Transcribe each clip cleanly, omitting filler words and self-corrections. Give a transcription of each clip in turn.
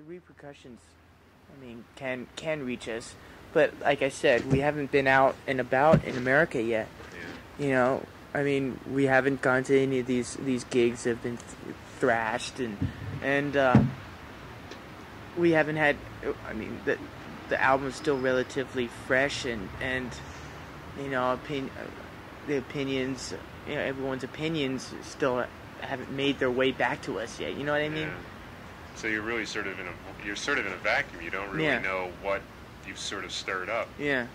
repercussions, I mean, can reach us. But like I said, we haven't been out and about in America yet. Yeah. You know, I mean, we haven't gone to any of these gigs that have been thrashed, and we haven't had. I mean, the album's still relatively fresh, and you know, the opinions, you know, everyone's opinions still haven't made their way back to us yet. You know what I mean? Yeah. So you're really sort of in a vacuum. You don't really know what you've sort of stirred up. Yeah.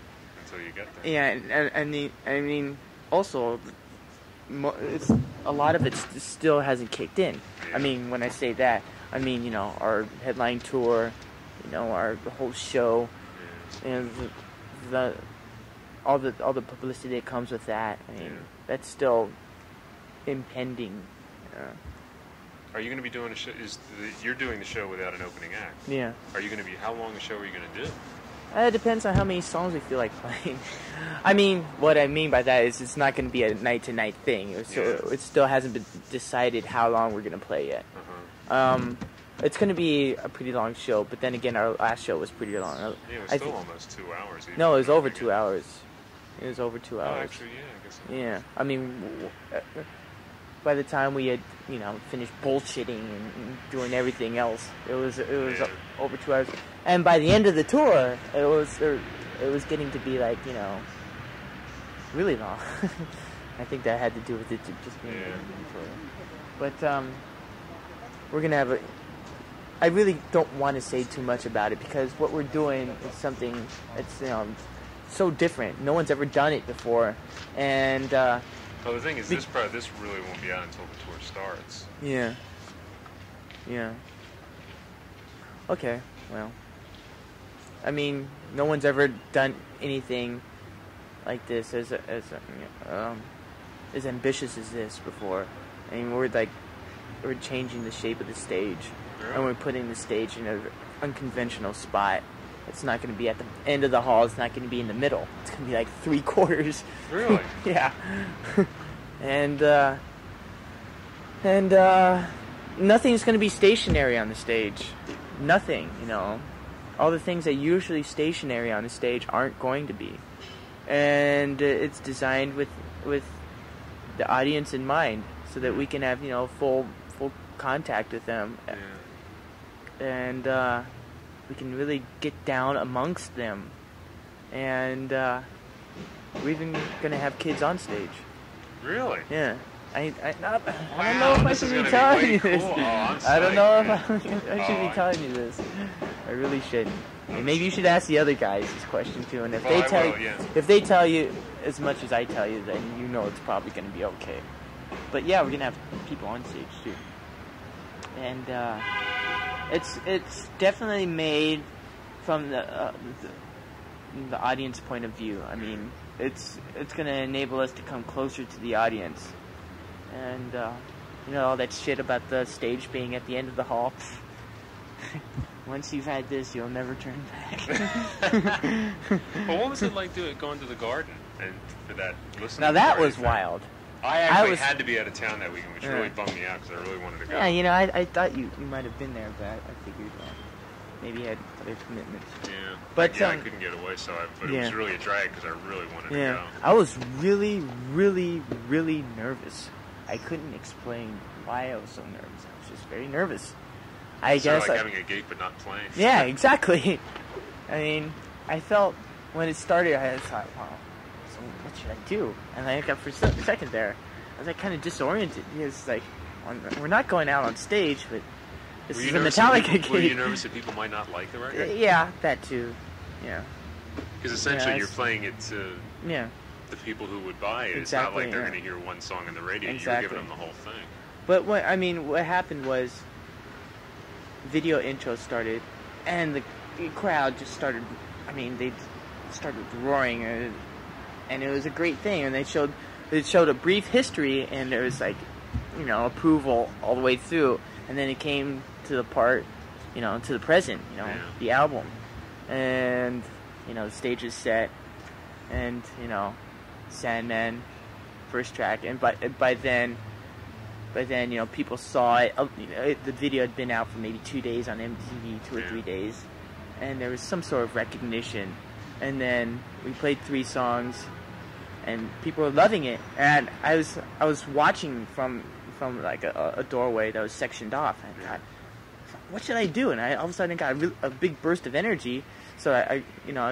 Until you get there. Yeah, and I mean, also, it's a lot of it still hasn't kicked in. Yeah. I mean, when I say that, I mean, you know, our headline tour, you know, our whole show, and all the publicity that comes with that. I mean, that's still impending. Are you going to be doing a show? You're doing the show without an opening act? Yeah. Are you going to be? How long a show are you going to do? It depends on how many songs we feel like playing. I mean, what I mean by that is it's not going to be a night-to-night thing. It still hasn't been decided how long we're going to play yet. Uh-huh. It's going to be a pretty long show, but then again, our last show was pretty long. Yeah, it was still almost 2 hours. No, it was over 2 hours. It was over 2 hours. Oh, actually, yeah, I guess. Yeah, I mean, by the time we had, you know, finished bullshitting and doing everything else, it was over 2 hours. And by the end of the tour, it was getting to be like, you know, really long. I think that had to do with it just being the tour. But we're gonna have I really don't want to say too much about it because what we're doing is something that's, you know, so different. No one's ever done it before, and well, the thing is, this really won't be out until the tour starts. Yeah. Yeah. Okay. Well, I mean, no one's ever done anything like this as ambitious as this before. I mean, we're changing the shape of the stage, and we're putting the stage in an unconventional spot. It's not going to be at the end of the hall. It's not going to be in the middle. It's going to be like 3/4. Really? Yeah. And nothing's going to be stationary on the stage. Nothing, you know. All the things that usually stationary on the stage aren't going to be. And it's designed with the audience in mind so that we can have, you know, full contact with them. Yeah. And we can really get down amongst them. And we're even going to have kids on stage. Really? Yeah. I don't know if I should be telling you this. Cool. Oh, I don't know if I should be telling you this. I really shouldn't. And maybe you should ask the other guys this question too. And if if they tell you as much as I tell you, then you know it's probably going to be okay. But yeah, we're gonna have people on stage too. And it's definitely made from the audience point of view. I mean, it's going to enable us to come closer to the audience. And you know, all that shit about the stage being at the end of the hall. Once you've had this, you'll never turn back. Well, what was it like going to the Garden and for that listening? Now that was wild. I actually had to be out of town that weekend, which really bummed me out because I really wanted to go. Yeah, you know, I thought you might have been there, but I figured maybe you had other commitments. Yeah, but I couldn't get away, but it was really a drag because I really wanted to go. I was really, really, really nervous. I couldn't explain why I was so nervous. I was just very nervous. I guess like having a gig but not playing. Yeah, exactly. I mean, I felt when it started, I thought, wow, so what should I do? And I got for a second there, I was like kind of disoriented. It's like, we're not going out on stage, but this is a Metallica gig. Were you nervous that people might not like the record? Yeah, that too. Yeah. Because essentially you're playing it to the people who would buy it. Exactly, it's not like they're going to hear one song on the radio. Exactly. You're giving them the whole thing. But what happened was, video intro started, and the crowd just started. I mean, they started roaring, and it was a great thing. And they showed a brief history, and there was like, you know, approval all the way through. And then it came to the part, you know, to the present, you know, the album, and you know, the stage is set, and you know, Sandman, first track, and by then, But then, people saw it. The video had been out for maybe 2 days on MTV, 2 or 3 days. And there was some sort of recognition. And then we played 3 songs, and people were loving it. And I was watching from like a doorway that was sectioned off. And I thought, what should I do? And I all of a sudden got a big burst of energy. So I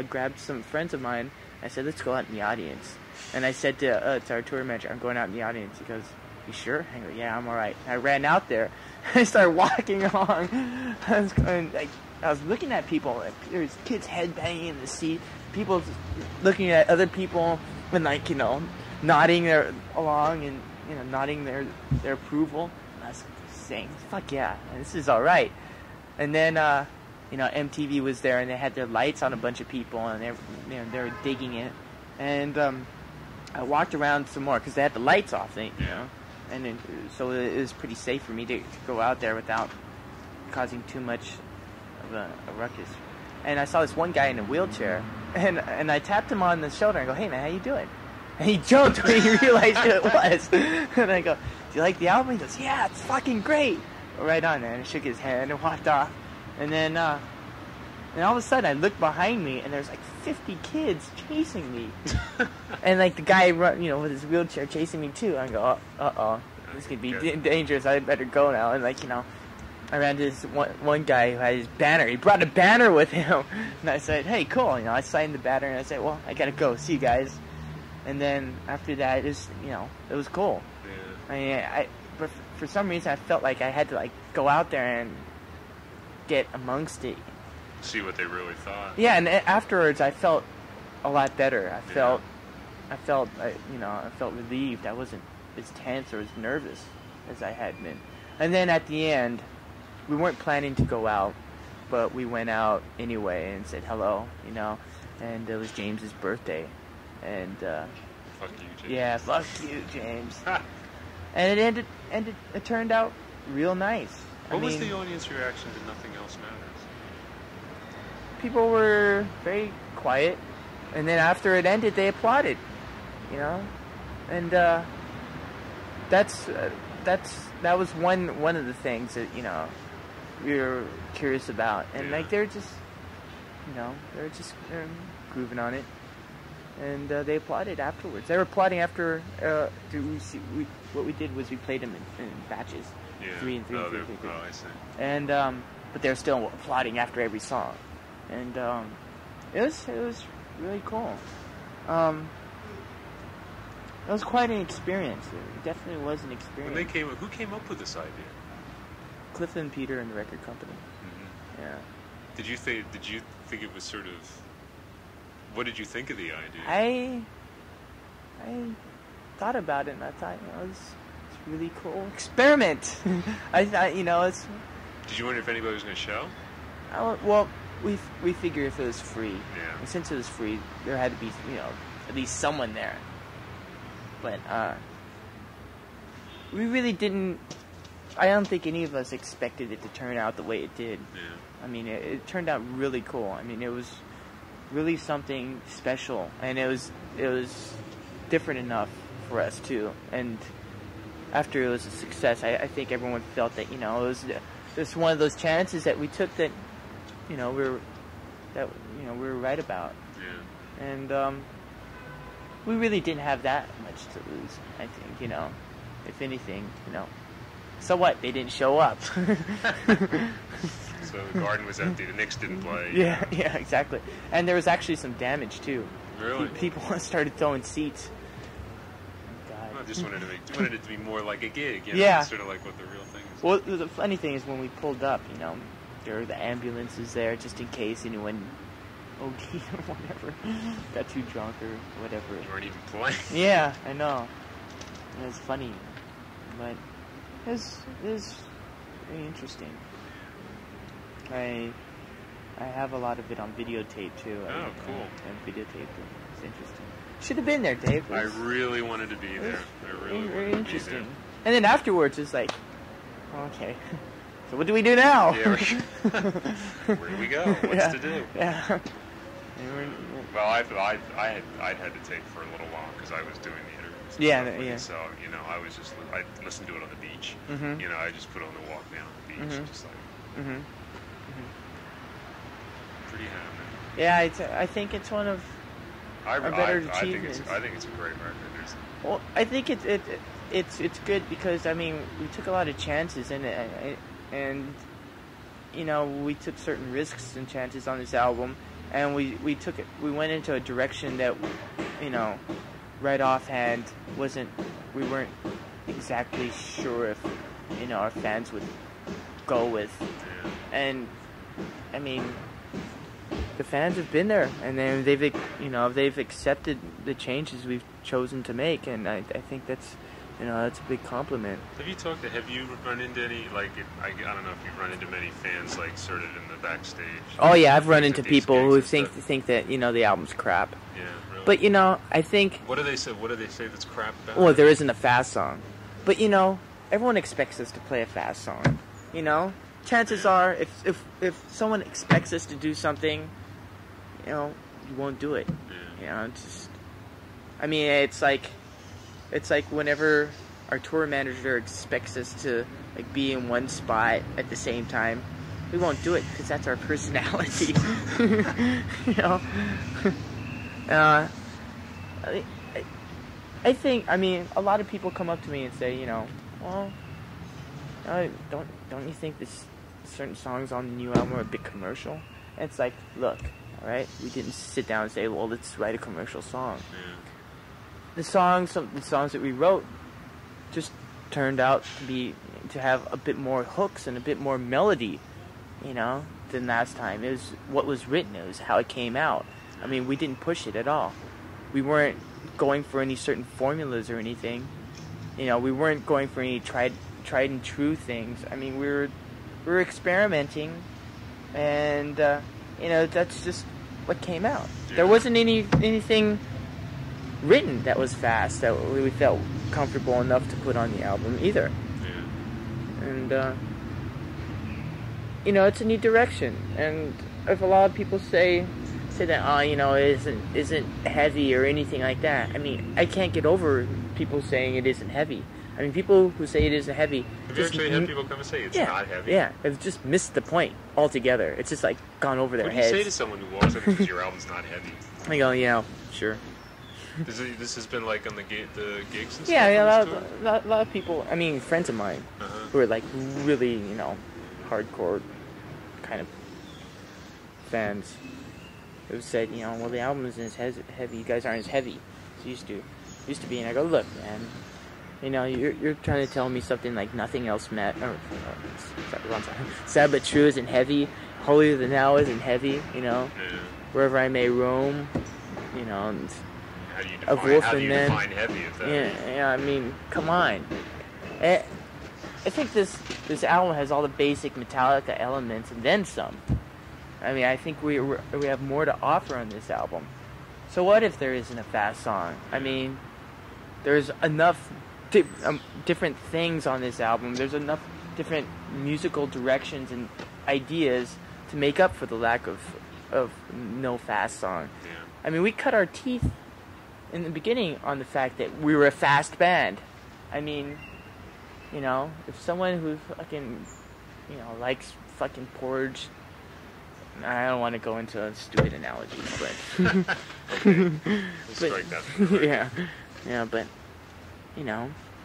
grabbed some friends of mine. I said, let's go out in the audience. And I said to our tour manager, I'm going out in the audience. He goes, you sure? I go, yeah, I'm all right. I ran out there. I started walking along. I was looking at people. There was kids headbanging in the seat. People looking at other people and nodding along and nodding their approval. And I was saying, fuck yeah, this is all right. And then MTV was there and they had their lights on a bunch of people and they were digging it. And I walked around some more because they had the lights off, and so it was pretty safe for me to go out there without causing too much of a ruckus. And I saw this one guy in a wheelchair, and I tapped him on the shoulder and I go, hey man, how you doing? And he jumped when he realized who it was. And I go, do you like the album? He goes, yeah, it's fucking great. Right on there. And I shook his hand and walked off. And then all of a sudden I looked behind me and there's like 50 kids chasing me. And like the guy with his wheelchair chasing me too. I go, uh-oh, this could be dangerous. I better go now. And I ran to this one guy who had his banner. He brought a banner with him. And I said, hey, cool. I signed the banner and I said, well, I gotta go. See you guys. And then after that, it was cool. Yeah. But for some reason I felt like I had to go out there and get amongst it. See what they really thought. Yeah, and afterwards I felt a lot better. I felt relieved. I wasn't as tense or as nervous as I had been. And then at the end, we weren't planning to go out, but we went out anyway and said hello, and it was James's birthday. And fuck you, James. Yeah, fuck you, James. And it turned out real nice. What was the audience reaction to Nothing Else Matters? People were very quiet, and then after it ended, they applauded, and that was one of the things that we were curious about, and they're just grooving on it, and they applauded afterwards. They were applauding after what we did was we played them in batches, 3 and 3. Oh, I see. And but they're still applauding after every song. And it was really cool. It was quite an experience. It definitely was an experience. Who came up with this idea? Cliff and Peter and the record company. Mm-hmm. Yeah. Did you think it was sort of? What did you think of the idea? I thought about it and I thought, it's really cool experiment. I thought, it's. Did you wonder if anybody was going to show? Well, we figured if it was free, and since it was free, there had to be at least someone there. But we really didn't. I don't think any of us expected it to turn out the way it did. Yeah. I mean, it turned out really cool. I mean, it was really something special, and it was different enough for us too. And after it was a success, I think everyone felt that it was just one of those chances that we took that we were right about. Yeah. And we really didn't have that much to lose. I think if anything, so what? They didn't show up. So the garden was empty. The Knicks didn't play. Yeah, exactly. And there was actually some damage too. Really? People started throwing seats. I just wanted it to be more like a gig. Sort of like what the real thing is. Well, the funny thing is when we pulled up, there were the ambulances there just in case anyone OD or whatever, got too drunk or whatever. You weren't even playing. Yeah, I know. It was funny, but it was very interesting. I have a lot of it on videotape too. Oh, cool. And videotape. It's interesting. Should have been there, Dave. I really wanted to be there. Very interesting. And then afterwards, it's like, okay, so what do we do now? Yeah, where do we go? What's to do? Yeah. Well, I'd had to take for a little while because I was doing the interviews Yeah, stuff with yeah. it. So I listened to it on the beach. Mm-hmm. I just put it on the walk down the beach, Mm-hmm. just like Mm-hmm. pretty happy. Yeah, I think it's one of our better achievements. I think it's a great record. Well, I think it's good because I mean we took a lot of chances in it, and we took certain risks and chances on this album, and we went into a direction that right offhand we weren't exactly sure if our fans would go with, and I mean the fans have been there, and then they've accepted the changes we've chosen to make, and I think that's a big compliment. Have you run into any, like, I don't know if you've run into many fans, like, sort of in the backstage? Oh yeah, I've run into people who think that the album's crap. Yeah, really. But I think what do they say that's crap about it? Well, there isn't a fast song, but everyone expects us to play a fast song. Chances are if someone expects us to do something, you won't do it. Yeah. It's like whenever our tour manager expects us to be in one spot at the same time, we won't do it because that's our personality. I think a lot of people come up to me and say, well, don't you think this certain songs on the new album are a bit commercial? And it's like, look, all right, we didn't sit down and say, well, let's write a commercial song. Yeah. The songs that we wrote just turned out to have a bit more hooks and a bit more melody, than last time. It was what was written. It was how it came out. I mean, we didn't push it at all. We weren't going for any certain formulas or anything. We weren't going for any tried and true things. I mean, we were experimenting, and that's just what came out. Yeah. There wasn't anything written that was fast that we felt comfortable enough to put on the album either. Yeah. And it's a new direction. And if a lot of people say that it isn't heavy or anything like that, I mean, I can't get over people saying it isn't heavy. I mean, people who say it isn't heavy. Have you actually had people come and say it's not heavy? Yeah, they've just missed the point altogether. It's just gone over their heads. What do you say to someone who walks up and says your album's not heavy? I go, sure. This has been like on the gigs and stuff? Yeah, a lot of people, I mean, friends of mine who are really, hardcore kind of fans who said, well, the album isn't as heavy, you guys aren't as heavy as you used to be. And I go, look, man, you're trying to tell me something like Nothing Else Matters. Sad But True isn't heavy. Holier Than Thou isn't heavy, Yeah. Wherever I May Roam, and How do you define heavy? Yeah, I mean, come on. I think this album has all the basic Metallica elements and then some. I mean, I think we have more to offer on this album. So what if there isn't a fast song? I mean, there's enough different things on this album. There's enough different musical directions and ideas to make up for the lack of no fast song. Yeah. I mean, we cut our teeth in the beginning on the fact that we were a fast band. I mean, if someone who fucking, likes fucking porridge, I don't want to go into a stupid analogy, but okay. We'll strike that. Yeah, but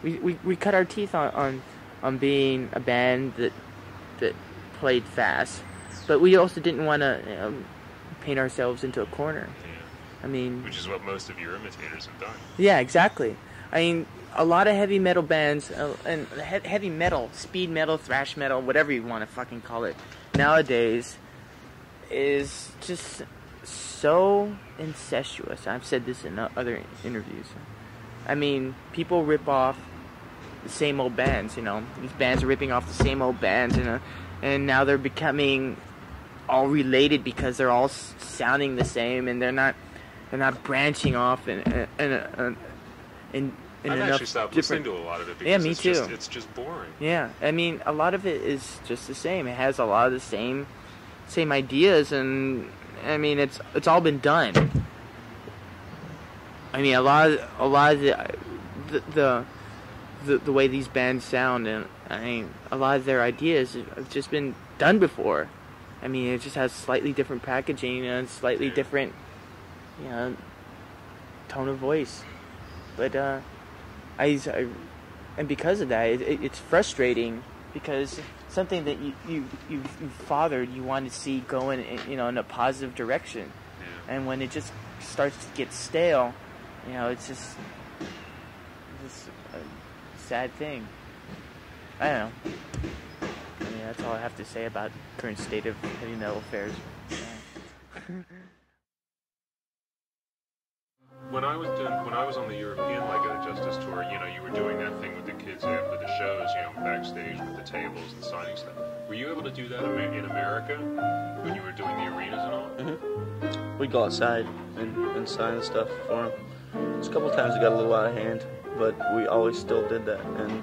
we cut our teeth on being a band that played fast, but we also didn't want to paint ourselves into a corner. I mean, which is what most of your imitators have done. Yeah, exactly. I mean, a lot of heavy metal bands, and heavy metal, speed metal, thrash metal, whatever you want to fucking call it, nowadays is just so incestuous. I've said this in other interviews. I mean, people rip off the same old bands, These bands are ripping off the same old bands, and now they're becoming all related because they're all sounding the same, and they're not branching off in I've actually stopped listening to a lot of it because me too. It's just boring. Yeah, I mean, a lot of it is just the same. It has a lot of the same ideas, and I mean, it's all been done. I mean, a lot of the way these bands sound, and I mean, a lot of their ideas have just been done before. I mean, it just has slightly different packaging and slightly different, tone of voice. But and because of that, it's frustrating, because something that you fathered, you want to see going in a positive direction, and when it just starts to get stale, it's just a sad thing. I don't know. I mean, that's all I have to say about current state of heavy metal affairs. When I was on the European leg of the Justice tour, you were doing that thing with the kids after the shows, backstage with the tables and signing stuff. Were you able to do that in America when you were doing the arenas and all? Mm-hmm. We'd go outside and sign stuff for them. Just a couple times it got a little out of hand, but we always still did that, and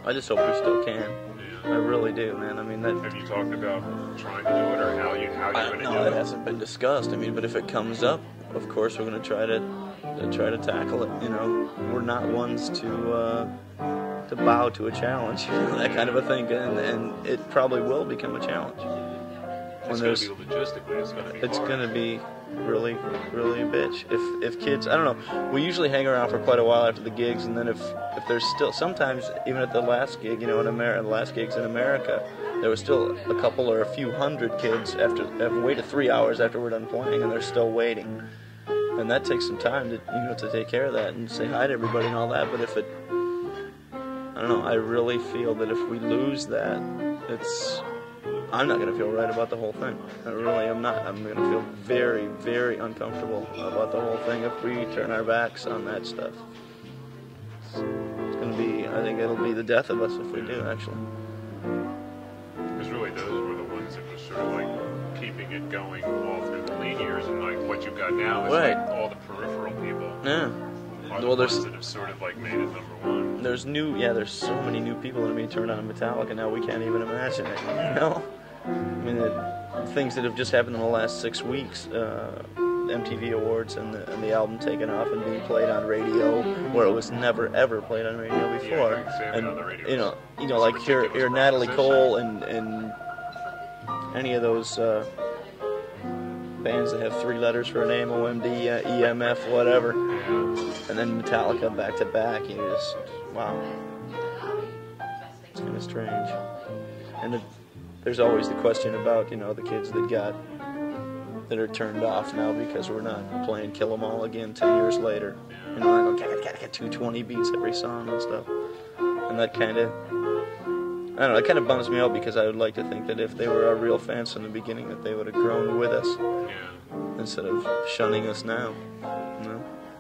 I just hope we still can. Yeah. I really do, man. I mean, that. Have you talked about trying to do it, or how you're going to do it? No, it hasn't been discussed. I mean, but if it comes up, of course we're going to try to tackle it. We're not ones to bow to a challenge, that kind of a thing, and it probably will become a challenge. It's going to be logistically. It's going to be really, really a bitch. If kids, I don't know. We usually hang around for quite a while after the gigs, and then if there's still, sometimes even at the last gig, in America, the last gigs in America, there was still a couple or a few hundred kids have waited 3 hours after we're done playing, and they're still waiting. And that takes some time to take care of that and say hi to everybody and all that. But if I don't know, I really feel that if we lose that, I'm not going to feel right about the whole thing. I really am not. I'm going to feel very, very uncomfortable about the whole thing if we turn our backs on that stuff. It's going to be, I think it'll be the death of us if we do, actually. Because really those were the ones that were sort of like keeping it going all through the lean years, and like what you've got now is like all the peripheral people. Yeah. Well, there's that have sort of like made it number one. There's so many new people that have been turned on Metallica now, we can't even imagine it. I mean, the things that have just happened in the last 6 weeks, MTV Awards and the album taken off and being played on radio where it was never ever played on radio before. And like hear Natalie Cole and any of those bands that have 3 letters for a name, OMD, EMF, whatever, and then Metallica back to back. Wow, it's kind of strange. And there's always the question about the kids that are turned off now because we're not playing Kill 'Em All again 10 years later. I go get 220 beats every song and stuff, and that kind of. I don't know, it kind of bums me out because I would like to think that if they were our real fans from the beginning, that they would have grown with us instead of shunning us now.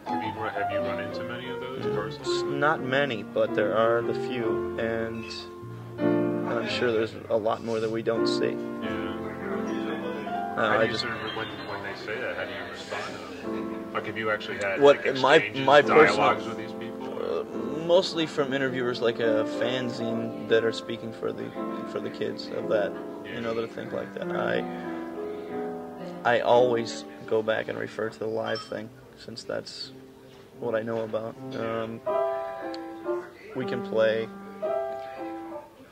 Have you run into many of those personally? Not many, but there are the few, and I'm sure there's a lot more that we don't see. How do you sort of, when they say that, how do you respond to them? Like, have you actually had my dialogues with these people? Mostly from interviewers like a fanzine that are speaking for the kids of that, that think like that. I always go back and refer to the live thing, since that's what I know about. We can play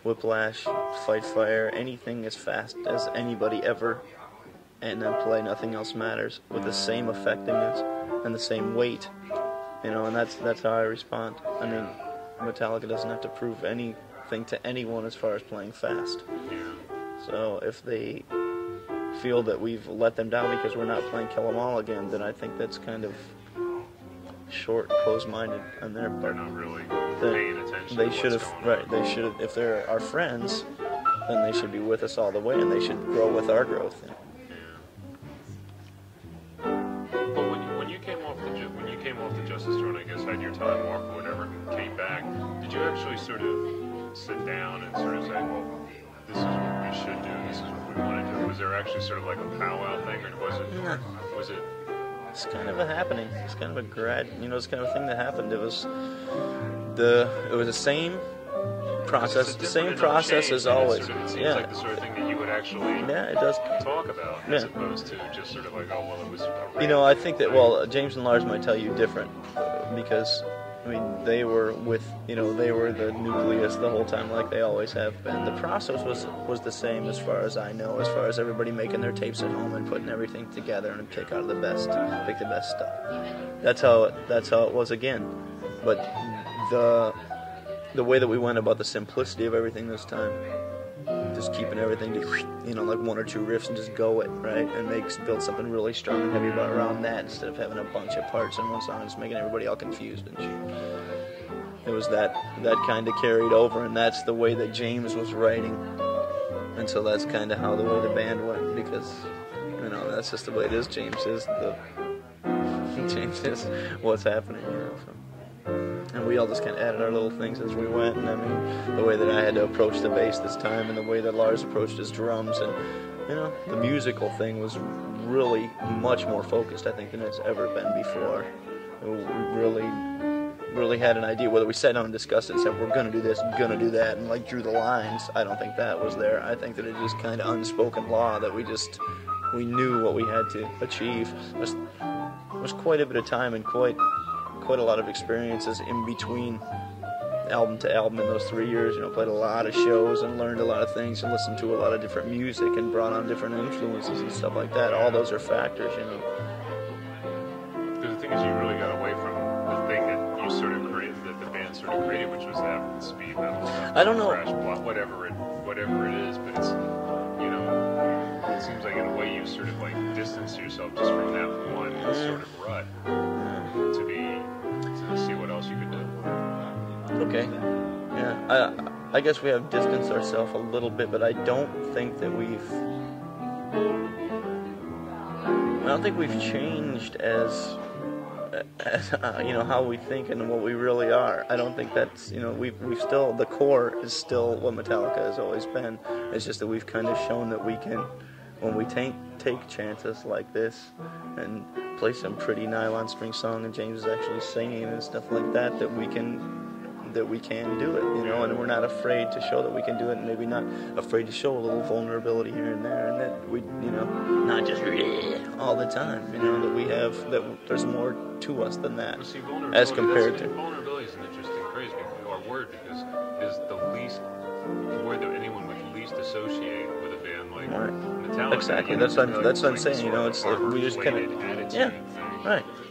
Whiplash, Fight Fire, anything as fast as anybody ever, and then play Nothing Else Matters with the same effectiveness and the same weight. And that's how I respond. I mean, Metallica doesn't have to prove anything to anyone as far as playing fast. So if they feel that we've let them down because we're not playing Kill 'Em All again, then I think that's kind of short, close-minded on their part. They're not really paying attention. They should have, right? They should have. If they're our friends, then they should be with us all the way, and they should grow with our growth. Off the Justice Tour, and I guess had your time off or whatever, and came back, did you actually sort of sit down and sort of say, well, this is what we should do, this is what we want to do? Was there actually sort of like a powwow thing, or was it? It's kind of a happening. It's kind of a it's kind of a thing that happened. It was the same process, as always. It seems like the sort of thing that you would actually it does talk about, as opposed to just sort of like, oh, well, it was. I think that, James and Lars might tell you different, because I mean, they were they were the nucleus the whole time, like they always have been. The process was the same as far as I know, as far as everybody making their tapes at home and putting everything together and pick the best stuff. That's how it was again. But the way that we went about the simplicity of everything this time, just keeping everything to, like one or two riffs and just go it, right? And build something really strong and heavy around that instead of having a bunch of parts in one song and just making everybody all confused and shit. It was that kind of carried over, and that's the way that James was writing. And so that's kind of how the way the band went, because, that's just the way it is. James is what's happening, so. And we all just kind of added our little things as we went. And I mean, the way that I had to approach the bass this time, and the way that Lars approached his drums, and the musical thing was really much more focused, I think, than it's ever been before. We really had an idea. Whether we sat down and discussed it and said we're gonna do this, gonna do that, and like drew the lines, I don't think that was there. I think that it just kind of unspoken law that we knew what we had to achieve. There was quite a bit of time and quite a lot of experiences in between album to album in those 3 years. Played a lot of shows and learned a lot of things and listened to a lot of different music and brought on different influences and stuff like that. All those are factors, Because the thing is, you really got away from the thing that you sort of created, that the band sort of created, which was that speed metal stuff. I don't know. Thrash, whatever it is, but it's, it seems like in a way you sort of like distanced yourself just from that one sort of rut to see what else you could do. Okay. Yeah. I guess we have distanced ourselves a little bit, but I don't think we've changed as how we think and what we really are. I don't think that's, we've still, the core is still what Metallica has always been. It's just that we've kind of shown that we can, when we take chances like this and play some pretty nylon string song and James is actually singing and stuff like that, that we can do it, and we're not afraid to show that we can do it, and maybe not afraid to show a little vulnerability here and there, and that we, not just all the time, that there's more to us than that, as compared to... Vulnerability is an interesting phrase, or word, because it's the word that anyone would least associate with a band like Metallica. Exactly, that's what I'm saying, it's like we just kind of,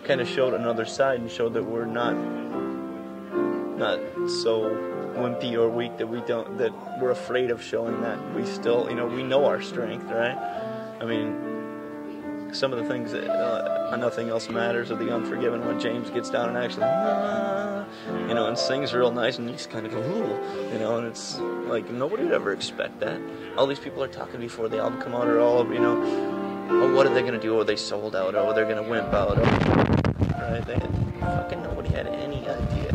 kind of showed another side and showed that we're not so wimpy or weak that we're afraid of showing that. We still, we know our strength, right? I mean, some of the things that Nothing Else Matters, or The Unforgiven, when James gets down and actually, and sings real nice, and you just kind of go, ooh, and it's like nobody would ever expect that. All these people are talking before the album come out, or all of, oh, what are they going to do? Oh, they sold out, oh, they're going to wimp out, right? Nobody had any idea.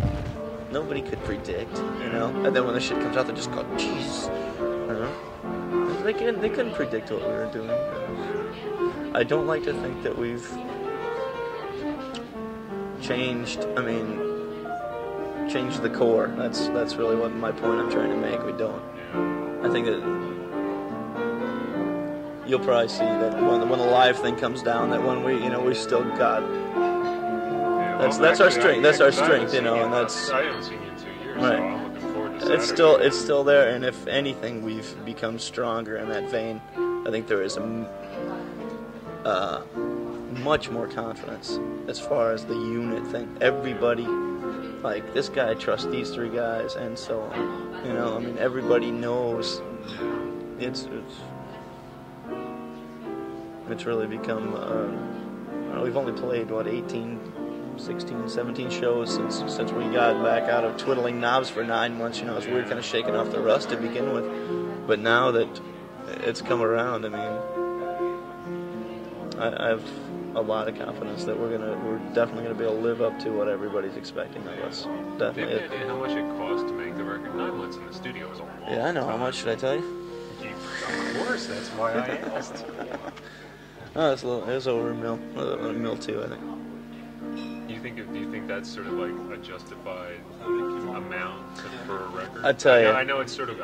Nobody could predict, and then when the shit comes out, they just go, Jesus, They couldn't predict what we were doing. I don't like to think that we've changed the core. That's really what my point I'm trying to make. We don't. I think that you'll probably see that when the live thing comes down, that when we still got. That's our strength. That's our strength, and that's. I haven't seen you in 2 years, right. So I'm looking forward to Saturday. It's still there, and if anything, we've become stronger in that vein. I think there is much more confidence as far as the unit thing. Everybody, like, this guy trusts these three guys, and so on. Everybody knows. It's really become. We've only played 16, 17 shows since we got back out of twiddling knobs for 9 months. It's weird, kind of shaking off the rust to begin with, but now that it's come around, I have a lot of confidence that we're definitely gonna be able to live up to what everybody's expecting of us. Definitely. Do you have any idea how much it cost to make the record? 9 months in the studio is a long time. Yeah, I know. How much should I tell you? Of course, that's why I asked. Oh, it was over a mil too, I think. Do you think that's sort of like a justified amount for a record? I tell you, I know it's sort of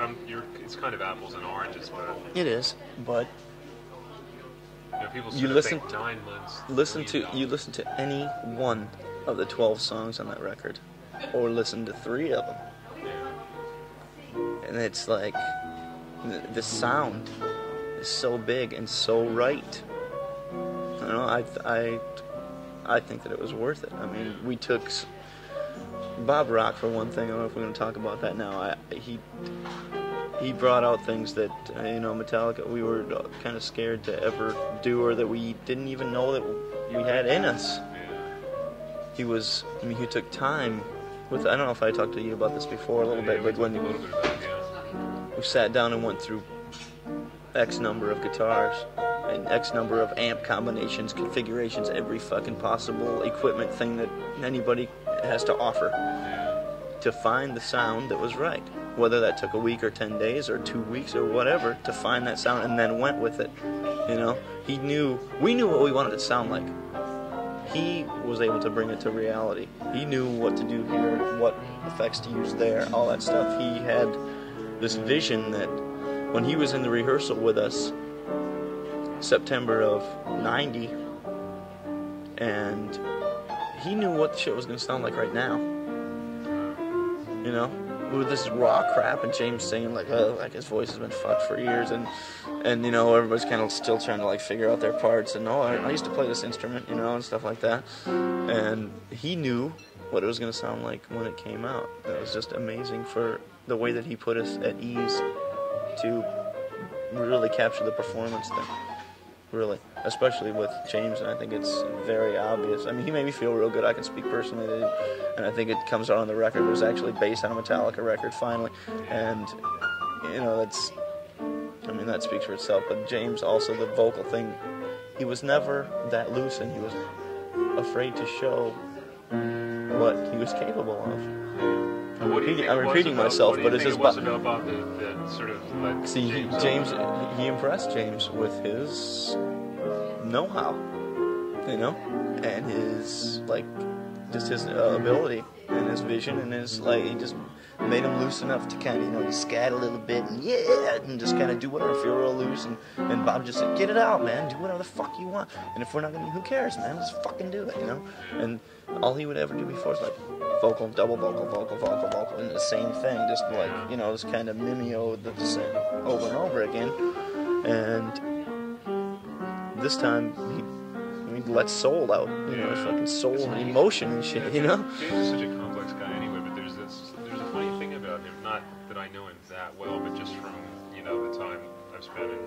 it's kind of apples and oranges, but it is. But people you think 9 months. You listen to any one of the 12 songs on that record, or listen to 3 of them. And it's like, the sound is so big and so right. You know, I think that it was worth it. I mean, we took Bob Rock, for one thing. I don't know if we're going to talk about that now. He brought out things that, you know, Metallica, we were kind of scared to ever do, or that we didn't even know that we had in us. He took time with, I don't know if I talked to you about this before a little bit, but when we sat down and went through X number of guitars and X number of amp combinations, configurations, every fucking possible equipment thing that anybody has to offer to find the sound that was right. Whether that took a week or 10 days or 2 weeks or whatever to find that sound, and then went with it. You know, we knew what we wanted it to sound like. He was able to bring it to reality. He knew what to do here, what effects to use there, all that stuff. He had this vision that when he was in the rehearsal with us, September of '90, and he knew what the shit was going to sound like right now. You know, with this raw crap, and James singing like his voice has been fucked for years, and you know, everybody's kind of still trying to like figure out their parts, and I used to play this instrument, you know, and stuff like that, and he knew what it was going to sound like when it came out. It was just amazing for the way that he put us at ease to really capture the performance thing. Really, especially with James, and I think it's very obvious. I mean, he made me feel real good. I can speak personally to him, and I think it comes out on the record. It was actually based on a Metallica record, finally, and you know, that speaks for itself. But James, also the vocal thing, he was never that loose, and he was afraid to show what he was capable of. I'm repeating myself, but it's just about the sort of like James. He impressed James with his know-how, you know, and his just his ability and his vision, and his he just made him loose enough to kind of, you know, scat a little bit and just kind of do whatever, feel real loose, and Bob just said, get it out, man, do whatever the fuck you want, and if we're not gonna, who cares, man, just fucking do it, you know. And all he would ever do before is like vocal, double vocal, vocal, vocal, vocal, and the same thing, just like, you know, this kind of mimeo the same over and over again. And this time he let soul out, you know, his fucking soul and emotion and shit, you know. James is such a complex guy anyway, but there's a funny thing about him, not that I know him that well, but just from, you know, the time I've spent in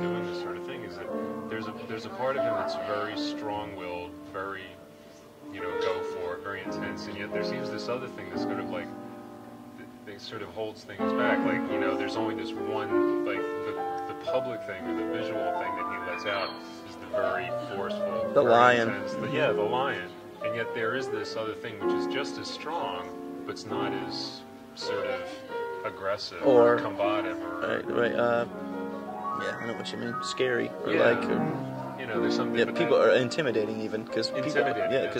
doing this sort of thing, is that there's a part of him that's very strong-willed, very, you know, go for it, very intense, and yet there seems this other thing that's sort of like, that sort of holds things back, like, you know, there's only this one, like, the public thing, or the visual thing that he lets out is the very forceful, the very lion. Intense, the lion, and yet there is this other thing which is just as strong, but it's not as sort of aggressive, or combative, or... Right, yeah, I know what you mean, scary, or you know, there's something... Yeah, people are intimidating even, because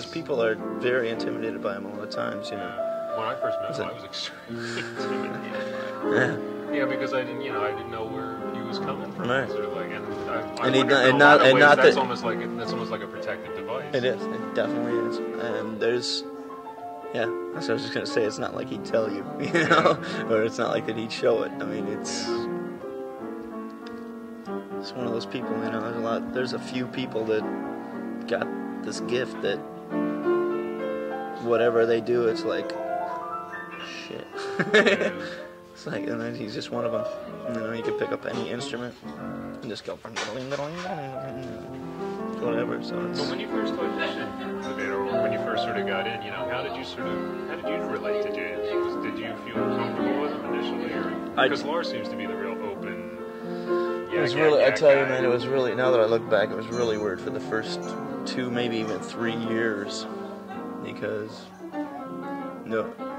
people are very intimidated by him all the times, you know. When I first met him, I was extremely intimidated. Yeah, because I didn't know where he was coming from. Right. Sort of like, that's almost like a protective device. It is. It definitely is. And there's, that's what I was just gonna say. It's not like he'd tell you, you know, or it's not like that he'd show it. I mean, it's one of those people, you know. There's a few people that got this gift that whatever they do, it's like shit. It's like, and then he's just one of them. You know, you could pick up any instrument and just go whatever. So it's... But when you first started with it, or when you first sort of got in, you know, how did you relate to James? Did you feel comfortable with him initially, or because Lars seems to be the real open? It was really, I tell you, man, it was really, now that I look back, it was really weird for the first 2, maybe even 3 years, because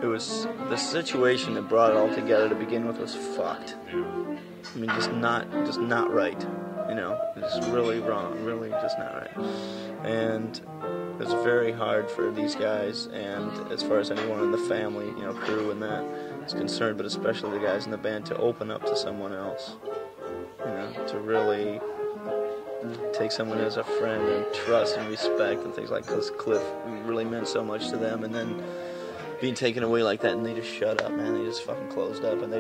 it was the situation that brought it all together to begin with was fucked. I mean, just not right, you know, it's really wrong, really just not right. And it was very hard for these guys, and as far as anyone in the family, you know, crew and that is concerned, but especially the guys in the band, to open up to someone else. You know, to really take someone as a friend and trust and respect and things like this. Cliff really meant so much to them, and then being taken away like that, and they just shut up, man. They just fucking closed up, and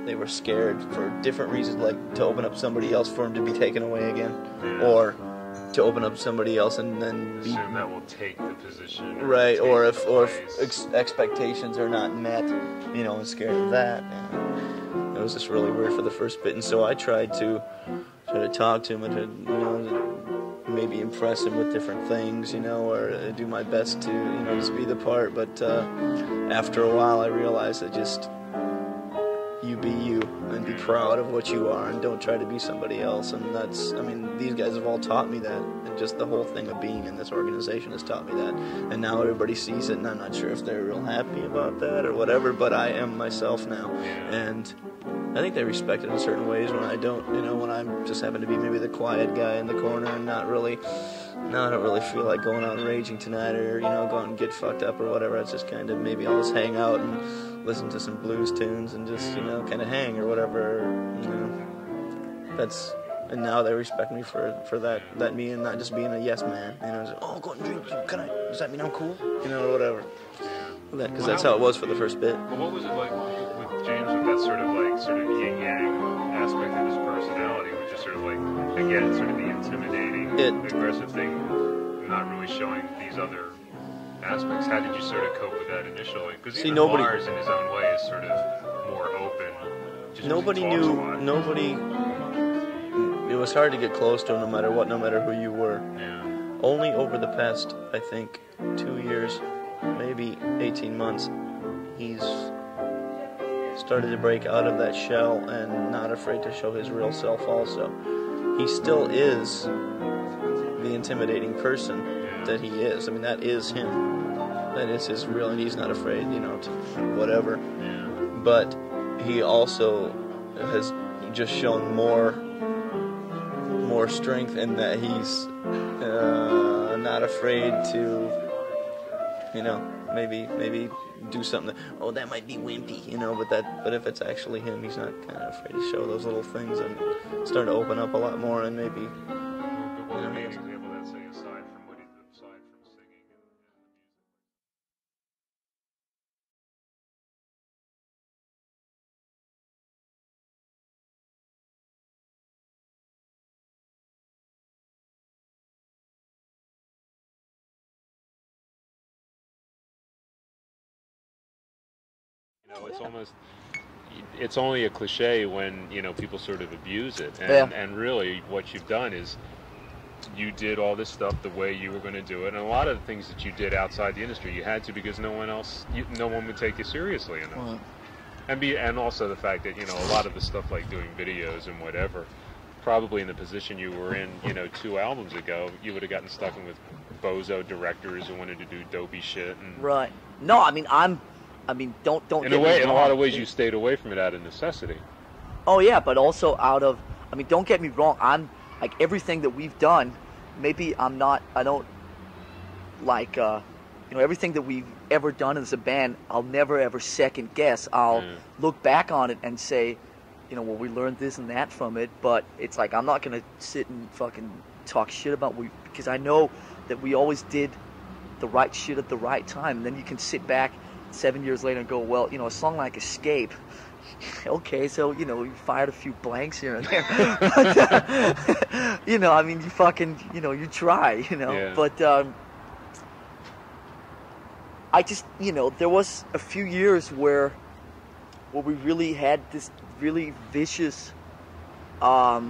they were scared for different reasons, like to open up somebody else for him to be taken away again, or to open up somebody else and then assume that will take the position, right? Or if expectations are not met, you know, and scared of that. And it was just really weird for the first bit, and so I tried to talk to him and to, you know, to maybe impress him with different things, you know, or do my best to, you know, just be the part. But after a while, I realized that just you be you and be proud of what you are and don't try to be somebody else. And that's, I mean, these guys have all taught me that, and just the whole thing of being in this organization has taught me that. And now everybody sees it, and I'm not sure if they're real happy about that or whatever, but I am myself now. And I think they respect it in certain ways when I don't, you know, when I'm just happen to be maybe the quiet guy in the corner and not really, no, I don't really feel like going out and raging tonight, or, you know, going and get fucked up or whatever. It's just kind of, maybe I'll just hang out and listen to some blues tunes and just, you know, kind of hang or whatever, you know. That's, and now they respect me for that me and not just being a yes man, you know, just, oh, go and drink, does that mean I'm cool? You know, or whatever. Because that's how it was for the first bit. Well, what was it like with James, with that sort of yin-yang aspect of his personality, which is sort of like, again, sort of the intimidating, aggressive thing, not really showing these other aspects? How did you sort of cope with that initially? Because even Mars, in his own way, is sort of more open. Nobody knew, it was hard to get close to him no matter what, no matter who you were. Yeah. Only over the past, I think, 2 years, maybe 18 months, he's started to break out of that shell and not afraid to show his real self also. He still is the intimidating person that he is. I mean, that is him. That is his real, and he's not afraid, you know, to whatever. Yeah. But he also has just shown more strength in that he's not afraid to, you know, maybe do something that, that might be wimpy, you know, but if it's actually him, he's not kind of afraid to show those little things and start to open up a lot more, and maybe, you know, it's only a cliche when, you know, people sort of abuse it, and really what you've done is you did all this stuff the way you were going to do it, and a lot of the things that you did outside the industry you had to because no one would take you seriously enough. And also the fact that, you know, a lot of the stuff like doing videos and whatever, probably in the position you were in, you know, 2 albums ago, you would have gotten stuck in with bozo directors who wanted to do dopey shit. And right. No, I mean, don't in a lot of ways you stayed away from it out of necessity. Oh yeah, but also out of, I mean, don't get me wrong, I'm like, everything that we've done, maybe I don't like, you know, everything that we've ever done as a band, I'll never ever second guess. I'll look back on it and say, you know, well, we learned this and that from it, but it's like, I'm not gonna sit and fucking talk shit about because I know that we always did the right shit at the right time, and then you can sit back 7 years later and go, well, you know, a song like Escape, okay, so, you know, you fired a few blanks here and there. But, you know, I mean, you fucking, you know, you try, you know. Yeah. But I just, you know, there was a few years where we really had this really vicious, where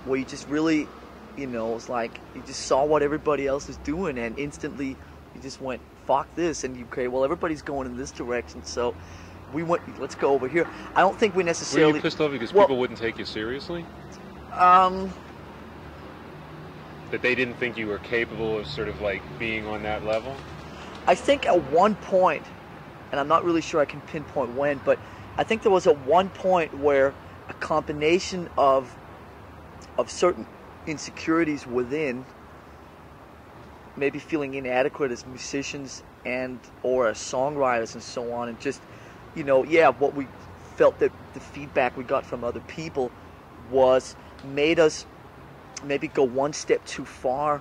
you just really, you know, it's like you just saw what everybody else is doing, and instantly you just went, fuck this, and okay, well, everybody's going in this direction, so we went, let's go over here. I don't think we necessarily... Were you pissed off because people wouldn't take you seriously? That they didn't think you were capable of sort of like being on that level? I think at one point, and I'm not really sure I can pinpoint when, but I think there was at one point where a combination of certain insecurities within, maybe feeling inadequate as musicians and or as songwriters and so on, and just, you know, what we felt that the feedback we got from other people made us maybe go one step too far,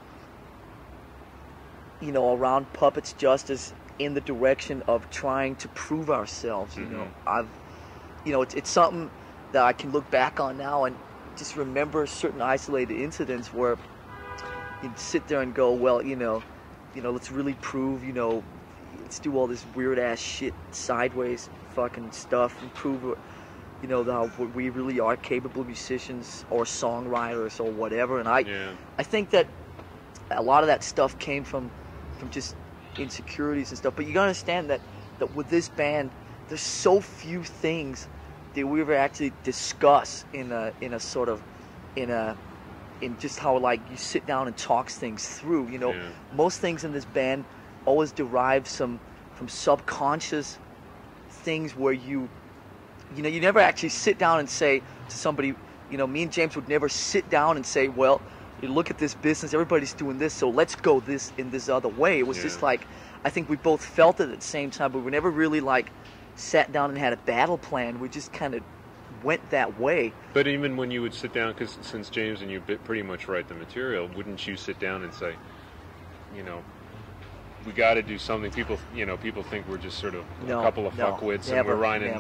you know, around puppets just as in the direction of trying to prove ourselves. You know, it's something that I can look back on now and just remember certain isolated incidents where you'd sit there and go, well, you know, let's really prove, you know, let's do all this weird ass shit, sideways fucking stuff, and prove, you know, that we really are capable musicians or songwriters or whatever. And I think that a lot of that stuff came from just insecurities and stuff. But you gotta understand that with this band, there's so few things that we ever actually discuss in just how, like, you sit down and talk things through. You know, most things in this band always derive from subconscious things where you never actually sit down and say to somebody, you know, me and James would never sit down and say, well, you look at this business, everybody's doing this, so let's go this in this other way. It was just like, I think we both felt it at the same time, but we never really, like, sat down and had a battle plan. We just kind of went that way. But even when you would sit down, because since James and you pretty much write the material, wouldn't you sit down and say, you know, we got to do something? People think we're just sort of a couple of fuckwits, and we're writing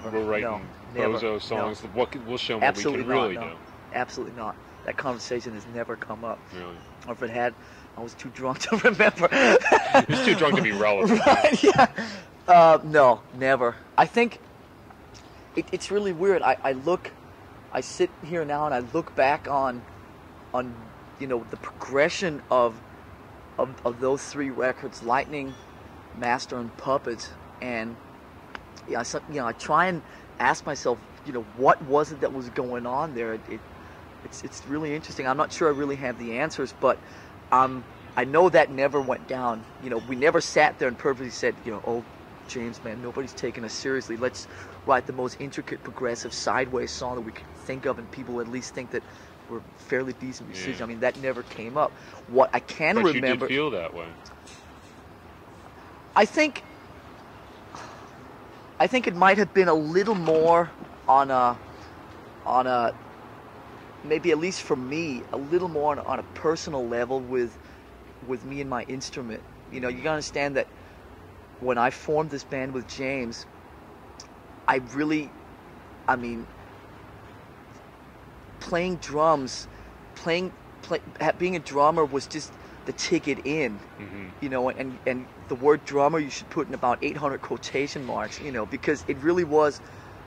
bozo songs. We'll show them what we can really do. Absolutely not. That conversation has never come up. Really? Or if it had, I was too drunk to remember. He was too drunk to be relevant. Right, yeah. No, never. I think it's really weird. I sit here now and I look back on you know, the progression of those three records, Lightning, Master, and Puppets, and I try and ask myself, you know, what was it that was going on there? It's really interesting. I'm not sure I really have the answers, but I know that never went down. You know, we never sat there and purposely said, you know, oh, James, man, nobody's taking us seriously. Let's write the most intricate, progressive, sideways song that we can think of, and people at least think that we're fairly decent musicians. I mean, that never came up. What I can remember... But you did feel that way. I think it might have been a little more on a maybe, at least for me, a little more on a personal level with me and my instrument. You know, you gotta understand that when I formed this band with James, playing drums, being a drummer was just the ticket in, you know, and the word drummer you should put in about 800 quotation marks, you know, because it really was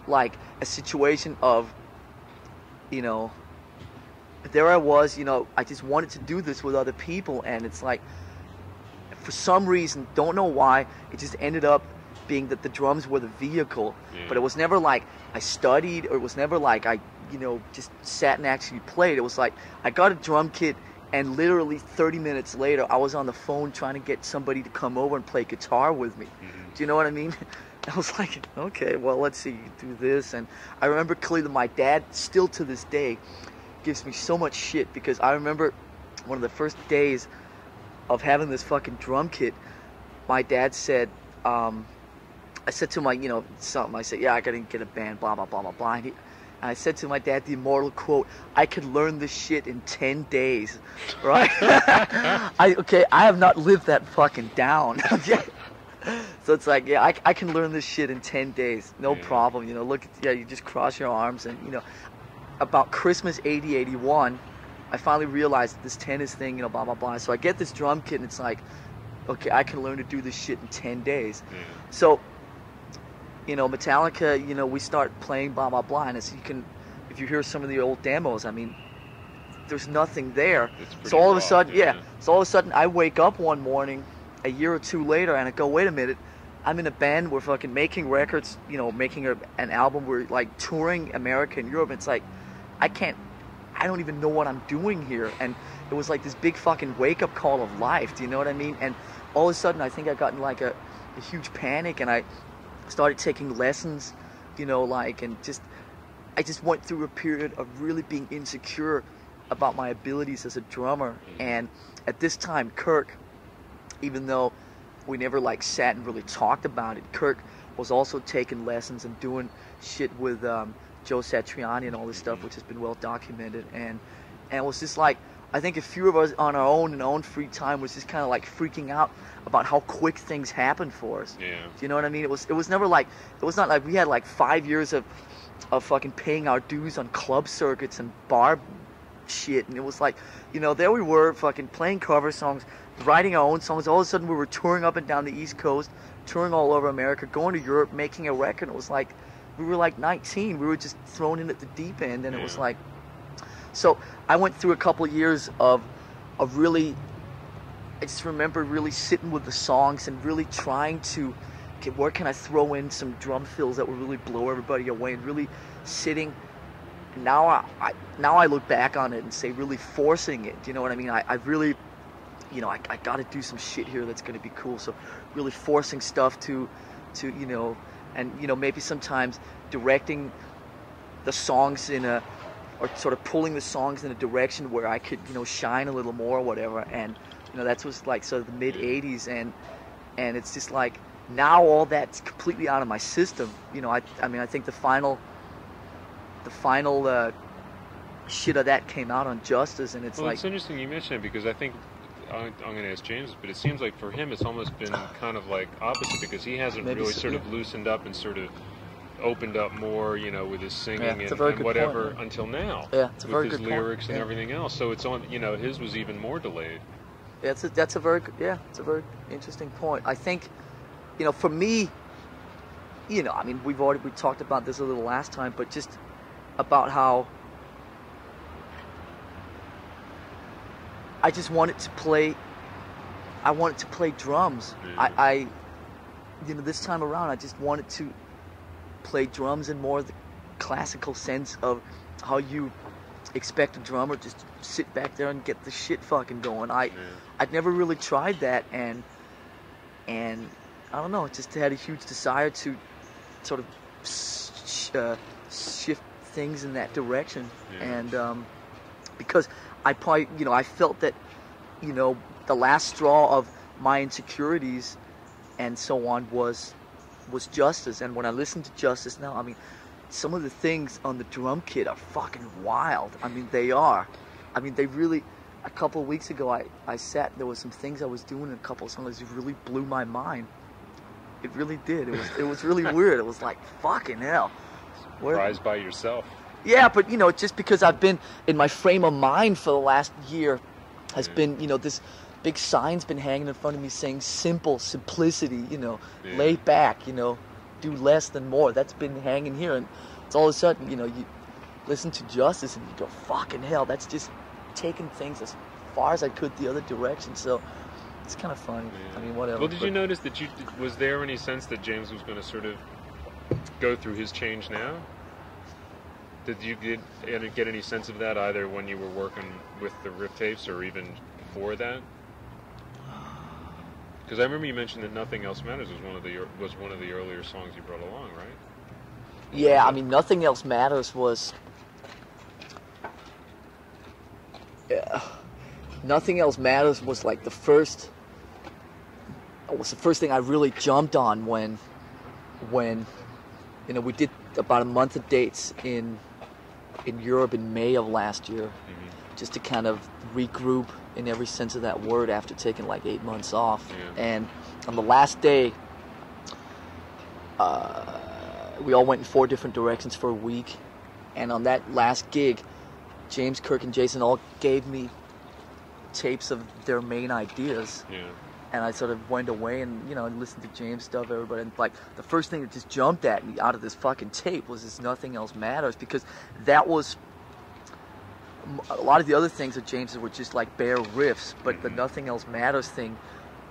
like a situation of, you know, there I was, you know, I just wanted to do this with other people, and it's like, for some reason, don't know why, it just ended up being that the drums were the vehicle, but it was never like I studied, or it was never like I, you know, just sat and actually played. It was like I got a drum kit, and literally 30 minutes later, I was on the phone trying to get somebody to come over and play guitar with me. Do you know what I mean? I was like, okay, well, let's see, you do this. And I remember clearly that my dad, still to this day, gives me so much shit, because I remember one of the first days of having this fucking drum kit, my dad said, I said to my, you know, something, I said, yeah, I gotta get a band, blah, blah, blah, blah, blah. And I said to my dad the immortal quote, I could learn this shit in 10 days, right? I have not lived that fucking down. So it's like, yeah, I can learn this shit in 10 days, no problem, you know, look, you just cross your arms, and, you know, about Christmas 80, 81, I finally realized this tennis thing, you know, blah, blah, blah. So I get this drum kit, and it's like, okay, I can learn to do this shit in 10 days. So, you know, Metallica, you know, we start playing blah, blah, blah, and as you can, if you hear some of the old demos, I mean, there's nothing there. So all of a sudden, so all of a sudden I wake up one morning, a year or two later, and I go, wait a minute, I'm in a band, we're fucking making records, you know, making an album, we're like touring America and Europe. It's like, I don't even know what I'm doing here. And it was like this big fucking wake-up call of life, do you know what I mean? And all of a sudden, I think I got in like a huge panic, and I started taking lessons, you know, like, and I just went through a period of really being insecure about my abilities as a drummer. And at this time, Kirk, even though we never like sat and really talked about it, Kirk was also taking lessons and doing shit with Joe Satriani and all this stuff, which has been well documented, and it was just like, I think a few of us on our own in our own free time was just kind of like freaking out about how quick things happened for us. Yeah. Do you know what I mean? It was never like, it was not like we had like 5 years of fucking paying our dues on club circuits and bar shit, and it was like, you know, there we were fucking playing cover songs, writing our own songs. All of a sudden we were touring up and down the East Coast, touring all over America, going to Europe, making a record. It was like, we were like 19. We were just thrown in at the deep end, and it was like, so I went through a couple of years of really, I just remember really sitting with the songs and really trying to, okay, where can I throw in some drum fills that will really blow everybody away, and really sitting. Now I look back on it and say really forcing it. Do you know what I mean? I really, you know, I got to do some shit here that's going to be cool. So really forcing stuff to, you know, and, you know, maybe sometimes directing the songs or sort of pulling the songs in a direction where I could, you know, shine a little more or whatever. And, you know, that was like sort of the mid 80s, and it's just like now all that's completely out of my system. You know, I mean, I think the final shit of that came out on Justice, and it's well, like, it's interesting you mention it, because I think I'm going to ask James, but it seems like for him it's almost been kind of like opposite, because he hasn't really sort of loosened up and sort of opened up more, you know, with his singing and whatever point, until now. Yeah, it's a very with good his lyrics point. and everything else. So it's on, you know, his was even more delayed. Yeah, it's a very interesting point. I think, you know, for me, you know, I mean, we talked about this a little last time, but just about how I just wanted to play. I wanted to play drums. I you know, this time around, I just wanted to play drums in more of the classical sense of how you expect a drummer just to sit back there and get the shit fucking going. I'd never really tried that, and I don't know, just had a huge desire to sort of shift things in that direction. And because I probably, you know, I felt that, you know, the last straw of my insecurities and so on was Justice. And when I listen to Justice now, I mean, some of the things on the drum kit are fucking wild. I mean, they are. I mean, they really, a couple of weeks ago, I sat, there was some things I was doing in a couple of songs that really blew my mind. It really did. It was really weird. It was like, fucking hell. Surprised by yourself. Yeah, but, you know, just because I've been in my frame of mind for the last year has been, you know, this big sign's been hanging in front of me saying simplicity, you know, lay back, you know, do less than more. That's been hanging here, and it's all of a sudden, you know, you listen to Justice and you go, fucking hell, that's just taking things as far as I could the other direction. So it's kind of funny. I mean, whatever. Well, did you notice that was there any sense that James was going to sort of go through his change now? Did you get any sense of that either when you were working with the riff tapes or even before that? Because I remember you mentioned that Nothing Else Matters was one of the earlier songs you brought along, right? Yeah, I mean, Nothing Else Matters was. Yeah, Nothing Else Matters was like the first. It was the first thing I really jumped on when, you know, we did about a month of dates in Europe in May of last year, just to kind of regroup in every sense of that word after taking like 8 months off. And on the last day, we all went in 4 different directions for a week. And on that last gig, James, Kirk, and Jason all gave me tapes of their main ideas. And I sort of went away and, you know, listened to James stuff, everybody. And like the first thing that just jumped at me out of this fucking tape was this Nothing Else Matters, because that was a lot of the other things of James's were just like bare riffs, but the Nothing Else Matters thing,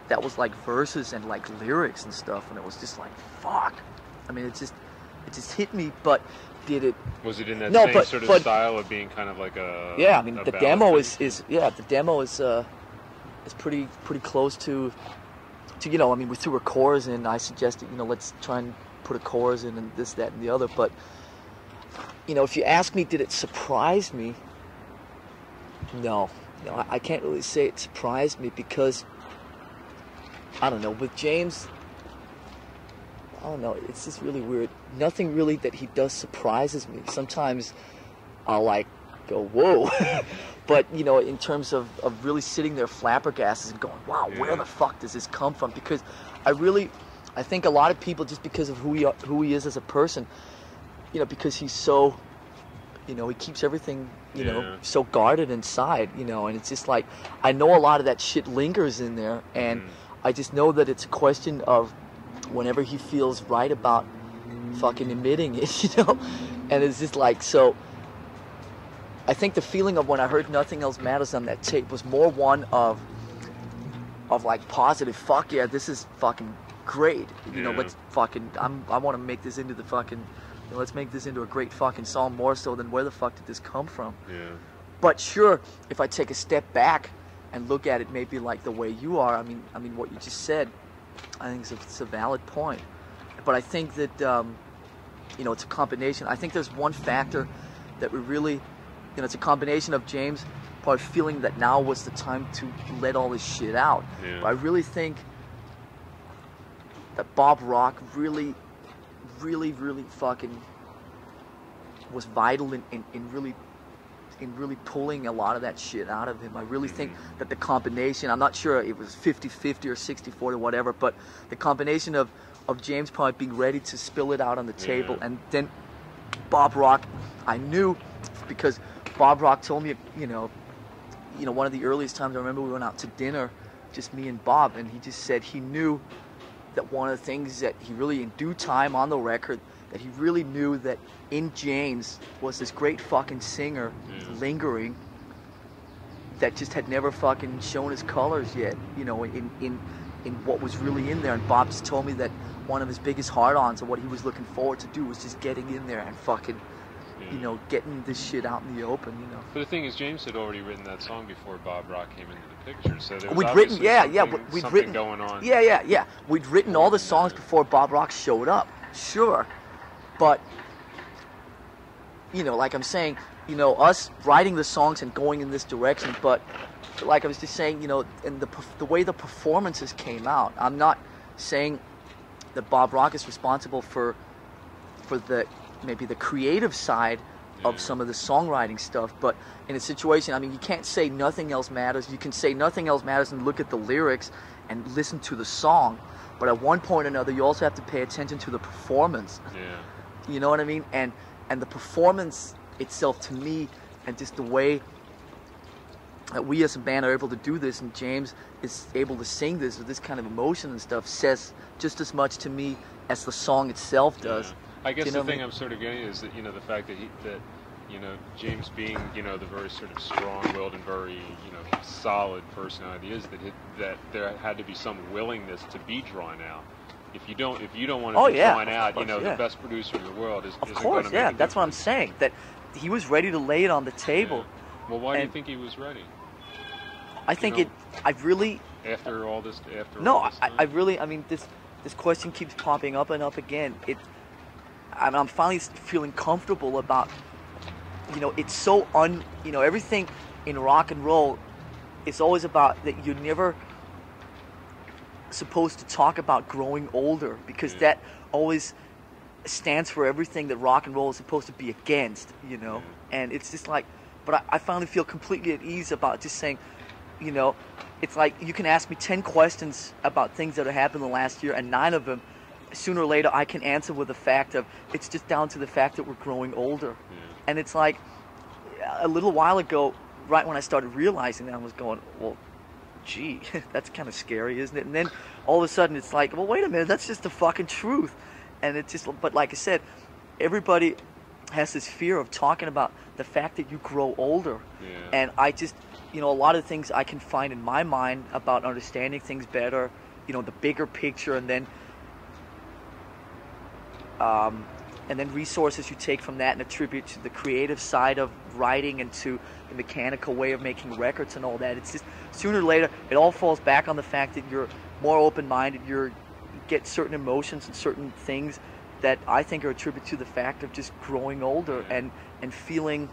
that was like verses and like lyrics and stuff, and it was just like, fuck. I mean, it just hit me. But did it? Was it in that same sort of style of being kind of like a? Yeah, I mean, the demo is pretty close to, you know, I mean, we threw a chorus in. I suggested, you know, let's try and put a chorus in and this, that, and the other. But, you know, if you ask me, did it surprise me? No, I can't really say it surprised me, because, I don't know, with James, I don't know, it's just really weird. Nothing really that he does surprises me. Sometimes I'll like go, whoa. But, you know, in terms of really sitting there flabbergasted and going, wow, where the fuck does this come from? Because I think a lot of people, just because of who he is as a person, you know, because he's so, you know, he keeps everything, you know, so guarded inside, you know, and it's just like, I know a lot of that shit lingers in there, and I just know that it's a question of whenever he feels right about fucking admitting it, you know, and it's just like, so I think the feeling of when I heard Nothing Else Matters on that tape was more one of like positive, fuck yeah, this is fucking great, you know, let's fucking, I want to make this into the fucking, you know, let's make this into a great fucking song, more so than where the fuck did this come from. But sure, if I take a step back and look at it maybe like the way you are, I mean what you just said, I think it's a valid point. But I think that, you know, it's a combination. I think there's one factor that we really, you know, it's a combination of James probably feeling that now was the time to let all this shit out. But I really think that Bob Rock really fucking was vital in really pulling a lot of that shit out of him. I really think that the combination, I'm not sure it was 50-50 or 60-40 or whatever, but the combination of James probably being ready to spill it out on the table, and then Bob Rock, I knew, because Bob Rock told me, you know, one of the earliest times I remember we went out to dinner, just me and Bob, and he just said he knew that one of the things that he really, in due time on the record, that he really knew that in James was this great fucking singer lingering that just had never fucking shown his colors yet, you know, in what was really in there. And Bob just told me that one of his biggest hard-ons and what he was looking forward to do was just getting in there and fucking, you know, getting this shit out in the open, you know. But the thing is, James had already written that song before Bob Rock came into the picture, so there was we'd written, we'd written going on. Yeah. We'd written all the songs before Bob Rock showed up, sure. But, you know, like I'm saying, you know, us writing the songs and going in this direction, but like I was just saying, you know, and the way the performances came out, I'm not saying that Bob Rock is responsible for the maybe the creative side of some of the songwriting stuff, but in a situation, I mean, you can't say Nothing Else Matters. You can say Nothing Else Matters and look at the lyrics and listen to the song, but at one point or another, you also have to pay attention to the performance. You know what I mean? And the performance itself, to me, and just the way that we as a band are able to do this, and James is able to sing this with this kind of emotion and stuff, says just as much to me as the song itself does. I guess the thing I'm sort of getting is that, you know, the fact that you know, James being, you know, the very sort of strong-willed and very, you know, solid personality is that there had to be some willingness to be drawn out. If you don't want to be drawn out, you know, the best producer in the world isn't going to make a difference. That's what I'm saying. That he was ready to lay it on the table. Well, why do you think he was ready? I think I really. After all this, I really. I mean, this question keeps popping up and up again. I'm finally feeling comfortable about. You know, it's so you know, everything in rock and roll is always about that you're never supposed to talk about growing older, because that always stands for everything that rock and roll is supposed to be against, you know. And it's just like, but I finally feel completely at ease about just saying, you know, it's like you can ask me 10 questions about things that have happened in the last year, and 9 of them, sooner or later, I can answer with the fact of, it's just down to the fact that we're growing older. And it's like, a little while ago, right when I started realizing that, I was going, well, gee, that's kind of scary, isn't it? And then all of a sudden it's like, well, wait a minute, that's just the fucking truth. And it's just, but like I said, everybody has this fear of talking about the fact that you grow older. And I just, you know, a lot of things I can find in my mind about understanding things better, you know, the bigger picture, and then resources you take from that and attribute to the creative side of writing and to the mechanical way of making records and all that. It's just, sooner or later, it all falls back on the fact that you're more open-minded, you get certain emotions and certain things that I think are attributed to the fact of just growing older and feeling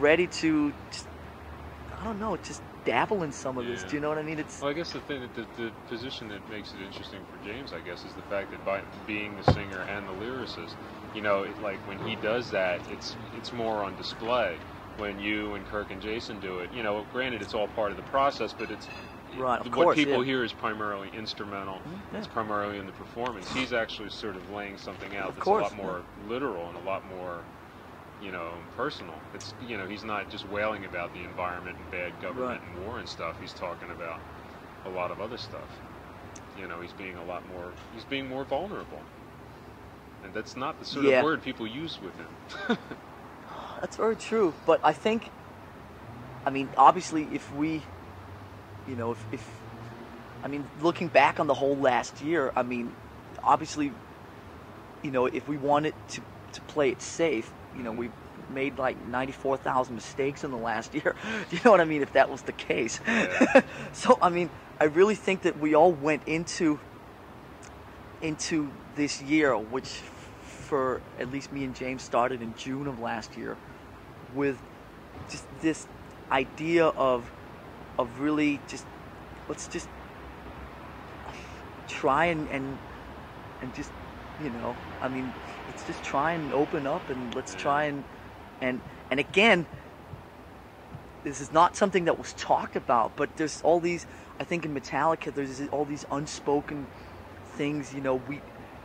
ready to just, I don't know, just dabble in some of this. Yeah. Do you know what I mean? It's Well, I guess the thing that the position that makes it interesting for James, I guess, is the fact that by being the singer and the lyricist, you know, like when he does that, it's more on display. When you and Kirk and Jason do it, you know, granted it's all part of the process, but it's right. Of what course, people yeah. hear is primarily instrumental. Yeah. It's primarily in the performance. He's actually sort of laying something out Of that's course, a lot more literal and a lot more, you know, personal. It's, you know, he's not just wailing about the environment and bad government Right. and war and stuff. He's talking about a lot of other stuff. You know, he's being more vulnerable. And that's not the sort Yeah. of word people use with him. That's very true. But I think, I mean, obviously, if we, you know, if I mean, looking back on the whole last year, I mean, obviously, you know, if we wanted to play it safe, you know, we made like 94,000 mistakes in the last year. Do you know what I mean? If that was the case. Yeah. So, I mean, I really think that we all went into this year, which for at least me and James started in June of last year, with just this idea of really just, let's just try and just, you know, I mean, let's just try and open up, and let's try and again, this is not something that was talked about, but there's all these, I think in Metallica, there's all these unspoken things, you know,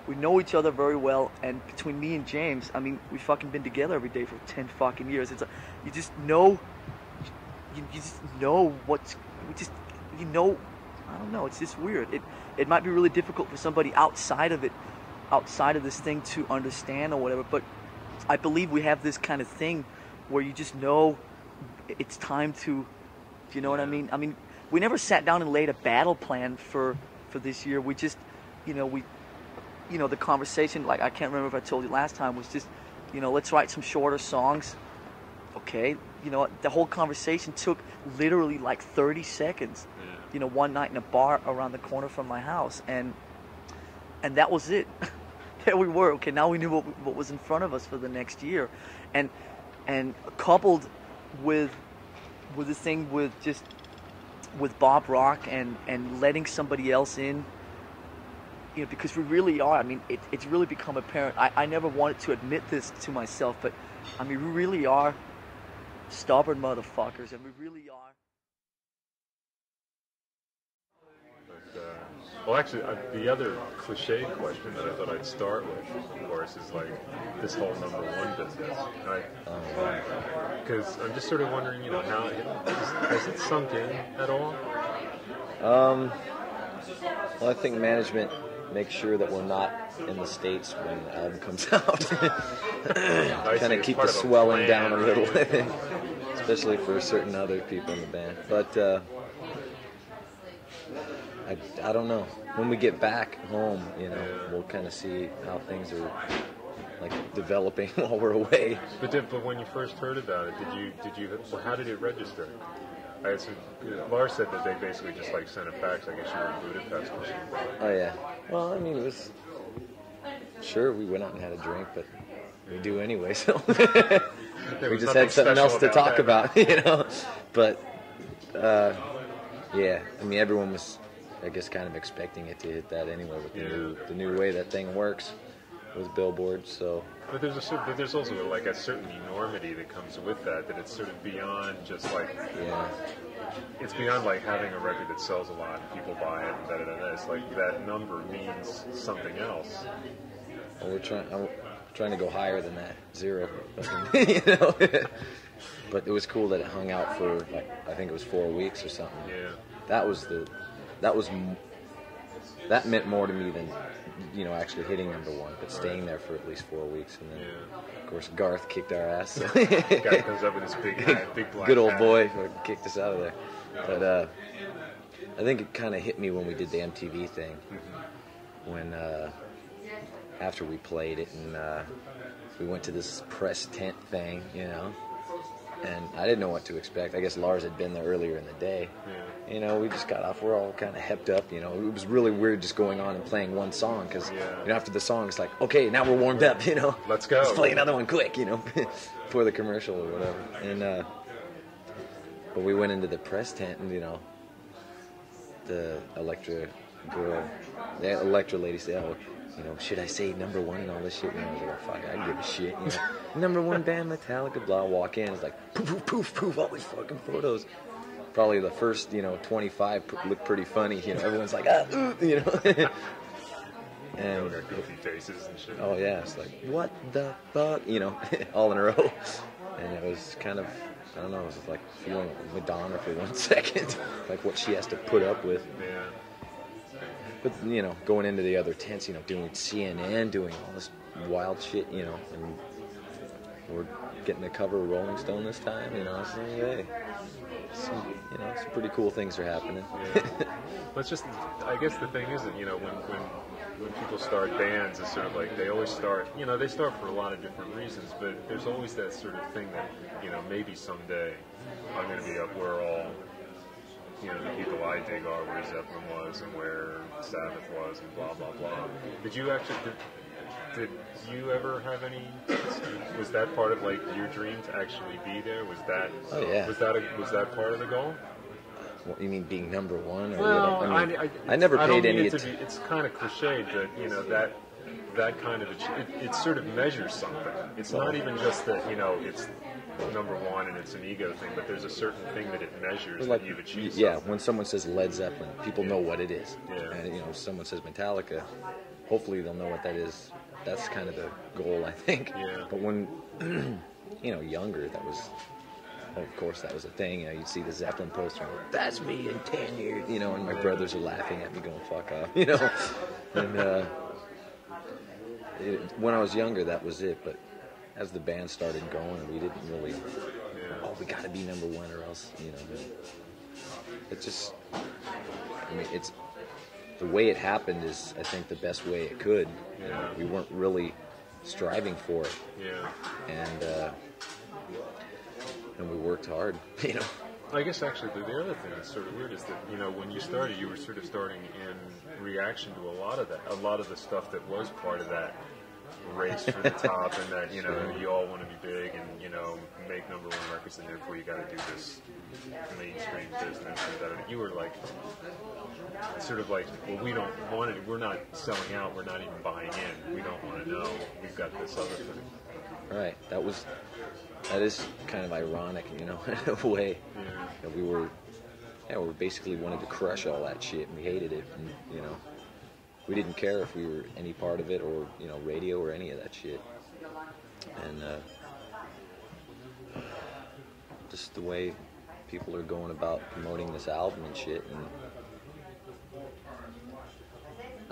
we know each other very well, and between me and James, I mean, we've fucking been together every day for 10 fucking years. It's you just know, you just know you know, I don't know, it's just weird. It might be really difficult for somebody outside of this thing to understand or whatever, but I believe we have this kind of thing where you just know it's time to, do you know what I mean? I mean, we never sat down and laid a battle plan for this year. We just, you know, the conversation, like I can't remember if I told you last time, was just, you know, let's write some shorter songs. Okay, you know, the whole conversation took literally like 30 seconds. Yeah. You know, one night in a bar around the corner from my house, and that was it. There we were. Okay, now we knew what was in front of us for the next year, and coupled with the thing with Bob Rock and letting somebody else in. You know, because we really are. I mean, it's really become apparent. I never wanted to admit this to myself, but I mean, we really are stubborn motherfuckers, and we really are. Well, actually, the other cliche question that I thought I'd start with, of course, is like this whole #1 business. Because I'm just sort of wondering, you know, how has it sunk in at all? Well, I think management makes sure that we're not in the States when the album comes out. Kind of keep the swelling down a little, I think, especially for certain other people in the band. But I don't know. When we get back home, you know, we'll kind of see how things are like developing while we're away. But when you first heard about it, well, how did it register? Lars said that they basically just like sent a fax. I guess you were in Budapest or something. Oh yeah. Well, I mean, it was sure we went out and had a drink, but we do anyway. So we just had something else to talk about, you know. But yeah, I mean, everyone was, I guess, kind of expecting it to hit that anyway with the new way that thing works with Billboard. So. But there's also like a certain enormity that comes with that it's sort of beyond just like it's beyond like having a record that sells a lot and people buy it and da-da-da-da. It's like that number means something else. Well, I'm trying to go higher than that, 0. You know. But it was cool that it hung out for like, I think it was 4 weeks or something. Yeah. That meant more to me than, you know, actually hitting #1, but staying there for at least 4 weeks, and then of course Garth kicked our ass. So. Guy comes up with this big hat, big black good old hat. boy kicked us out of there. But I think it kind of hit me when we did the MTV thing, when after we played it and we went to this press tent thing, you know. And I didn't know what to expect. I guess Lars had been there earlier in the day. Yeah. You know, we just got off. We're all kind of hepped up. You know, it was really weird just going on and playing one song because you know, after the song, it's like, okay, now we're warmed up. You know, let's go. Let's play another one quick. You know, for the commercial or whatever. And But we went into the press tent, and the Electra lady said, "Oh, should I say number one and all this shit?" And I was like, "Oh, fuck, I give a shit." Number one band, Metallica, blah. Walk in, it's like poof, poof, poof, poof, all these fucking photos. Probably the first, 25 look pretty funny. Everyone's like, and goofy faces and shit. Oh yeah, it's like, what the fuck, all in a row. And it was kind of, I don't know, it was like feeling Madonna for 1 second, like what she has to put up with. Yeah. But going into the other tents, doing CNN, doing all this wild shit, and we're getting the cover of Rolling Stone this time, so hey, some pretty cool things are happening. Yeah. But just, I guess the thing is that, when people start bands, it's sort of like they always start, they start for a lot of different reasons, but there's always that sort of thing that, maybe someday I'm going to be up where all, the people I dig are, where Zeppelin was and where Sabbath was and blah, blah, blah. Did you ever have any, was that part of like your dream to actually be there? Was that, was that part of the goal? What, you mean being number one? Or well, I never paid any attention. It's kind of cliched, but that kind of it sort of measures something. It's not even just that it's number one and it's an ego thing, but there's a certain thing that it measures that you've achieved. Yeah, when someone says Led Zeppelin, people know what it is. Yeah. And if someone says Metallica, hopefully they'll know what that is. That's kind of the goal, I think. Yeah. But when younger, that was. Of course, that was a thing. You'd see the Zeppelin poster, and that's me in 10 years, and my brothers are laughing at me going, fuck off, And when I was younger, that was it. But as the band started going, we didn't really, we got to be number one or else, it just, it's, the way it happened is, I think, the best way it could. Yeah. We weren't really striving for it. Yeah. And we worked hard, I guess actually the other thing that's sort of weird is that when you started, you were sort of starting in reaction to a lot of the stuff that was part of that race for the top, and that you all want to be big and make number one records, and therefore you got to do this mainstream business. And you were like sort of like, well, we don't want it. We're not selling out. We're not even buying in. We don't want to know. We've got this other thing. Right. That is kind of ironic, in a way. Yeah. That we basically wanted to crush all that shit, and we hated it, and we didn't care if we were any part of it or radio or any of that shit. And just the way people are going about promoting this album and shit, and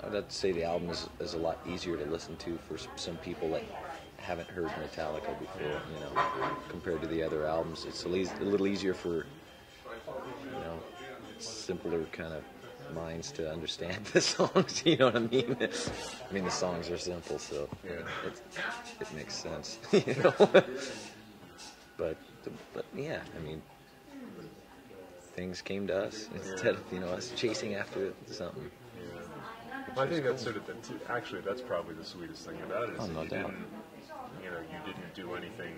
I'd have to say the album is a lot easier to listen to for some people that haven't heard Metallica before, compared to the other albums. It's a little easier for, simpler kind of minds to understand the songs, you know what I mean? I mean, the songs are simple, so it makes sense, But yeah, I mean, things came to us instead of, us chasing after something. Yeah. I think that's sort of actually, that's probably the sweetest thing about it, is that you didn't do anything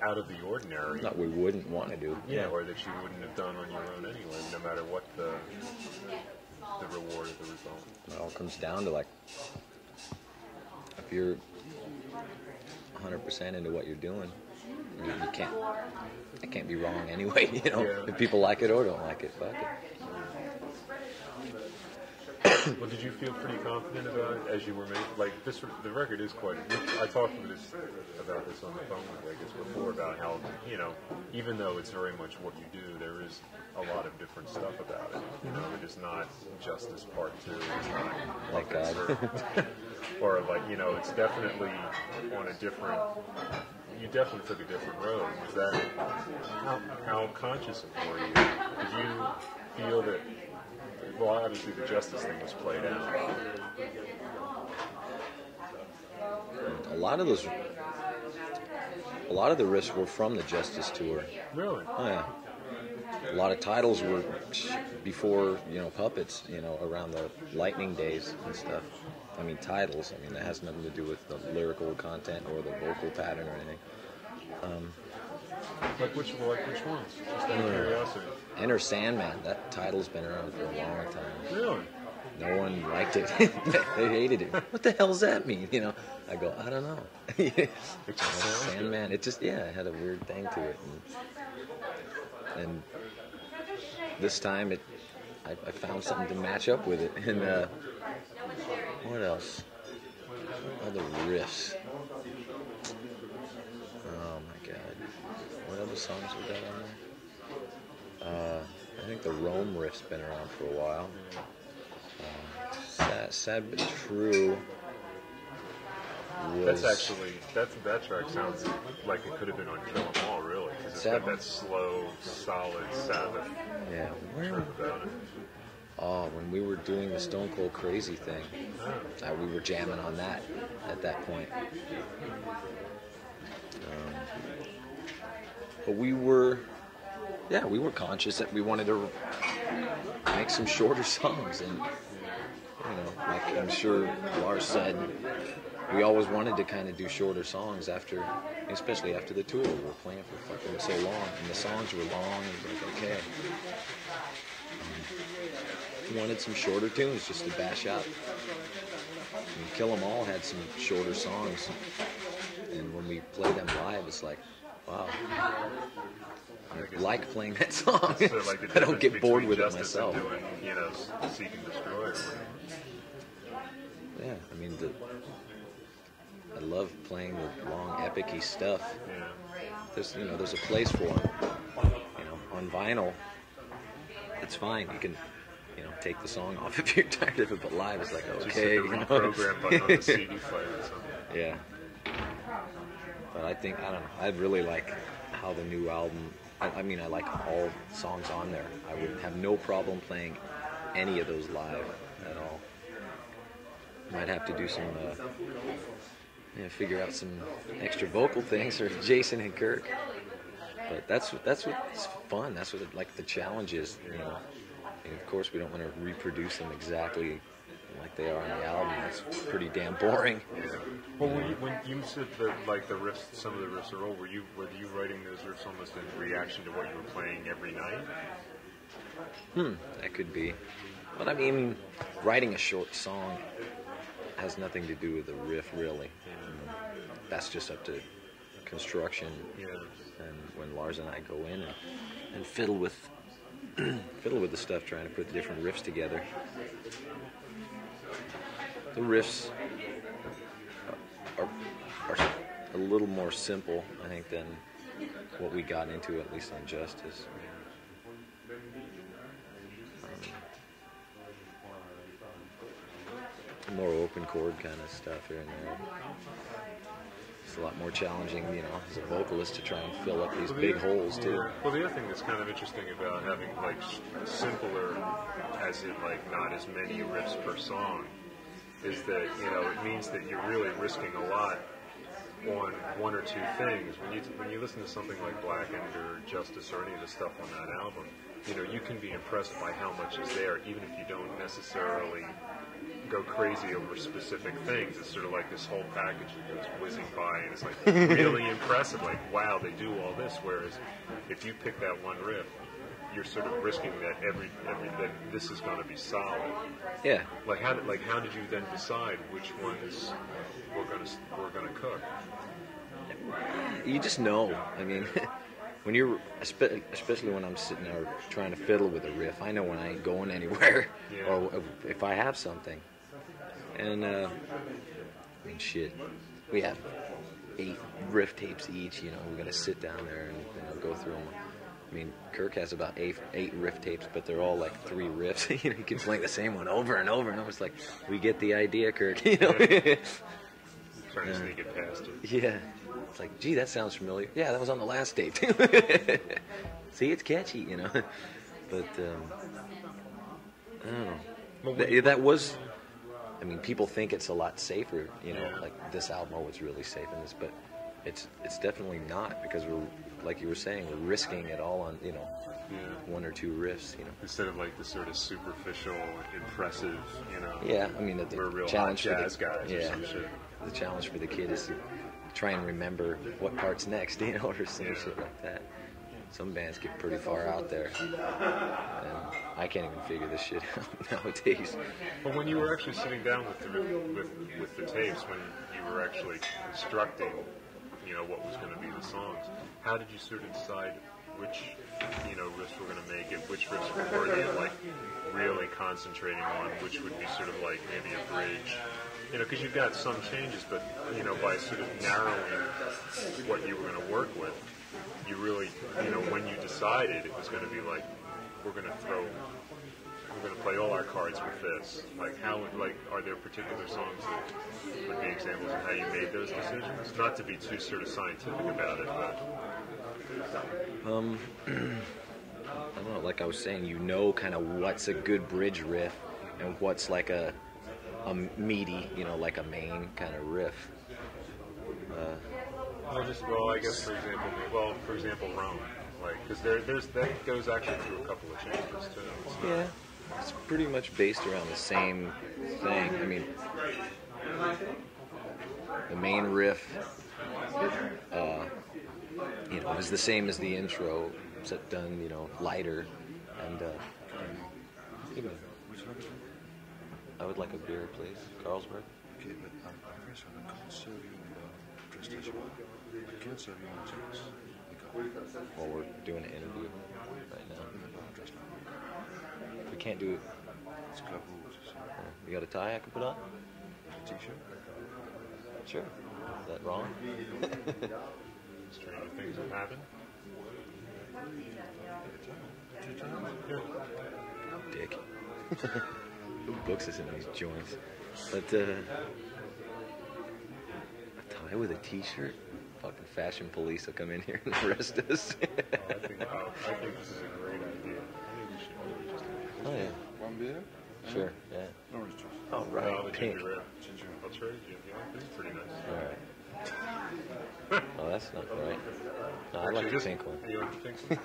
out of the ordinary. Not we wouldn't want to do. Yeah, or that you wouldn't have done on your own anyway, no matter what the reward of the result. It all comes down to, like, if you're 100% into what you're doing, it can't be wrong anyway, If people like it or don't like it, fuck it. Well, did you feel pretty confident about it as you were making, like, this? The record is quite. I talked about this on the phone with you, I guess, before, about how even though it's very much what you do, there is a lot of different stuff about it. It is not Justice Part 2. It's not like God. Or like it's definitely on a different. You definitely took a different road. Was that how conscious were you? Did you feel that? Well, obviously the Justice thing was played out. A lot of the riffs were from the Justice tour. Really? Oh yeah. A lot of titles were before, Puppets, around the Lightning days and stuff. I mean, titles. I mean, that has nothing to do with the lyrical content or the vocal pattern or anything. Like which ones? Just out of curiosity. Enter Sandman. That title's been around for a long time. Really? No one liked it. They hated it. What the hell does that mean? You know, I go, I don't know. Sandman. It just, it had a weird thing to it. And this time I found something to match up with it. And what else? Other riffs. Oh my God. What other songs we got on there? I think the Rome riff's been around for a while. Sad but True. That's actually that track sounds like it could have been on Kill 'Em All, really, because it's got that slow, solid Sabbath. Yeah, about it. Oh, when we were doing the Stone Cold Crazy thing, we were jamming on that at that point. But we were conscious that we wanted to make some shorter songs, and like I'm sure Lars said, we always wanted to kind of do shorter songs especially after the tour. We were playing for fucking so long, and the songs were long, and it was like, okay. We wanted some shorter tunes just to bash out. And Kill 'Em All had some shorter songs, and when we play them live, it's like, wow. I like playing that song. So like I don't get bored with it myself. Doing, Seek and Destroy. Yeah, I mean, I love playing the long, epic-y stuff. Yeah. There's a place for them. On vinyl, it's fine. You can, take the song off if you're tired of it. But live, it's like, okay. Just hit the reprogram button on the CD player or something. Yeah. But I don't know. I really like how the new album. I mean, I like all songs on there. I would have no problem playing any of those live at all. Might have to do some, figure out some extra vocal things for Jason and Kirk. But that's what's fun. That's what the challenge is. And of course, we don't want to reproduce them exactly like they are on the album. That's pretty damn boring. Yeah. Well, when you said that the riffs, some of the riffs are old, were you writing those riffs almost in reaction to what you were playing every night? That could be. But I mean, writing a short song has nothing to do with the riff, really. That's just up to construction. Yeah. And when Lars and I go in and fiddle with the stuff, trying to put the different riffs together. The riffs are a little more simple, I think, than what we got into, at least on Justice. More open chord kind of stuff here and there. It's a lot more challenging, as a vocalist to try and fill up these big holes too. Well, the other thing that's kind of interesting about having simpler, as in not as many riffs per song, is that it means that you're really risking a lot on one or two things. When you listen to something like Blackened or Justice or any of the stuff on that album, you can be impressed by how much is there, even if you don't necessarily go crazy over specific things. It's sort of like this whole package that goes whizzing by, and it's really impressive. Wow, they do all this. Whereas if you pick that one riff, you're sort of risking that that this is going to be solid. Yeah. How did you then decide which ones we're going to cook? You just know. I mean, when you're, especially when I'm sitting there trying to fiddle with a riff, I know when I ain't going anywhere, or if I have something. And shit, we have 8 riff tapes each. We're gonna sit down there and go through them. I mean, Kirk has about 8 riff tapes, but they're all 3 riffs. He keeps playing the same one over and over and over. It's like, we get the idea, Kirk. Trying to sneak it past it. Yeah. It's like, gee, that sounds familiar. Yeah, that was on the last tape too. See, it's catchy, But I don't know. That was. I mean, people think it's a lot safer, like this album, it's really safe in this, but it's definitely not, because we're, like you were saying, we're risking it all on, 1 or 2 riffs, Instead of the sort of superficial, impressive, Yeah, I mean, we're real challenge jazz guys or some shit. The challenge for the kid is to try and remember what part's next, you know, or some shit like that. Some bands get pretty far out there, and I can't even figure this shit out nowadays. But when you were actually sitting down with the tapes, when you were actually constructing, you know, what was going to be the songs, how did you sort of decide which, you know, riffs were going to make it, which riffs were worthy of, like, really concentrating on, which would be sort of like maybe a bridge, you know, because you've got some changes, but, you know, by sort of narrowing what you were going to work with, you really, you know, when you decided it was going to be like, we're going to play all our cards with this, like, how, like, are there particular songs that would be examples of how you made those decisions? Not to be too sort of scientific about it, but... I don't know, like I was saying, you know kind of what's a good bridge riff and what's like a meaty, you know, like a main kind of riff. I guess for example, Rome, like, because there's that goes actually through a couple of changes too. Yeah, it's pretty much based around the same thing. I mean, the main riff, you know, is the same as the intro, except done, you know, lighter, and I would like a beer, please, Carlsberg. Okay, but first I can't serve you dressed as you are. I can't serve you on juice. Well, we're doing an interview right now. We can't do it. It's club rules. You got a tie I can put on? A t-shirt? Sure. Is that wrong? Stranger things have happened. Dick. Who books us in these joints? But, a tie with a t-shirt? Fucking fashion police will come in here and arrest us. I think this is a great idea. I think we should really just... Oh, yeah. One beer? Sure, yeah. Orange juice. Oh, right. Well, the Pink. ginger ale. I'll trade you. Yeah, this is pretty nice. All right. Oh, that's not right. No, I like the pink one. You like the pink one?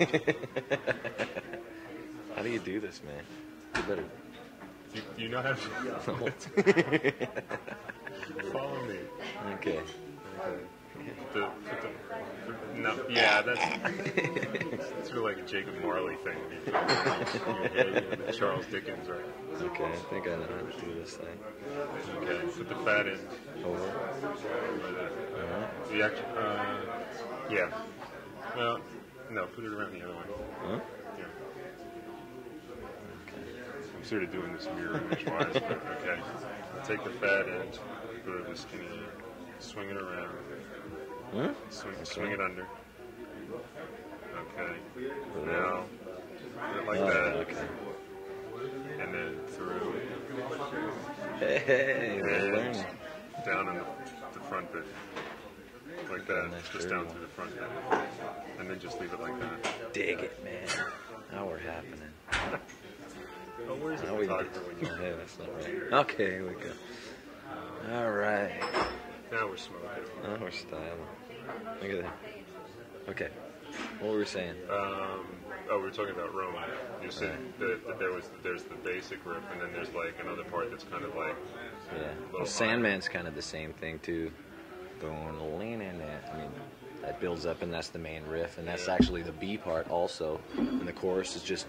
How do you do this, man? You better... Do you not have... Follow me. Okay. That's sort of like a Jacob Marley thing. Charles Dickens, right? Okay, I think I know how to do this thing. Okay, put the fat end Over. over the actual, yeah. Well, no, put it around the other way. Huh? Yeah. I'm sort of doing this mirror image-wise, but okay. Take the fat end, put it in the skinny end, swing it around. Huh? Swing it under. Okay. Now, put it like that. Okay. And then through. Hey, we're And learning. down in the front bit. Like that. Nice Just curve down one. through the front bit. And then just leave it like that. Dig it, man. Now we're happening. Oh, where's the Now we get... photographer when you... Yeah, that's not right. Okay, here we go. All right. Now we're smoking. Now we're styling. Look at that. Okay. What were we saying? We were talking about Rome. You said that there's the basic riff, and then there's like another part that's kind of like Yeah. Well, Sandman's kind of the same thing too. Going lean in it. I mean, that builds up, and that's the main riff, and that's actually the B part also. And the chorus is just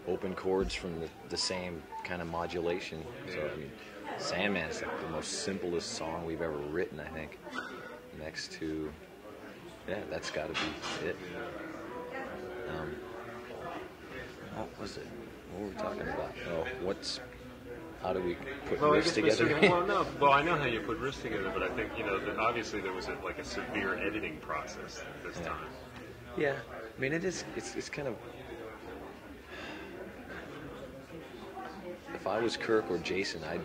open chords from the same kind of modulation. So I mean, Sandman's like the most simplest song we've ever written, I think. Next to, yeah, that's got to be it. What was it? What were we talking about? Oh, how do we put riffs together? Well, I know how you put riffs together, but I think, you know, that obviously there was a severe editing process this time. Yeah, I mean, it's kind of, if I was Kirk or Jason, I'd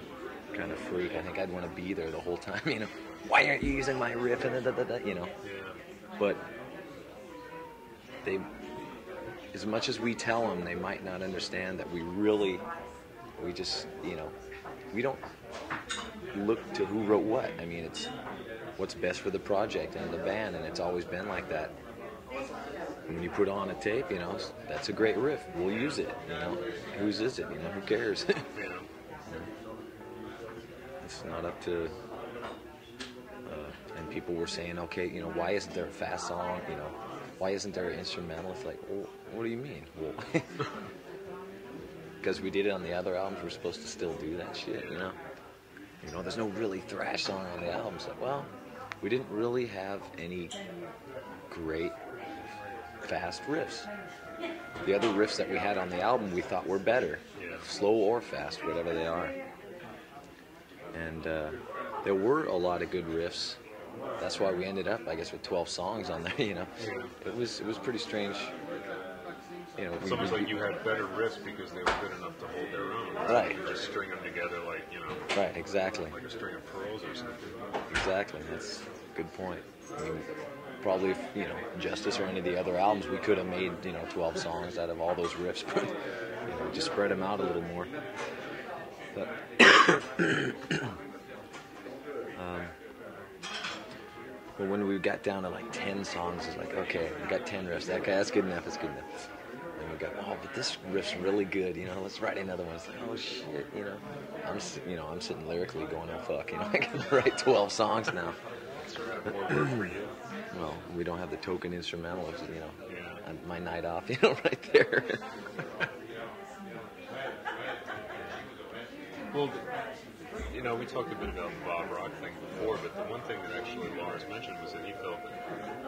kind of freak. I think I'd want to be there the whole time, you know. Why aren't you using my riff? And you know. Yeah. But they, as much as we tell them, they might not understand that we just, you know, we don't look to who wrote what. I mean, it's what's best for the project and the band, and it's always been like that. When you put on a tape, you know, that's a great riff. We'll use it, you know. Whose is it? You know, who cares? Yeah. It's not up to people were saying, okay, you know, why isn't there a fast song? You know, why isn't there an instrumental? It's like, well, what do you mean? Well, because we did it on the other albums, we're supposed to still do that shit, you know? You know, there's no really thrash song on the albums. Like, well, we didn't really have any great fast riffs. The other riffs that we had on the album we thought were better, slow or fast, whatever they are. And there were a lot of good riffs. That's why we ended up, I guess, with 12 songs on there. You know, it was pretty strange. You know, it's almost like you had better riffs because they were good enough to hold their own. Right. You just string them together like, you know. Right. Exactly. Like a string of pearls or something. Exactly. That's a good point. I mean, probably if, you know, Justice or any of the other albums, we could have made, you know, 12 songs out of all those riffs, but, you know, just spread them out a little more. But, but when we got down to like 10 songs, it's like, okay, we got 10 riffs. Okay, that's good enough. That's good enough. And we go, oh, but this riff's really good. You know, let's write another one. It's like, oh shit, you know, I'm sitting lyrically going, oh fuck, you know, I can write 12 songs now. Well, we don't have the token instrumental, you know, my night off, you know, right there. Well, you know, we talked a bit about the Bob Rock thing before, but the one thing that actually Lars mentioned was that he felt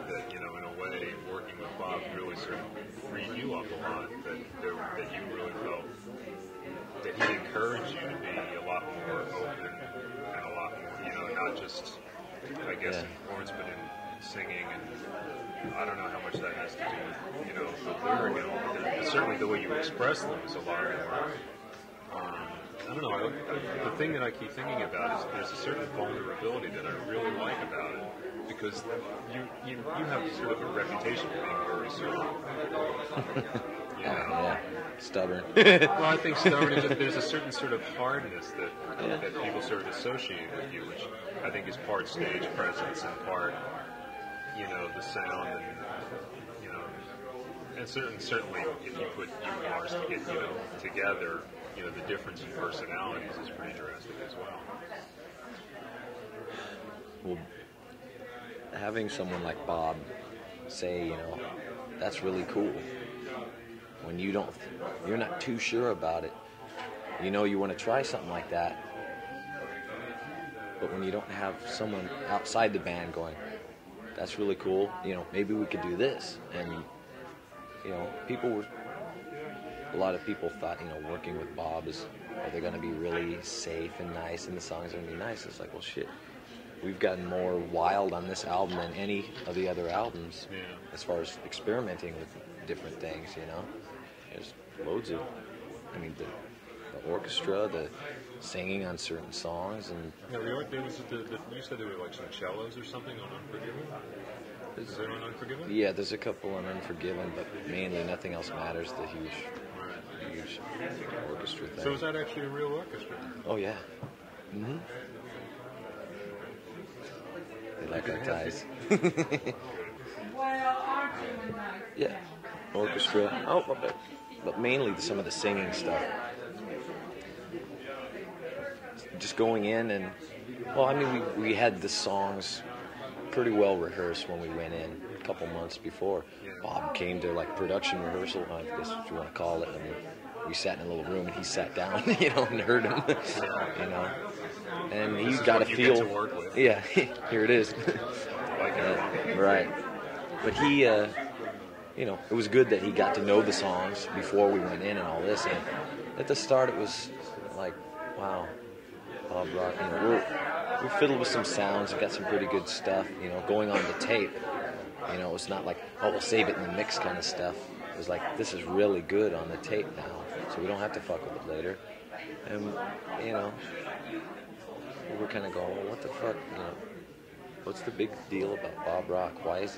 that you know, in a way, working with Bob really sort of freed you up a lot, that you really felt that he encouraged you to be a lot more open and a lot more, you know, not just, I guess, in performance, but in singing, and I don't know how much that has to do with, you know, the lyric and all, but certainly the way you express them is a lot more. I don't know. The thing that I keep thinking about is there's a certain vulnerability that I really like about it, because you have sort of a reputation for being very sort of, you know, yeah, stubborn. Well, I think stubborn is that there's a certain sort of hardness that people sort of associate with you, which I think is part stage presence and part, you know, the sound and, you know, and certainly if you put you and Lars together, you know, the difference in personalities is pretty drastic as well. Well, having someone like Bob say, you know, that's really cool. When you're not too sure about it, you know, you want to try something like that. But when you don't have someone outside the band going, that's really cool, you know, maybe we could do this. And, you know, a lot of people thought, you know, working with Bob are they going to be really safe and nice and the songs are going to be nice? It's like, well, shit. We've gotten more wild on this album than any of the other albums as far as experimenting with different things, you know. There's loads of, I mean, the orchestra, the singing on certain songs. And yeah, you said there were like some cellos or something on Unforgiven? Is there on Unforgiven? Yeah, there's a couple on Unforgiven, but mainly Nothing Else Matters, the huge orchestra thing. So is that actually a real orchestra? Oh, yeah. Mm-hmm. They like our ties. Yeah, orchestra. Oh, but mainly some of the singing stuff. Just going in and, well, I mean, we had the songs pretty well rehearsed when we went in a couple months before. Bob came to like production rehearsal, I guess what you want to call it, and we sat in a little room and he sat down, you know, and heard him, you know. And he's got a feel. Yeah, here it is. Right. But he, you know, it was good that he got to know the songs before we went in and all this. And at the start, it was like, wow, Bob Rock. You know, we fiddled with some sounds and got some pretty good stuff. You know, going on the tape. You know, it was not like, oh, we'll save it in the mix kind of stuff. It was like, this is really good on the tape now, so we don't have to fuck with it later. And you know, we were kind of going, well, what the fuck, you know, what's the big deal about Bob Rock? Why is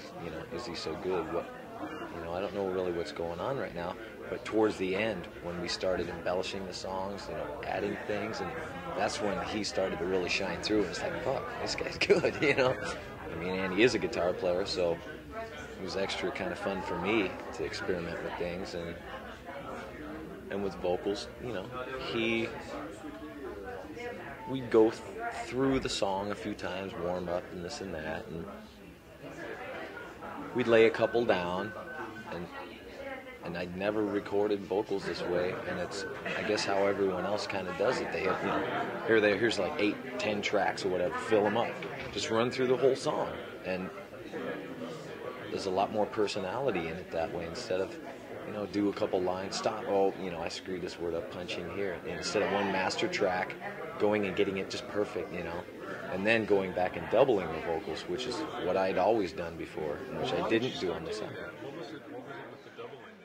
he so good? What, you know, I don't know really what's going on right now. But towards the end, when we started embellishing the songs, you know, adding things, and that's when he started to really shine through. And it's like, fuck, this guy's good, you know. I mean, and he is a guitar player, so it was extra kind of fun for me to experiment with things and with vocals. You know, we'd go through the song a few times, warm up and this and that, and we'd lay a couple down, and I'd never recorded vocals this way, and it's, I guess, how everyone else kind of does it. They have, here's like 8, 10 tracks or whatever, fill them up. Just run through the whole song, and there's a lot more personality in it that way instead of, do a couple lines, stop, I screwed this word up, punch in here. And instead of one master track, going and getting it just perfect, and then going back and doubling the vocals, which is what I'd always done before, which I didn't do on this album. What was it with the doubling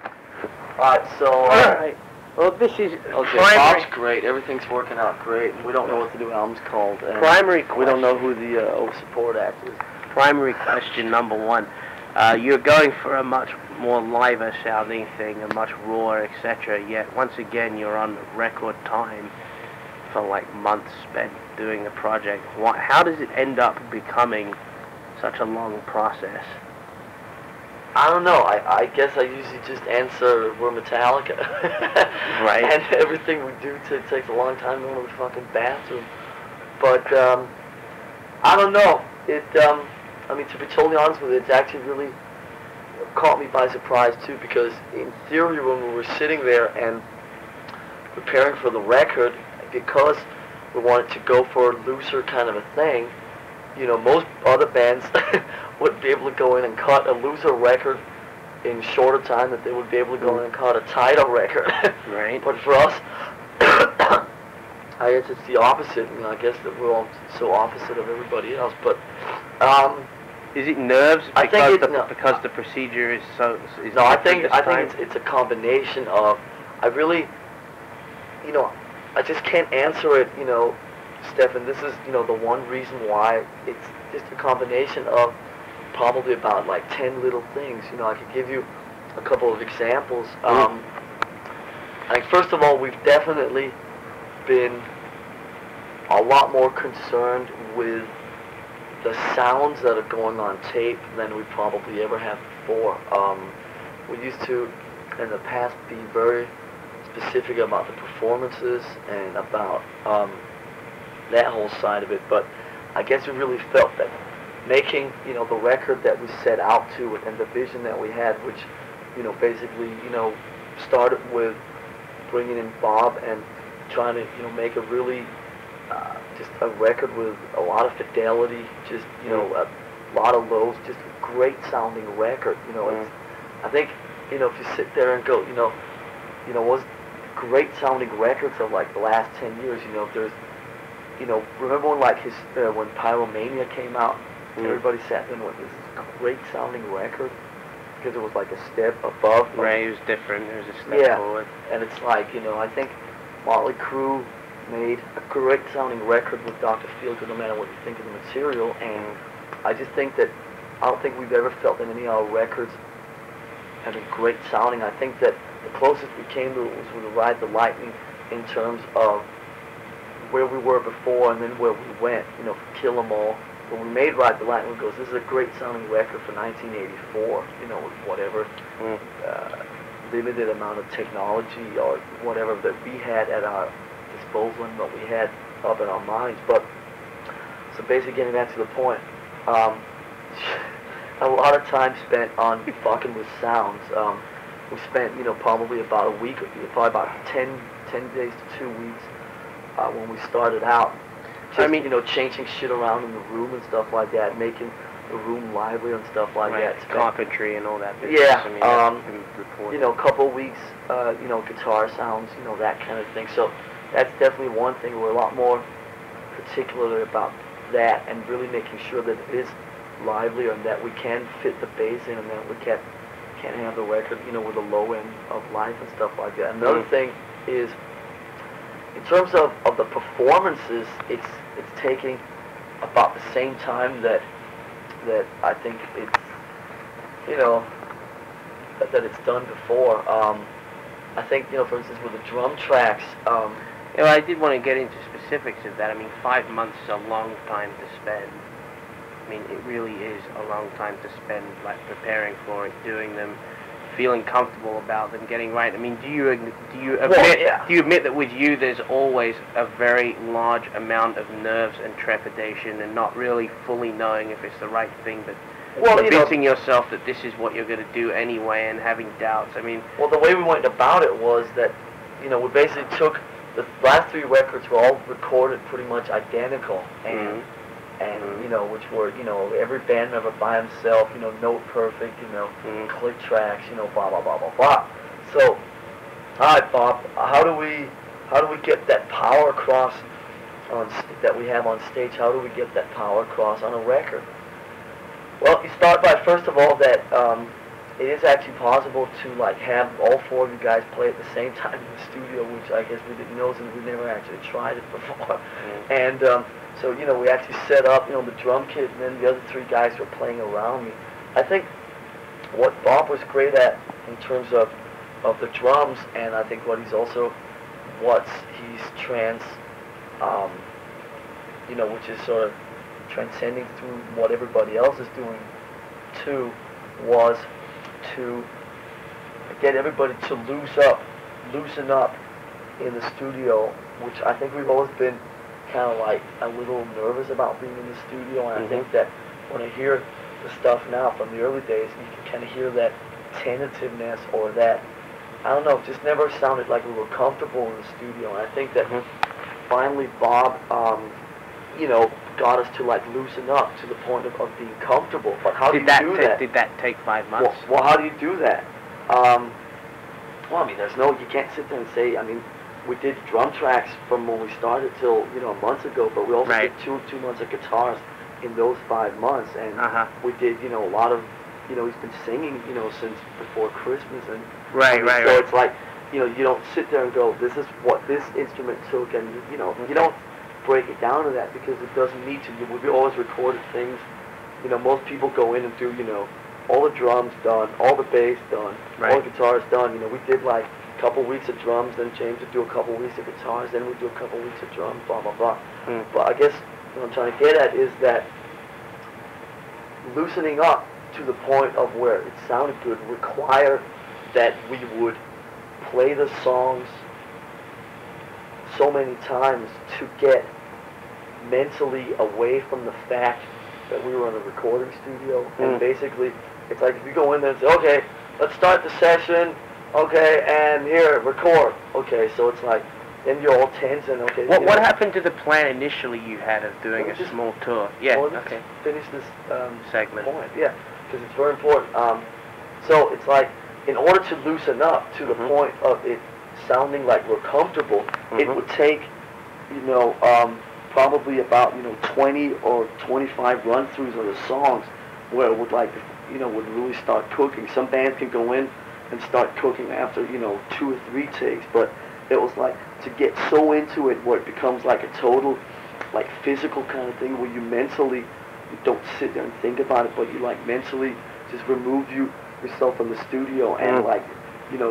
then? Alright, so... Alright. Well, this is Okay, primary. Bob's great. Everything's working out great. We don't know what the new album's called. And Primary we don't know who the support act is. Primary question number one. You're going for a much more liver sounding thing, a much rawer, etc. Yet once again, you're on record time for like months spent doing the project. How does it end up becoming such a long process? I don't know. I guess I usually just answer, we're Metallica. Right. And everything we do takes a long time going to the fucking bathroom. But, I don't know. To be totally honest with you, it's actually really caught me by surprise, too, because in theory, when we were sitting there and preparing for the record, because we wanted to go for a looser kind of a thing, most other bands would be able to go in and cut a looser record in shorter time than they would be able to go in and cut a tighter record. Right. But for us, I guess it's the opposite. I guess that we're all so opposite of everybody else. But is it nerves I think because the procedure is so? No, I think it's a combination of. I really, I just can't answer it. Steffan, this is the one reason why it's just a combination of probably about like 10 little things. I could give you a couple of examples. First of all, we've definitely been a lot more concerned with the sounds that are going on tape than we probably ever have before. We used to, in the past, be very specific about the performances and about that whole side of it, but I guess we really felt that making, the record that we set out to and the vision that we had, which, basically, started with bringing in Bob and trying to, make a really, just a record with a lot of fidelity, just, a lot of lows, just a great sounding record, it's, I think, if you sit there and go, what's great sounding records of like the last 10 years, there's, remember when when Pyromania came out, everybody sat there and went, this is a great sounding record, because it was like a step above. Right, it was different, it was a step forward. And it's like, I think Motley Crue made a great sounding record with Dr. Feelgood, no matter what you think of the material, and I just think that, I don't think we've ever felt that any of our records have been great sounding. I think that the closest we came to it was with Ride the Lightning in terms of where we were before and then where we went, for Kill 'Em All. When we made Ride the Lightning, we goes, this is a great sounding record for 1984, with whatever limited amount of technology or whatever that we had at our disposal and what we had up in our minds. But, so basically getting back to the point, a lot of time spent on fucking with sounds. We spent, probably about a week, probably about 10 days to 2 weeks when we started out. Just, changing shit around in the room and stuff like that, making the room lively and stuff like that. Carpentry and all that business. Yeah, a couple of weeks, guitar sounds, that kind of thing. So that's definitely one thing. We're a lot more particular about that and really making sure that it is lively and that we can fit the bass in and that we can't have the record, with a low end of life and stuff like that. Another thing is, in terms of the performances, it's taking about the same time that I think it's, that it's done before. I think, for instance, with the drum tracks. I did want to get into specifics of that. 5 months is a long time to spend. It really is a long time to spend, like, preparing for it, doing them, feeling comfortable about them getting right. I mean, do you admit that with you there's always a very large amount of nerves and trepidation and not really fully knowing if it's the right thing, but convincing yourself that this is what you're going to do anyway and having doubts? I mean, well, the way we went about it was that, we basically took the last 3 records were all recorded pretty much identical, and which were, every band member by himself, note perfect, click tracks, blah blah blah blah blah. So, all right, Bob, how do we get that power across that we have on stage? How do we get that power across on a record? Well, you start by, first of all, that it is actually possible to have all 4 of you guys play at the same time in the studio, which I guess we didn't know since we never actually tried it before. And so, we actually set up, the drum kit, and then the other 3 guys were playing around me. I think what Bob was great at in terms of the drums, and I think what he's which is sort of transcending through what everybody else is doing too, was to get everybody to loosen up in the studio, which I think we've always been kind of a little nervous about being in the studio, and I think that when I hear the stuff now from the early days, you can kind of hear that tentativeness, or that, I don't know, just never sounded like we were comfortable in the studio. And I think that finally Bob, got us to loosen up to the point of being comfortable. But how do you do that? Did that take 5 months? Well, how do you do that? You can't sit there and say, we did drum tracks from when we started till, months ago, but we also did two months of guitars in those 5 months, and we did, a lot of, he's been singing, since before Christmas, and so it's you don't sit there and go, this is what this instrument took, and you don't break it down to that, because it doesn't need to. We always recorded things, most people go in and do, all the drums done, all the bass done, all the guitars done. We did a couple weeks of drums, then James would do a couple weeks of guitars, then we'd do a couple weeks of drums, blah blah blah. But I guess what I'm trying to get at is that loosening up to the point of where it sounded good required that we would play the songs so many times to get mentally away from the fact that we were in a recording studio. And basically, it's like if you go in there and say, okay, let's start the session, okay, and here, record. Okay, so it's then you're all tense and okay. What happened to the plan initially you had of doing a small tour? Yeah, okay. Finish this segment. Point. Yeah, because it's very important. So it's in order to loosen up to the point of it sounding like we're comfortable, it would take, probably about 20 or 25 run-throughs of the songs where it would would really start cooking. Some bands can go in and start cooking after 2 or 3 takes, but it was to get so into it where it becomes a total physical kind of thing, where you mentally, you don't sit there and think about it, but you mentally just remove yourself from the studio and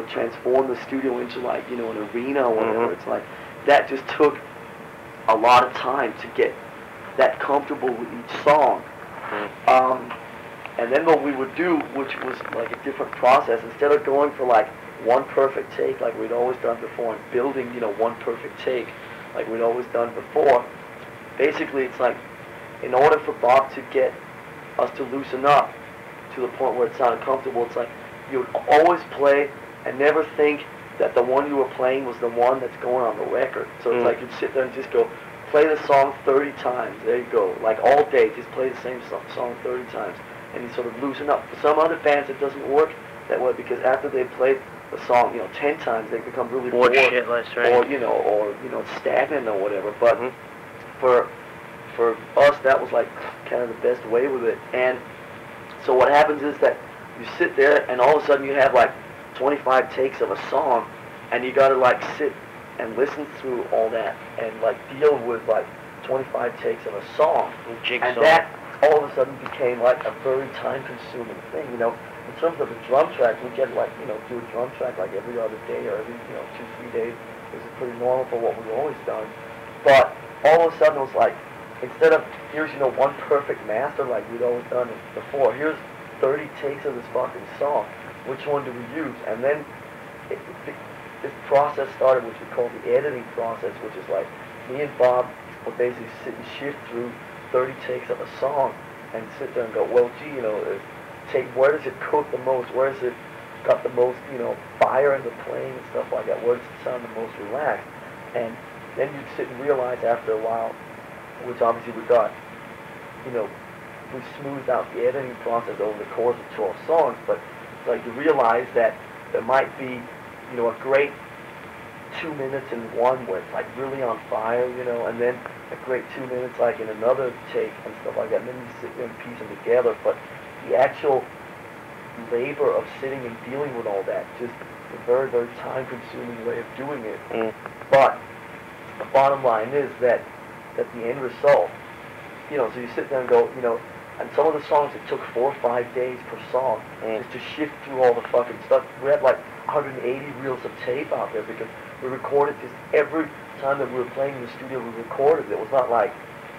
transform the studio into an arena or whatever. It's that just took a lot of time to get that comfortable with each song. And then what we would do, which was a different process, instead of going for one perfect take like we'd always done before, and building one perfect take like we'd always done before, basically it's in order for Bob to get us to loosen up to the point where it sounded comfortable, it's you would always play and never think that the one you were playing was the one that's going on the record. So it's you'd sit there and just go, play the song 30 times. There you go. All day, just play the same song 30 times. And you sort of loosen up. For some other bands, it doesn't work that way, because after they played the song, 10 times, they become really bored. Shitless, right? Or stagnant or whatever. But for us, that was kind of the best way with it. And so what happens is that you sit there, and all of a sudden you have 25 takes of a song, and you gotta sit and listen through all that and deal with 25 takes of a song. And that all of a sudden became a very time-consuming thing. In terms of a drum track, we get do a drum track every other day or every 2-3 days. This is pretty normal for what we've always done. But all of a sudden it was instead of here's one perfect master like we'd always done before, here's 30 takes of this fucking song. which one do we use? And then this process started, which we call the editing process, which is like me and Bob would basically sit and shift through 30 takes of a song and sit there and go, well, gee, you know, where does it cook the most? Where does it got the most, you know, fire in the playing and stuff like that? Where does it sound the most relaxed? And then you'd sit and realize after a while, which obviously we got, you know, we smoothed out the editing process over the course of 12 songs, but like you realize that there might be, you know, a great 2 minutes in one where it's like really on fire, you know, and then a great 2 minutes like in another take and stuff like that, and then you sit there and piece them together. But the actual labor of sitting and dealing with all that, just a very, very time-consuming way of doing it. But the bottom line is that the end result, you know, so you sit there and go, you know, and some of the songs it took 4 or 5 days per song just to shift through all the fucking stuff. We had like 180 reels of tape out there because we recorded this every time that we were playing in the studio. We recorded it. It was not like,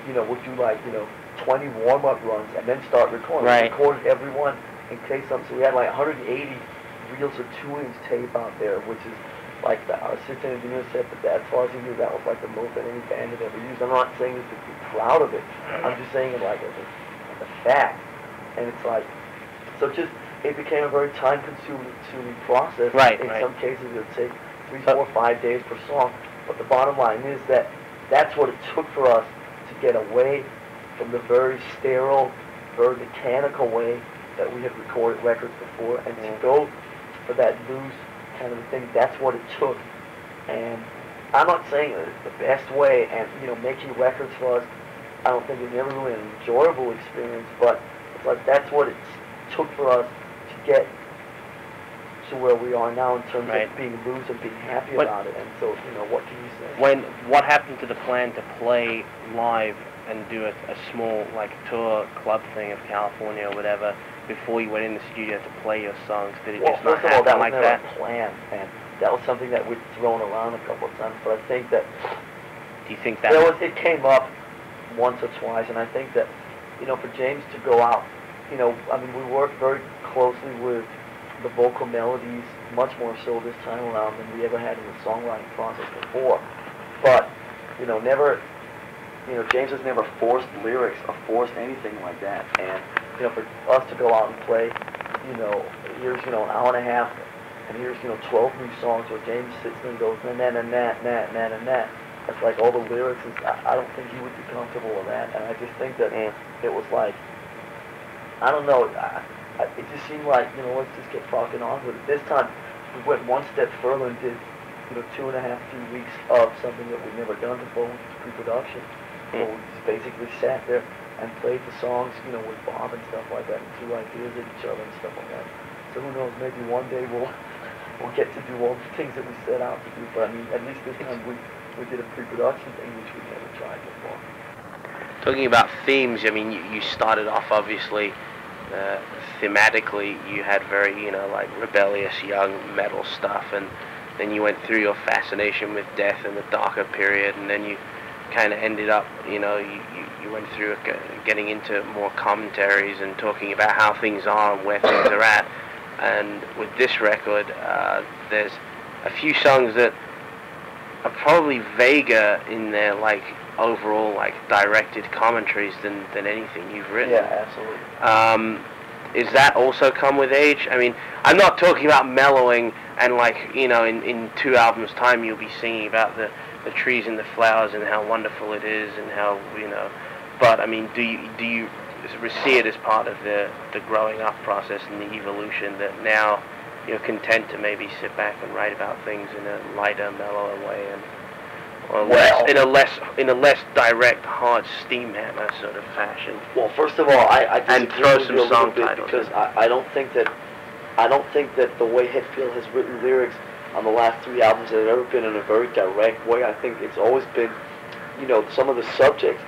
you know, we'll do like, you know, 20 warm-up runs and then start recording. Right. We recorded every one in case something. So we had like 180 reels of 2-inch tape out there, which is like our assistant engineer said that as far as he knew, that was like the most that any band had ever used. I'm not saying this to be proud of it. I'm just saying it like as a fact. And it's like, so just, it became a very time-consuming process. Right, in right. some cases, it would take 3, 4, 5 days per song. But the bottom line is that that's what it took for us to get away from the very sterile, very mechanical way that we had recorded records before, and to go for that loose kind of a thing. That's what it took. And I'm not saying that it's the best way, and, you know, making records for us, I don't think it's never really an enjoyable experience, but it's like that's what it took for us to get to where we are now in terms of being loose and being happy about it. And so, you know, what can you say? What happened to the plan to play live and do a small, like, tour club thing of California or whatever before you went in the studio to play your songs? Did it just not happen that like was that? Never a plan, and that was something that we'd thrown around a couple of times, but I think that Do you think that it came up once or twice, and I think that, you know, for James to go out, you know, I mean, we worked very closely with the vocal melodies, much more so this time around than we ever had in the songwriting process before. But, you know, James has never forced lyrics or forced anything like that. And, you know, for us to go out and play, you know, here's, you know, an hour and a half, and here's, you know, 12 new songs where James sits there and goes, na-na-na-na-na-na-na. That's like all the lyrics, and I don't think he would be comfortable with that. And I just think that it was like, I don't know, it just seemed like, you know, let's just get fucking on with it. This time, we went one step further and did, you know, 2.5, 3 weeks of something that we've never done before, which is pre-production. So we just basically sat there and played the songs, you know, with Bob and stuff like that, and threw ideas at each other and stuff like that. So who knows, maybe one day we'll get to do all the things that we set out to do. But I mean, at least this time we did a pre-production thing, which we've never tried before. Talking about themes, I mean, you started off obviously thematically. You had very, you know, like rebellious young metal stuff, and then you went through your fascination with death in the darker period, and then you kind of ended up, you know, you went through getting into more commentaries and talking about how things are and where things are at. And with this record, there's a few songs that are probably vaguer in their, like, overall, like, directed commentaries than anything you've written. Yeah, absolutely. Is that also come with age? I mean, I'm not talking about mellowing and, like, you know, in 2 albums' time you'll be singing about the trees and the flowers and how wonderful it is and how, you know, but, I mean, do you see it as part of the growing up process and the evolution that now you're content to maybe sit back and write about things in a lighter, mellower way, and in a less direct, hard steam hammer sort of fashion? Well, first of all, I and throw some song titles because I don't think that the way Hetfield has written lyrics on the last 3 albums have ever been in a very direct way. I think it's always been, you know, some of the subjects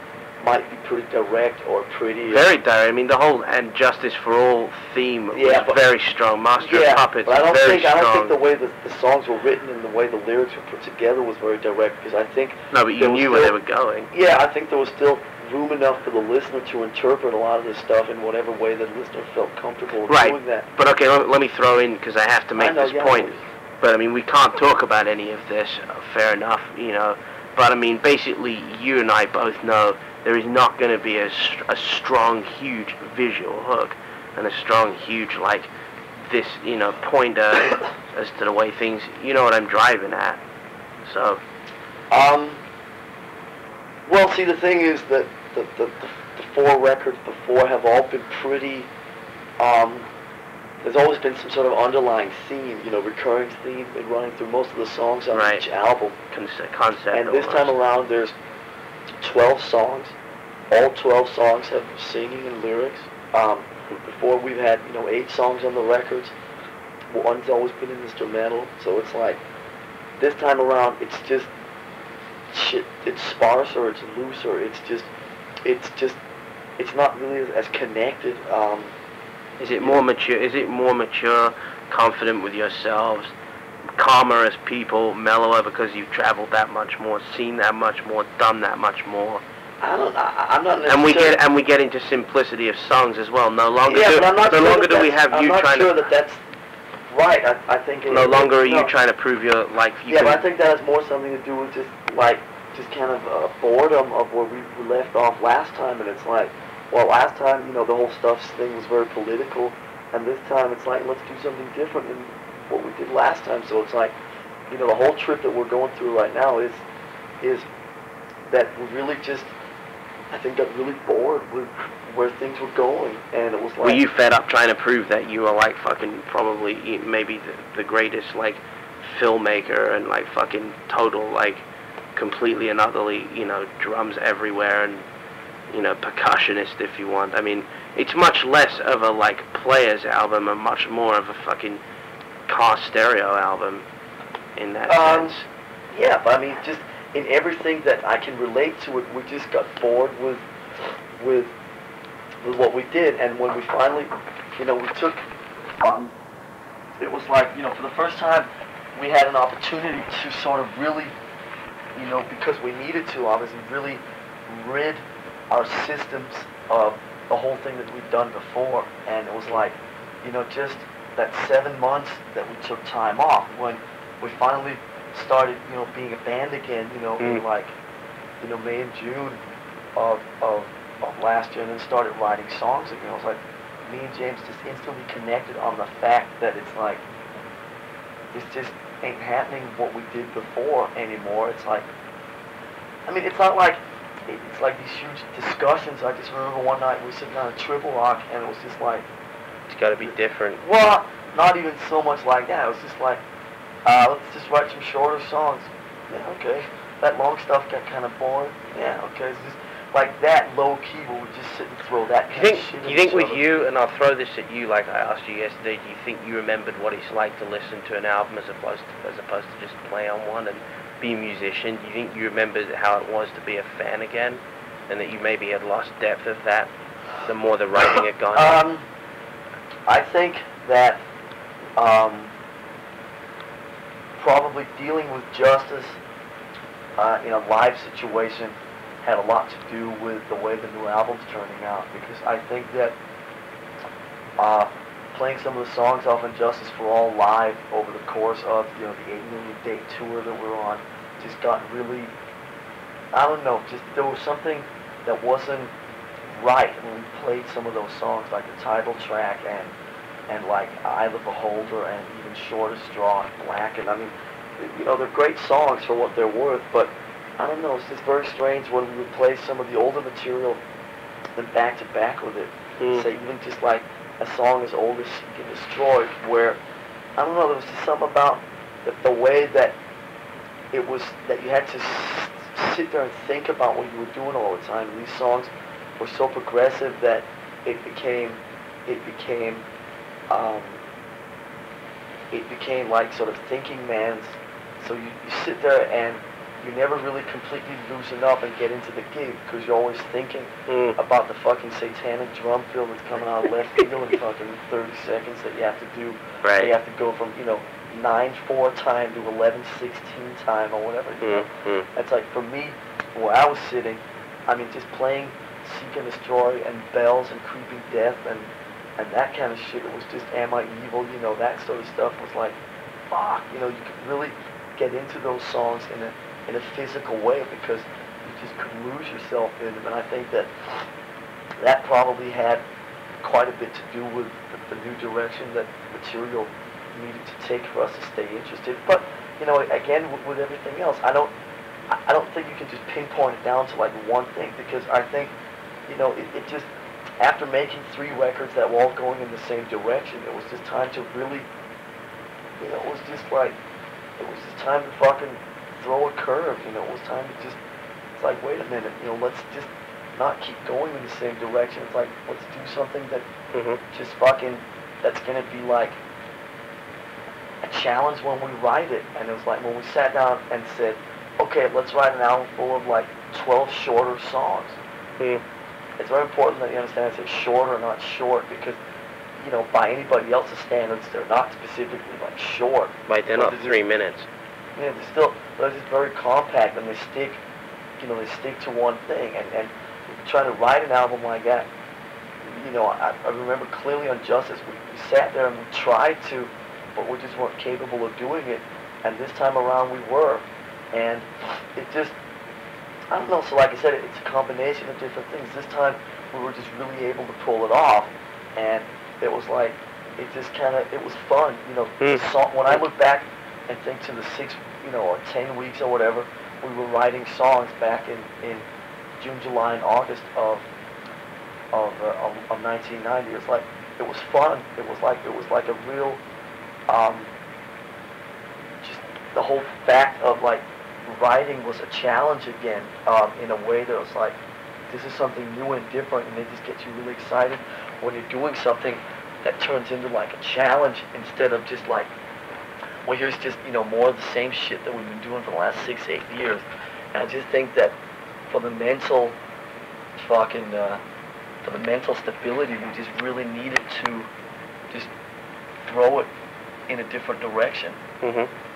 might be pretty direct or pretty... Very direct. I mean, the whole "And Justice for All" theme was very strong. Master of Puppets, but I don't strong. think the way the songs were written and the way the lyrics were put together was very direct, because I think... No, but you knew where they were going. Yeah, I think there was still room enough for the listener to interpret a lot of this stuff in whatever way the listener felt comfortable doing that. But okay, let me throw in, because I have to make this point. But I mean, we can't talk about any of this, fair enough, you know. But I mean, basically, you and I both know there is not going to be a strong, huge visual hook and a strong, huge, like, this, you know, pointer as to the way things, you know what I'm driving at. So. Well, see, the thing is that the 4 records before have all been pretty, there's always been some sort of underlying theme, you know, recurring theme been running through most of the songs on each album. Concept. And this time around, there's 12 songs. All 12 songs have singing and lyrics. Before we've had, you know, 8 songs on the records. One's always been an instrumental. So it's like, this time around, it's just shit. It's sparser. It's looser. It's not really as connected. Is it more mature? Is it more mature, confident with yourselves, calmer as people, mellower because you've traveled that much more, seen that much more, done that much more? I'm not necessarily. And we get into simplicity of songs as well. No longer do we have you trying to. I'm not sure that that's right. I think. No longer are you trying to prove your like. Yeah, but I think that has more something to do with just kind of boredom of where we left off last time, and it's like. Well, last time, you know, the whole stuff thing was very political, and this time it's like, let's do something different than what we did last time. So it's like, you know, the whole trip that we're going through right now is that we really just, I think, got really bored with where things were going, and it was like... Were you fed up trying to prove that you were, like, fucking probably maybe the greatest, like, filmmaker and, like, fucking total, like, completely and utterly, you know, drums everywhere and... you know, percussionist if you want. I mean, it's much less of a, like, Players album and much more of a fucking car stereo album in that sense. Yeah, but I mean, just in everything that I can relate to it, we just got bored with what we did, and when we finally, you know, we took, it was like, you know, for the first time, we had an opportunity to sort of really, you know, because we needed to, obviously, really rid our systems of the whole thing that we'd done before, and it was like, you know, just that 7 months that we took time off when we finally started, you know, being a band again, you know, in like, you know, May and June of last year, and then started writing songs again. It was like, me and James just instantly connected on the fact that it's like, it just ain't happening what we did before anymore. It's like, I mean, it's not like, it's like these huge discussions. I just remember one night we were sitting on a Triple Rock, and it was just like... It's got to be different. Well, not even so much like that. It was just like, let's just write some shorter songs. Yeah, okay. That long stuff got kind of boring. Yeah, okay. It's just like that low-key where we just sit and throw that kind of shit. Do you think with you, and I'll throw this at you like I asked you yesterday, do you think you remembered what it's like to listen to an album as opposed to just play on one and be a musician? Do you think you remember how it was to be a fan again, and that you maybe had lost depth of that the more the writing had gone on? I think that probably dealing with justice in a live situation had a lot to do with the way the new album's turning out, because I think that playing some of the songs off Injustice for All live over the course of, you know, the 8 million date tour that we're on just got really, I don't know, just there was something that wasn't right when we played some of those songs, like the title track and like Eye the Beholder and even Shortest Straw and Black. And I mean, you know, they're great songs for what they're worth, but I don't know, it's just very strange when we would play some of the older material and back to back with it. Say even just like a song as old as Seek and Destroy, where, I don't know, there was just something about the way that it was, that you had to sit there and think about what you were doing all the time. And these songs were so progressive that it became like sort of thinking man's. So you sit there and you never really completely loosen up and get into the gig, because you're always thinking about the fucking satanic drum fill that's coming out of left field in fucking 30 seconds that you have to do. Right. You have to go from, you know, 9/4 time to 11/16 time or whatever. You know? That's like, for me, where I was sitting, I mean, just playing Seek and Destroy and Bells and Creeping Death and that kind of shit. It was just Am I Evil? You know, that sort of stuff was like, fuck. You know, you could really get into those songs in a physical way because you just could lose yourself in them. And I think that probably had quite a bit to do with the new direction that material needed to take for us to stay interested. But you know, again, with everything else, I don't think you can just pinpoint it down to like one thing, because I think, you know, it just, after making 3 records that were all going in the same direction, it was just time to really, you know, it was just time to fucking throw a curve. You know, it was time to just, it's like, wait a minute, you know, let's just not keep going in the same direction. It's like, let's do something that just fucking, that's gonna be like a challenge when we write it. And it was like when we sat down and said, okay, let's write an album full of like 12 shorter songs. It's very important that you understand it's shorter, not short, because, you know, by anybody else's standards, they're not specifically like short. Right, they're not 3 minutes. Yeah, they're just very compact, and they stick, you know, they stick to one thing. And trying to write an album like that, you know, I remember clearly on Justice, we sat there and we tried to, but we just weren't capable of doing it. And this time around we were. And it just, I don't know, so like I said, it's a combination of different things. This time we were just really able to pull it off. And it was like, it just kind of, it was fun. You know, the song, when I look back and think to the 6, you know, or 10 weeks or whatever, we were writing songs back in June, July, and August of 1990. It's like, it was fun. It was like a real, just the whole fact of like writing was a challenge again, in a way that was like, this is something new and different, and it just gets you really excited when you're doing something that turns into like a challenge instead of just like, well, here's just, you know, more of the same shit that we've been doing for the last 6, 8 years. And I just think that for the mental fucking, for the mental stability, we just really needed to just throw it in a different direction.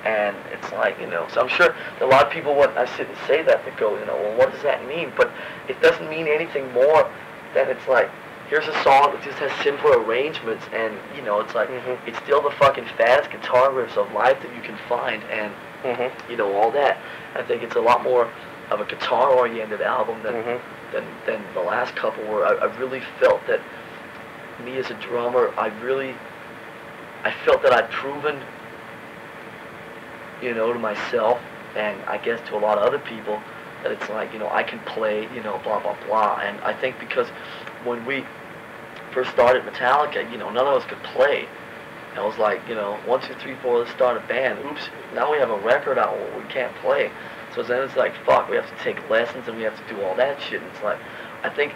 And it's like, you know, so I'm sure a lot of people, when I sit and say that, they go, you know, well, what does that mean? But it doesn't mean anything more than it's like, here's a song that just has simpler arrangements, and, you know, it's like, it's still the fucking fattest guitar riffs of life that you can find, and, you know, all that. I think it's a lot more of a guitar-oriented album than the last couple were. I really felt that, me as a drummer, I felt that I'd proven, you know, to myself, and I guess to a lot of other people, that it's like, you know, I can play, you know, blah, blah, blah. And I think because when we first started Metallica, you know, none of us could play. And I was like, you know, 1, 2, 3, 4, let's start a band. Oops, now we have a record out where we can't play. So then it's like, fuck, we have to take lessons and we have to do all that shit. And it's like, I think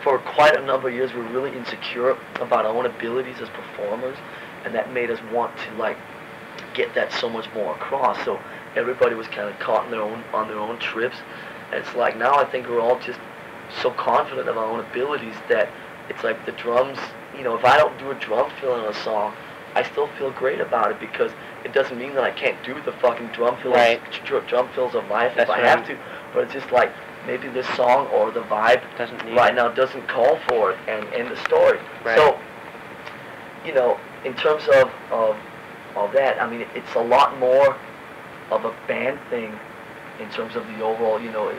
for quite a number of years we were really insecure about our own abilities as performers, and that made us want to, like, get that so much more across. So everybody was kind of caught on their own trips. And it's like, now I think we're all just so confident of our own abilities that it's like the drums, you know, if I don't do a drum fill on a song, I still feel great about it, because it doesn't mean that I can't do the fucking drum fills, drum fills of life if I have to, but it's just like, maybe this song or the vibe now doesn't call for it, and end the story. So, you know, in terms of that, I mean, it's a lot more of a band thing in terms of the overall, you know,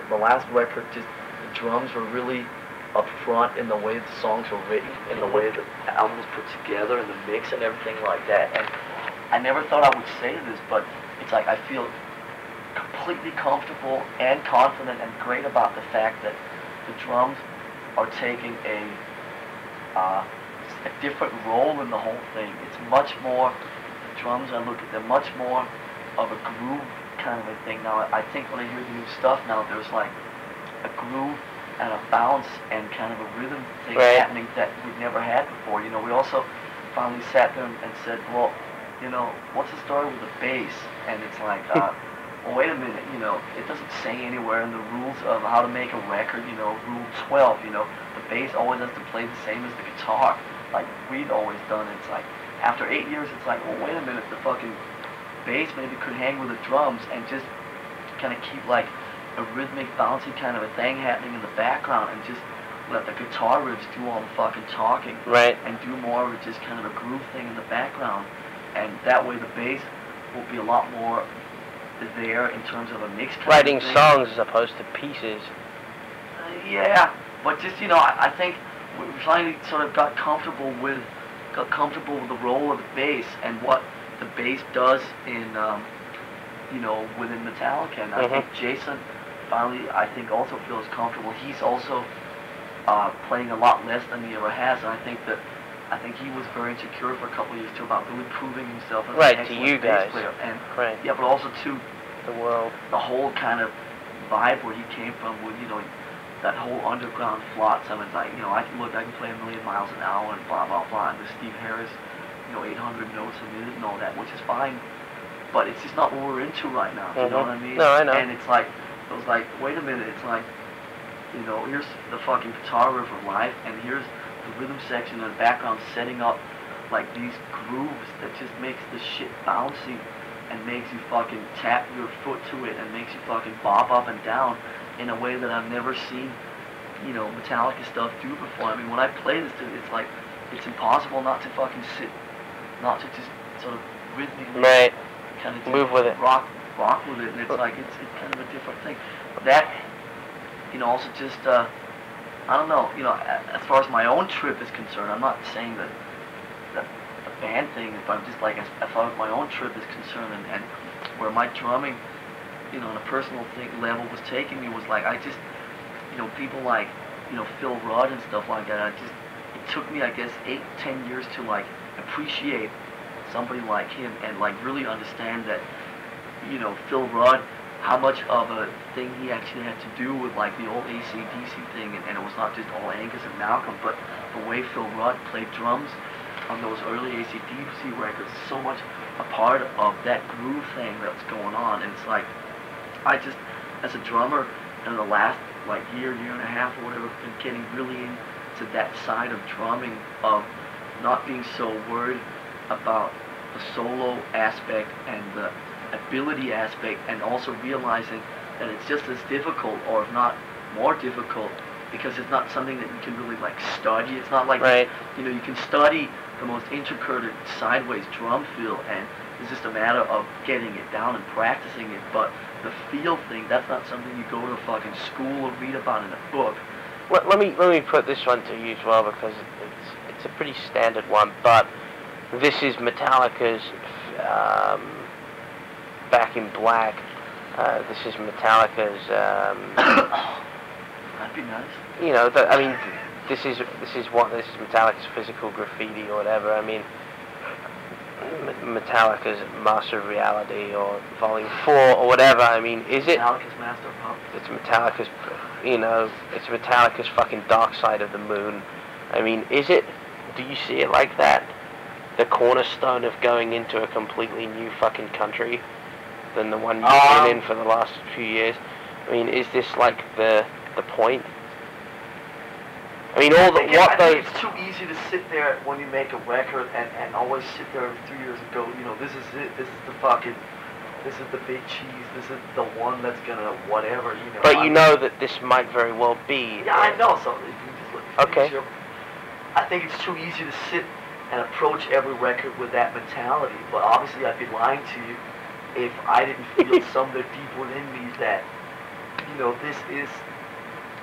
the last record, just the drums were really up front in the way the songs were written, in the way the album was put together, and the mix and everything like that. And I never thought I would say this, but it's like I feel completely comfortable and confident and great about the fact that the drums are taking a different role in the whole thing. It's much more, the drums, I look at them, much more of a groove kind of a thing. Now, I think when I hear the new stuff now, there's like a groove and a bounce and kind of a rhythm thing happening that we've never had before. You know, we also finally sat there and said, well, you know, what's the story with the bass? And it's like, well, wait a minute, you know, it doesn't say anywhere in the rules of how to make a record, you know, rule 12, you know, the bass always has to play the same as the guitar, like we'd always done. It's like, after 8 years, it's like, well, wait a minute, the fucking bass maybe could hang with the drums and just kind of keep, like, a rhythmic, bouncy kind of a thing happening in the background, and just let the guitar riffs do all the fucking talking. Right. And do more of just kind of a groove thing in the background. And that way the bass will be a lot more there in terms of a mix kind Writing of thing. songs as opposed to pieces. Yeah, but just, you know, I think we finally sort of got comfortable with the role of the bass and what the bass does in, you know, within Metallica. And I think Jason finally, I think, also feels comfortable. He's also playing a lot less than he ever has, and I think he was very insecure for a couple of years too about really proving himself as an excellent bass player. And yeah, but also to the world, the whole kind of vibe where he came from, with, you know, that whole underground flotsam. It's like, you know, I can play 1,000,000 miles an hour and blah blah blah, and the Steve Harris, you know, 800 notes a minute and all that, which is fine, but it's just not what we're into right now. You know what I mean? No, I know. And it's like, it was like, wait a minute, it's like, you know, here's the fucking guitar riff of life, and here's the rhythm section in the background setting up like these grooves that just makes the shit bouncy and makes you fucking tap your foot to it and makes you fucking bob up and down in a way that I've never seen, you know, Metallica stuff do before. I mean, when I play this, dude, it's like, it's impossible not to fucking sit, not to just sort of rhythmically kind of move with it, rock with it, and it's like, it's kind of a different thing. That, you know, also just, I don't know, you know, as far as my own trip is concerned, I'm not saying that the band thing, but I'm just like, as far as my own trip is concerned, and where my drumming, you know, on a personal level was taking me, was like, I just, you know, people like, you know, Phil Rudd and stuff like that, it took me, I guess, 8-10 years to, like, appreciate somebody like him and, like, really understand that, you know, Phil Rudd, how much of a thing he actually had to do with, like, the old AC/DC thing, and it was not just all Angus and Malcolm, but the way Phil Rudd played drums on those early AC/DC records is so much a part of that groove thing that's going on. And it's like, I just, as a drummer, in the last, like, year and a half or whatever, been getting really into that side of drumming, of not being so worried about the solo aspect and the ability aspect, and also realizing that it's just as difficult, or if not more difficult, because it's not something that you can really, like, study. It's not like, you know, you can study the most intricate sideways drum feel, and it's just a matter of getting it down and practicing it. But the feel thing, that's not something you go to fucking school or read about in a book. Well, let me put this one to you as well, because it's a pretty standard one, but this is Metallica's Back in Black. This is Metallica's. That'd be nice. You know, I mean, this is Metallica's Physical Graffiti or whatever. I mean, Metallica's Master of Reality or Volume 4 or whatever. I mean, is it? Metallica's Master of Puppets. It's Metallica's, you know, it's Metallica's fucking Dark Side of the Moon. I mean, is it? Do you see it like that? The cornerstone of going into a completely new fucking country than the one you've been in for the last few years. I mean, is this like the point? I mean, I think it's too easy to sit there when you make a record and always sit there 3 years and go, you know, this is it, this is the fucking, this is the big cheese, this is the one that's gonna whatever, you know. But you know that this might very well be. Yeah, I know. So you just look. Okay. I think it's too easy to sit and approach every record with that mentality. But obviously, I'd be lying to you if I didn't feel somewhere deep within me that, you know, this is,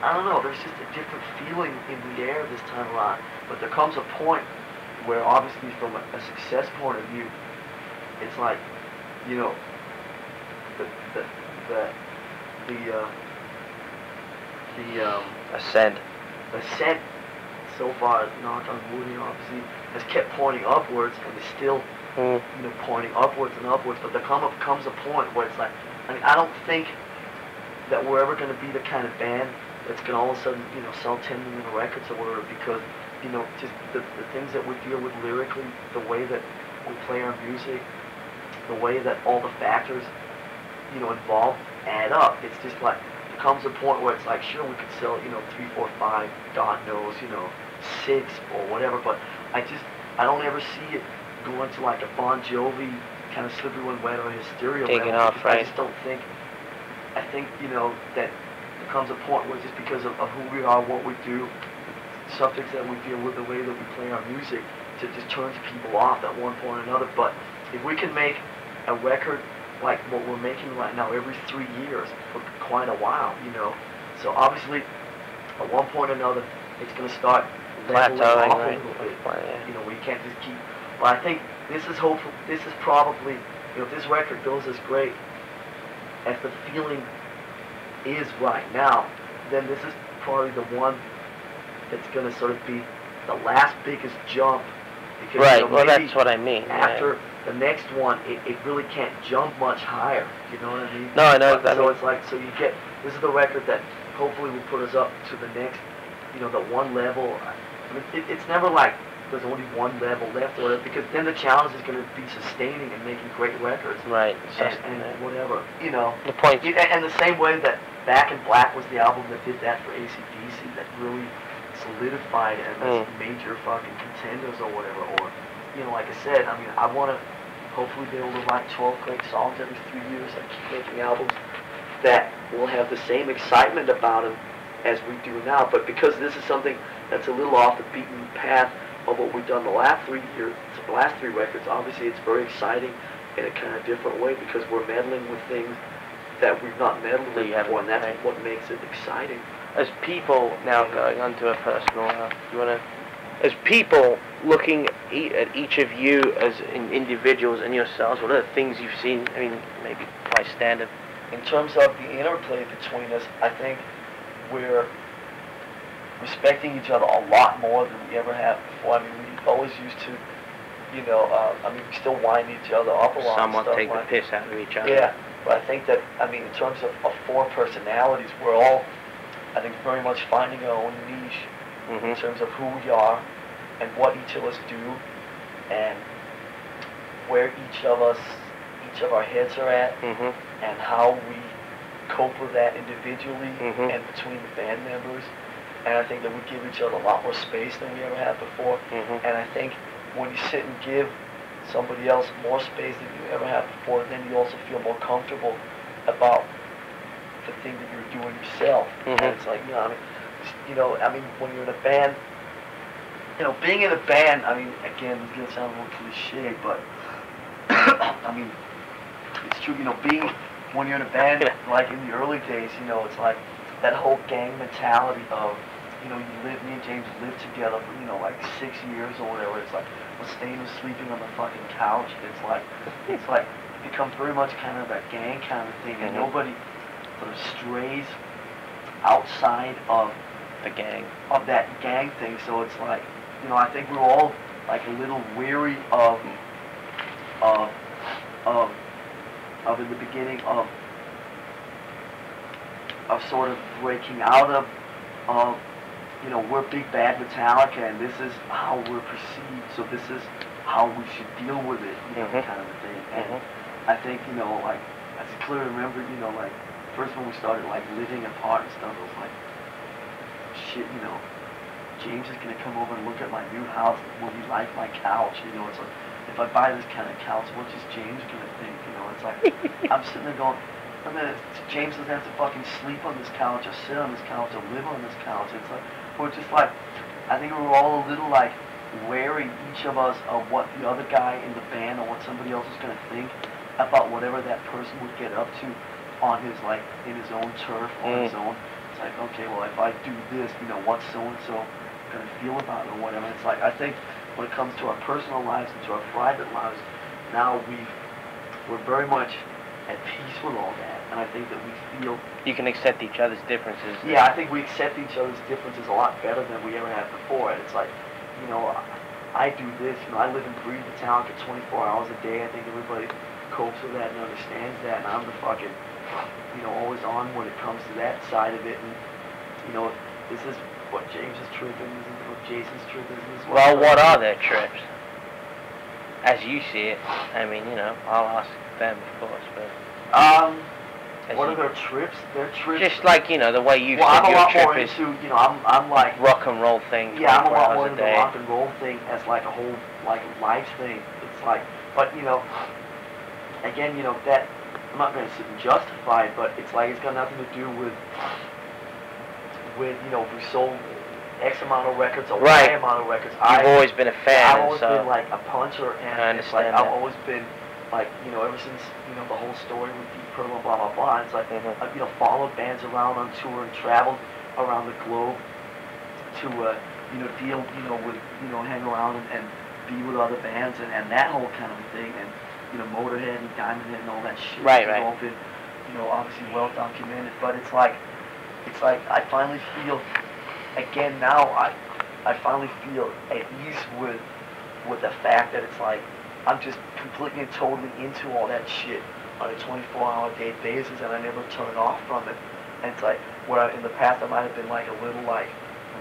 I don't know, there's just a different feeling in the air this time around. But there comes a point where, obviously, from a success point of view, it's like, you know, ascent so far, knock on wood, you know, obviously, has kept pointing upwards, and is still, you know, pointing upwards and upwards. But there comes a point where it's like, I mean, I don't think that we're ever going to be the kind of band that's going to all of a sudden, you know, sell 10 million records or whatever, because, you know, just the things that we deal with lyrically, the way that we play our music, the way that all the factors, you know, involved add up. It's just like, there comes a point where it's like, sure, we could sell, you know, 3, 4, 5, God knows, you know, 6 or whatever, but I don't ever see it going to like a Bon Jovi kind of Slippery When Wet or Hysteria. Taking off, right? I just don't think I think, you know, that there comes a point where just because of who we are, what we do, subjects that we deal with, the way that we play our music, to just turns people off at one point or another. But if we can make a record like what we're making right now every 3 years for quite a while, you know, so obviously at one point or another it's going to start leveling off a little bit. You know, we can't just keep. But I think this is hopeful. This is probably, you know, if this record goes as great as the feeling is right now, then this is probably the one that's going to sort of be the last biggest jump. Because, right, you know, well, that's what I mean. After the next one, it really can't jump much higher. You know what I mean? No, I know. So it's like, so you get, this is the record that hopefully will put us up to the next, you know, the one level. I mean, it's never like there's only one level left or whatever, because then the challenge is going to be sustaining and making great records. Right. And whatever, you know. The point. And the same way that Back in Black was the album that did that for AC/DC, that really solidified it as major fucking contenders or whatever. Or, you know, like I said, I mean, I want to hopefully be able to write 12 great songs every 3 years and keep making albums that will have the same excitement about them as we do now. But because this is something that's a little off the beaten path of what we've done the last 3 years, the last 3 records, obviously it's very exciting in a kind of different way because we're meddling with things that we've not meddled with before, and that's what makes it exciting. As people, now going on to a personal, as people looking at each of you as individuals and yourselves, what are the things you've seen, I mean, maybe by standard? In terms of the interplay between us, I think we're respecting each other a lot more than we ever have before. I mean, we always used to, you know, I mean, we still wind each other up a lot. Somewhat take the piss out of each other. Yeah, but I think that, I mean, in terms of 4 personalities, we're all, I think, very much finding our own niche in terms of who we are and what each of us do and where each of our heads are at and how we cope with that individually and between the band members. And I think that we give each other a lot more space than we ever have before. And I think when you sit and give somebody else more space than you ever have before, then you also feel more comfortable about the thing that you're doing yourself. And it's like, you know, I mean, when you're in a band, you know, being in a band, I mean, again, it's going to sound a little cliche, but, I mean, it's true, you know, when you're in a band, like in the early days, you know, it's like that whole gang mentality of, you know, me and James lived together for, you know, like 6 years or whatever. It's like, Mustaine was sleeping on the fucking couch. It's like, it becomes very much kind of that gang kind of thing, and nobody sort of strays outside of the gang, of that gang thing. So it's like, you know, I think we're all like a little weary of in the beginning of sort of breaking out of, you know, we're big bad Metallica and this is how we're perceived, so this is how we should deal with it, you know, kind of a thing. And I think, you know, like, I clearly remember, you know, like, first when we started, like, living apart and stuff, it was like, shit, you know, James is going to come over and look at my new house, will he like my couch, you know, it's like, if I buy this kind of couch, what is James going to think, you know, it's like, I'm sitting there going, I mean, James doesn't have to fucking sleep on this couch, or sit on this couch, or live on this couch. It's like, we're just like, I think we were all a little like wary, each of us, of what the other guy in the band or what somebody else was going to think about whatever that person would get up to on his, like, in his own turf, on his own. It's like, okay, well, if I do this, you know, what's so-and-so going to feel about it or whatever. It's like, I think when it comes to our personal lives and to our private lives, now we're very much at peace with all that, and I think that we feel... You can accept each other's differences. Yeah, I think we accept each other's differences a lot better than we ever have before, and it's like, you know, I do this, you know, I live and breathe Metallica 24 hours a day. I think everybody copes with that and understands that, and I'm the fucking, you know, always on when it comes to that side of it, and, you know, this is what James's trip is, this is what Jason's trip is. Well, what are their trips? As you see it, I mean, you know, I'll ask them, of course, but... what are their trips? Their trips... Just like, you know, the way you said your trip is... Into, you know, I'm like... Rock and roll thing, yeah, I'm a lot more into the rock and roll thing as like a whole, like, life thing. It's like... But, you know, again, you know, that I'm not going to sit and justify it, but it's like it's got nothing to do with you know, we sold X amount of records or Right. Y amount of records. You've always been a fan, I've always so been like a puncher, I and it's like understand I've that. always been like, you know, ever since, you know, the whole story with Deep Purple and blah blah blah. It's like I've, you know, followed bands around on tour and traveled around the globe to you know, deal, you know, with, you know, hang around and be with other bands and that whole kind of thing, and, you know, Motorhead and Diamond Head and all that shit. Right, has right. all been, you know, obviously well documented, but it's like I finally feel, again now, I finally feel at ease with the fact that it's like I'm just completely and totally into all that shit on a 24-hour-a-day basis, and I never turn off from it. And it's like, where in the past I might have been like a little like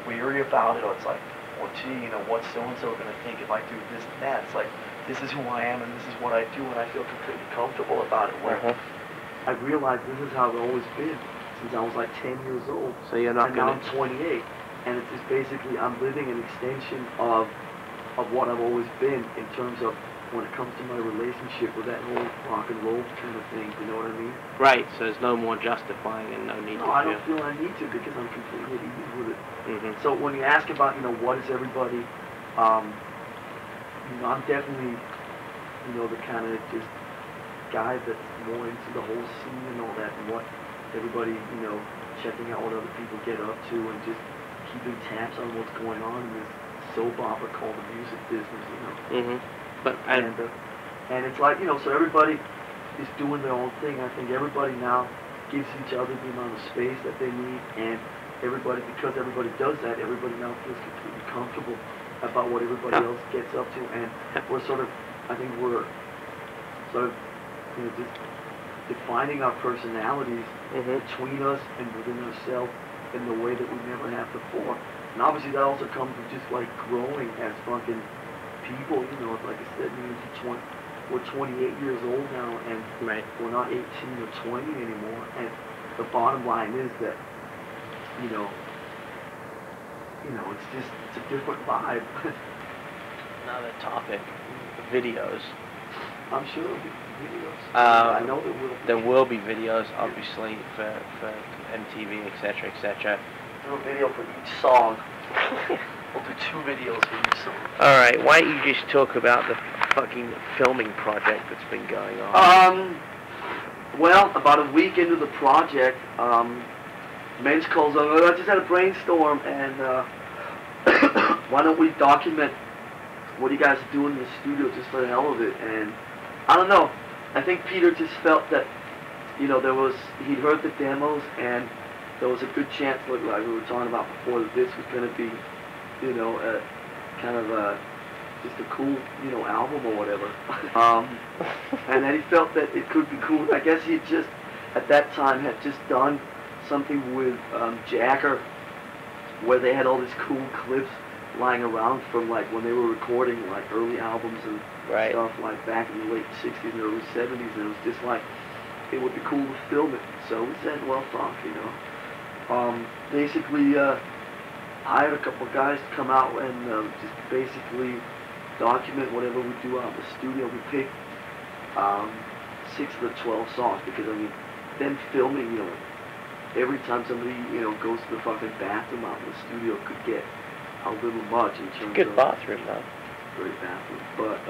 weary about it, or it's like, well, gee, you know, what's so-and-so going to think if I do this and that? It's like, this is who I am and this is what I do, and I feel completely comfortable about it. Where I realized this is how I've always been since I was like 10 years old. So you're not and now going I'm 28, and it's just basically I'm living an extension of what I've always been in terms of when it comes to my relationship with that whole rock and roll kind of thing. You know what I mean? Right, so there's no more justifying and no need No, to I don't feel I need to because I'm completely at ease with it. Mm-hmm. So when you ask about, you know, what is everybody, you know, I'm definitely, you know, the kind of just guy that's more into the whole scene and all that, and what everybody, you know, checking out what other people get up to and just keeping tabs on what's going on in this soap opera called the music business, you know. Mm-hmm. But and it's like, you know, so everybody is doing their own thing. I think everybody now gives each other the amount of space that they need, and everybody, because everybody does that, everybody now feels completely comfortable about what everybody else gets up to, and we're sort of, I think we're sort of, you know, just defining our personalities between us and within ourselves in the way that we never have before. And obviously that also comes with just like growing as fucking people, you know. Like I said, we're 28 years old now, and we're not 18 or 20 anymore. And the bottom line is that, you know, it's a different vibe. another topic, videos. I'm sure there'll be videos. I know there will be videos, obviously, for MTV, etc., etc. Do a video for each song. We'll do 2 videos for each song. Alright, why don't you just talk about the fucking filming project that's been going on? Well, about a week into the project, Mensch calls up, I just had a brainstorm, and why don't we document what you guys are doing in the studio just for the hell of it? And I don't know, I think Peter just felt that, you know, he'd heard the demos, and there was a good chance, like we were talking about before, that this was going to be, you know, kind of just a cool, you know, album or whatever. And then he felt that it could be cool. I guess he just, at that time, had just done something with Jagger, where they had all these cool clips lying around from like when they were recording like early albums and stuff like back in the late 60s and early 70s, and it was just like, it would be cool to film it. So we said, well, fuck, you know. Basically, hired a couple of guys to come out and just basically document whatever we do out in the studio. We picked 6 of the 12 songs because, I mean, them filming, you know, every time somebody, you know, goes to the fucking bathroom out in the studio could get a little much in terms Good of... bathroom, though. Great bathroom. But,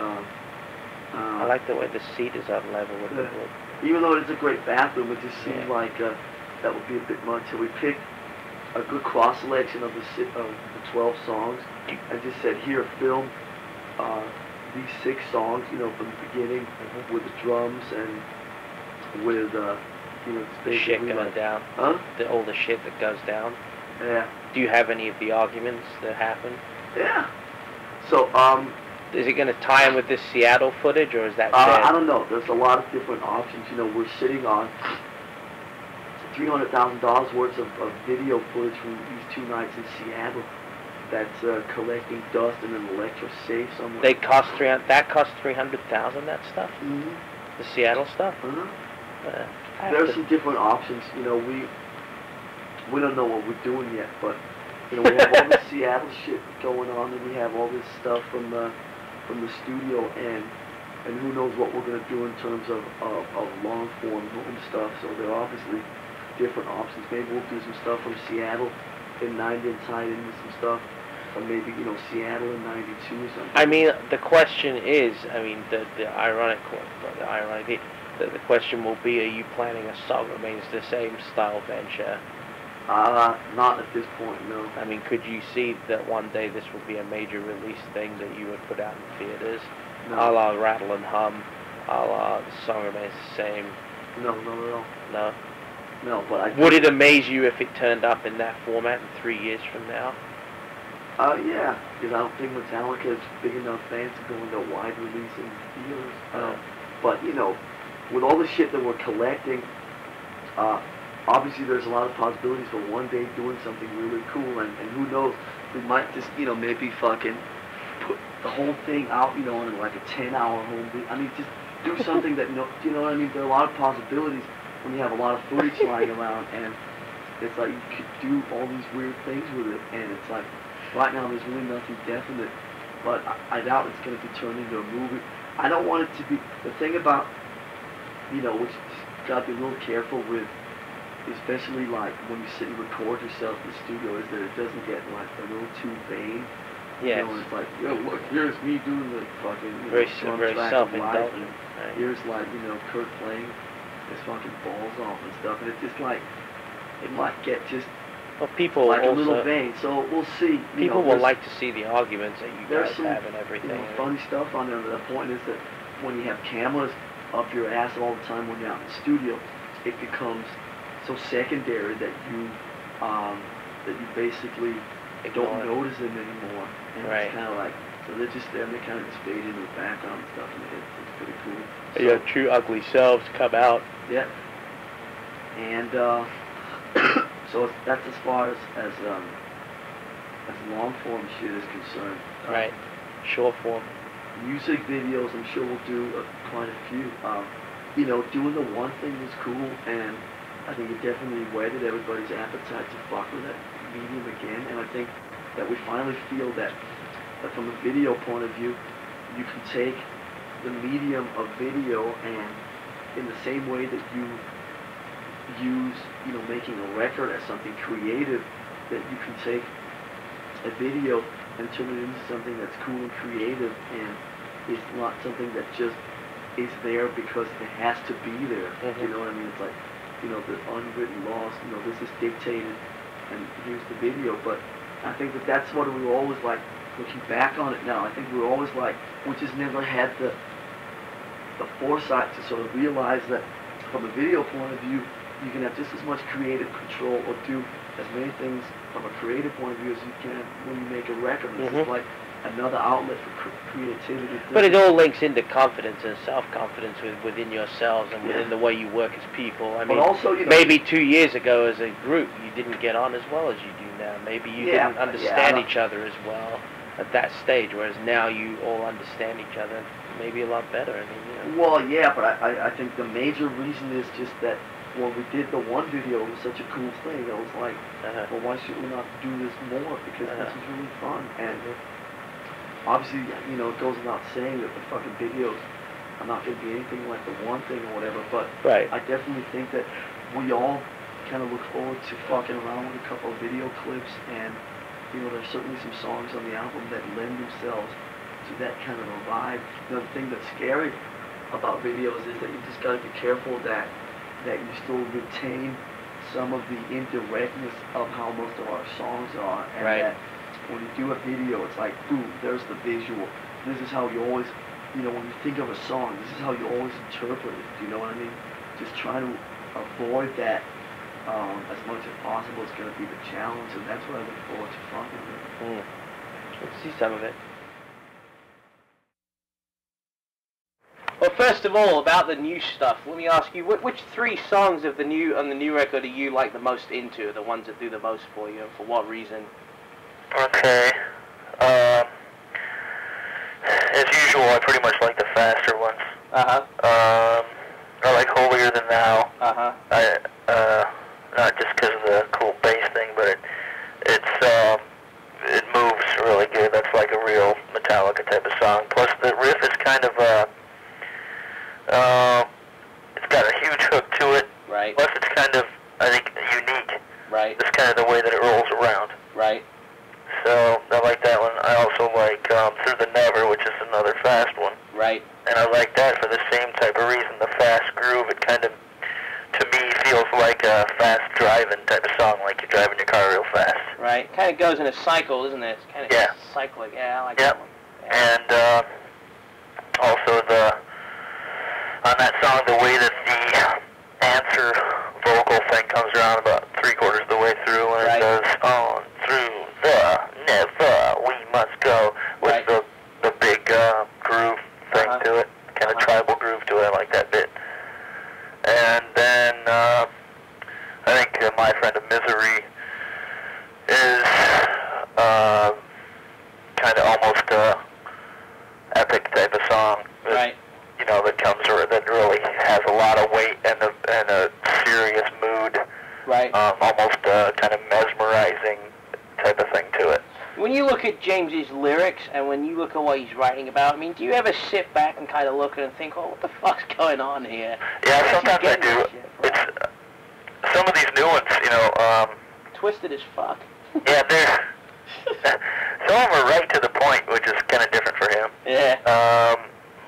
I like the way the seat is on level with the wood. Even though it's a great bathroom, it just seemed like that would be a bit much. So we picked a good cross-selection of the 12 songs and just said, here, film these 6 songs, you know, from the beginning with the drums and with, you know, the shit going like, down. Huh? All the shit that goes down. Yeah. Do you have any of the arguments that happen? Yeah. So, is it going to tie in with this Seattle footage, or is that I don't know. There's a lot of different options. You know, we're sitting on $300,000 worth of video footage from these 2 nights in Seattle that's collecting dust in an electro safe somewhere. That cost $300,000, that stuff? Mm-hmm. The Seattle stuff? Mm-hmm. There's some different options. You know, we don't know what we're doing yet, but, you know, we have all this Seattle shit going on, and we have all this stuff from the studio, and and who knows what we're going to do in terms of long form home stuff. So there are obviously different options. Maybe we'll do some stuff from Seattle in 90 and tie into some stuff, or maybe, you know, Seattle in 92 or something. I mean, the question is, I mean, the question will be, are you planning a Song Remains the Same style venture? Not at this point, no. I mean, could you see that one day this would be a major release thing that you would put out in theaters? No. A la Rattle and Hum, a la The Song Remains the Same? No, not at all. No? No, but would it amaze you if it turned up in that format in 3 years from now? Yeah, because I don't think Metallica is big enough fans to go into a wide release in theaters. But, you know, with all the shit that we're collecting, obviously there's a lot of possibilities for one day doing something really cool, and who knows, we might just, you know, maybe fucking put the whole thing out, you know, on like a 10-hour home video. I mean, just do something that, you know what I mean? There are a lot of possibilities when you have a lot of footage lying around, and it's like you could do all these weird things with it, and it's like, right now there's really nothing definite, but I doubt it's going to be turned into a movie. I don't want it to be, the thing about, you know, which you got to be a little careful with, especially like when you sit and record yourself in the studio, is that it doesn't get like a little too vain. Yes. You know, and it's like, yo, look, here's me doing the fucking, you know, very self-indulgent. Right. Here's like, you know, Kurt playing his fucking balls off and stuff, and it's just like, it might get just well, people like also, a little vain. So we'll see. People will like to see the arguments that you guys have and everything. You know, funny stuff on there. The point is that when you have cameras up your ass all the time when you're out in the studio, it becomes so secondary that you basically don't notice them anymore. And right. It's kind of like, so they're just there and they kind of just fade into the background and stuff, and it's pretty cool. So, your true ugly selves come out. Yeah. And so that's as far as long form shit is concerned. Right. Short form. Music videos, I'm sure we'll do quite a few. You know, doing the one thing was cool, and I think it definitely whetted everybody's appetite to fuck with that medium again. And I think that we finally feel that from a video point of view, you can take the medium of video, and in the same way that you use, you know, making a record as something creative, that you can take a video and turn it into something that's cool and creative, and it's not something that just is there because it has to be there. Mm-hmm. You know what I mean? It's like, you know, the unwritten laws, you know, this is dictated, and here's the video. But I think that that's what we were always like, looking back on it now, I think we were always like, we just never had the foresight to sort of realize that from a video point of view, you can have just as much creative control or do as many things from a creative point of view as you can when you make a record. It's just like another outlet for creativity. But it all links into confidence and self-confidence within yourselves and within the way you work as people. I mean, also, you know, maybe 2 years ago as a group you didn't get on as well as you do now. Maybe you didn't understand each other as well at that stage, whereas now you all understand each other maybe a lot better. I mean, you know. Well, yeah, but I think the major reason is just that when we did the one video, it was such a cool thing. I was like, well, why should we not do this more? Because this is really fun. And obviously, you know, it goes without saying that the fucking videos are not going to be anything like the one thing or whatever. But I definitely think that we all kind of look forward to fucking around with a couple of video clips. And, you know, there's certainly some songs on the album that lend themselves to that kind of a vibe. You know, the thing that's scary about videos is that you just got to be careful that you still retain some of the indirectness of how most of our songs are, and that when you do a video, it's like, boom, there's the visual. This is how you always, you know, when you think of a song, this is how you always interpret it. Do you know what I mean? Just try to avoid that as much as possible. It's going to be the challenge, and that's what I look forward to fucking with. Let's see some of it. Well, first of all, about the new stuff, let me ask you, which 3 songs of the new record are you like the most into, the ones that do the most for you, and for what reason? Okay. As usual, I pretty much like the faster ones. I like Holier Than Thou. Not just because of the cool bass thing, but it moves really good. That's like a real Metallica type of song. Plus, the riff is kind of It's got a huge hook to it. Right. Plus, it's kind of, I think, unique. Right. It's kind of the way that it rolls around. Right. So I like that one. I also like Through the Never, which is another fast one. Right. And I like that for the same type of reason. The fast groove, it kind of, to me, feels like a fast driving type of song, like you're driving your car real fast. Right. Kind of goes in a cycle, doesn't it? It's kind of cyclic. Yeah, I like that one. Yeah. And also on that song, the way that the answer vocal thing comes around about 3/4 of the way through, when it goes on through the never we must go, with the big groove thing to it, kind of tribal groove to it. I like that bit. And then I think My Friend of Misery is kind of almost a epic type of song. That, you know, that really has a lot of weight and a serious mood. Right. Almost a kind of mesmerizing type of thing to it. When you look at James's lyrics and when you look at what he's writing about, I mean, do you ever sit back and kind of look at it and think, oh, what the fuck's going on here? Yeah, sometimes I do. It's some of these new ones, you know. Twisted as fuck. Yeah, some of them are right to the point, which is kind of different for him. Yeah.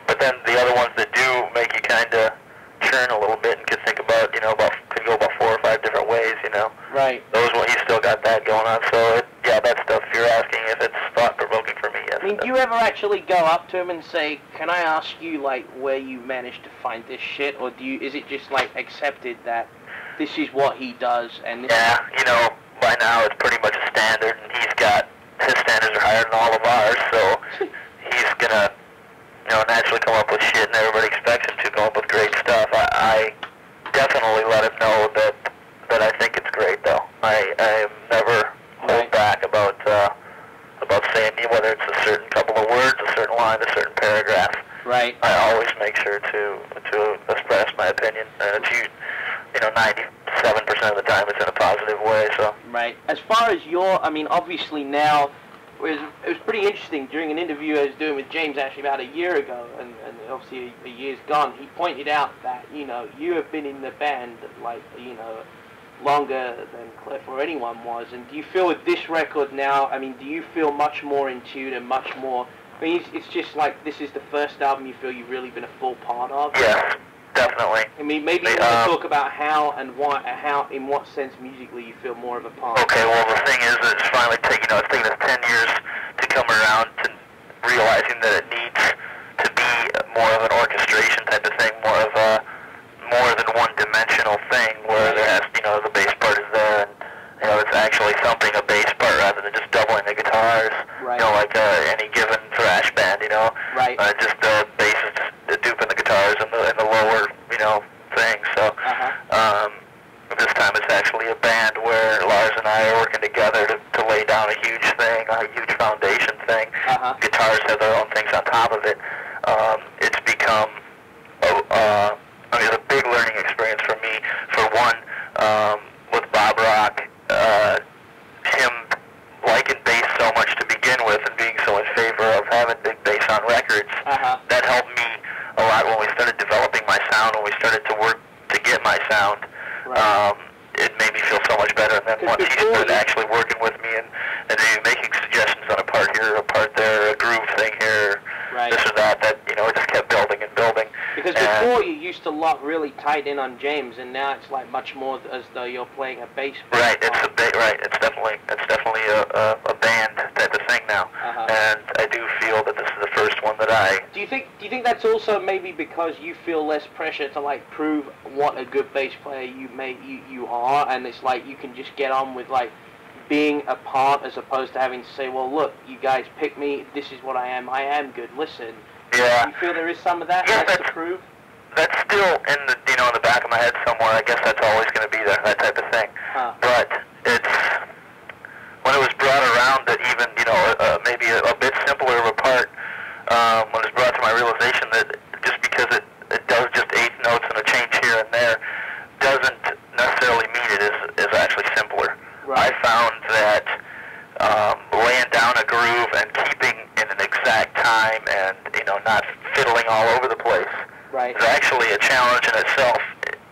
But then the other ones that do make you kind of churn a little bit and could think about, you know, could go about 4 or 5 different ways, you know. Right. Those ones, he's still got that going on. So, that stuff, if you're asking if it's thought-provoking for me, yes. I mean, do you ever actually go up to him and say, can I ask you, like, where you managed to find this shit? Or is it just, like, accepted that this is what he does? And yeah, you know, by now it's pretty much a standard, and his standards are higher than all of ours, so he's gonna, you know, naturally come up with shit, and everybody expects him to come up with great stuff. I definitely let him know that I think it's great, though. I never hold back about saying whether it's a certain couple of words, a certain line, a certain paragraph. Right. I always make sure to express my opinion, and it's you know, 97% of the time it's in a positive way. So. Right. As far as I mean, obviously now. It was pretty interesting during an interview I was doing with James actually about a year ago, and obviously a year's gone. He pointed out that, you know, you have been in the band, like, you know, longer than Cliff or anyone was. And do you feel with this record now, I mean, do you feel much more in tune and much more, I mean, it's just like this is the first album you feel you've really been a full part of? Yes, definitely. I mean, maybe you want to talk about how and why, in what sense musically you feel more of a part. Okay, well, the thing is that it's finally taken us 10 years to come around to realizing that it needs to be more of an orchestration type of thing, more than one-dimensional thing where there has, you know, the bass part is there and, you know, it's actually thumping a bass part rather than just doubling the guitars, you know, like any given thrash band, you know. Right. Just the bass is just duping the guitars and the lower, you know, thing. So, this time it's actually a band where Lars and I are working together to lay down a huge thing, a huge foundation thing. Guitars have their own things on top of it. It's become, I mean, it's a big learning experience for me. For one, with Bob Rock, him liking bass so much to begin with and being so in favor of having big bass on records, that helped me a lot when we started developing my sound, when we started to work to get my sound. It made me feel so much better, and then once he started actually working with me and making suggestions on a part here, a part there, a groove thing here, this or that, you know, it just kept building and building. Because before you used to lock really tight in on James, and now it's like much more as though you're playing a bass. Right, it's definitely a band type of thing now, and I do feel that this is the first one that I. Do you think that's also maybe because you feel less pressure to like prove what a good bass player you are, and it's like you can just get on with like being a part as opposed to having to say, well, look, you guys pick me, this is what I am good, listen. Yeah. Do you feel there is some of that to prove? That's still in the back of my head somewhere. I guess that's always going to be there, that type of thing. But it's when it was brought around that even, you know, maybe a bit simpler of a part, when it was brought to my realization that just because it does just 8th notes and a change here and there doesn't necessarily mean it is actually simpler. I found that laying down a groove and keeping in an exact time and, you know, not fiddling all over the place Right. It's actually a challenge in itself,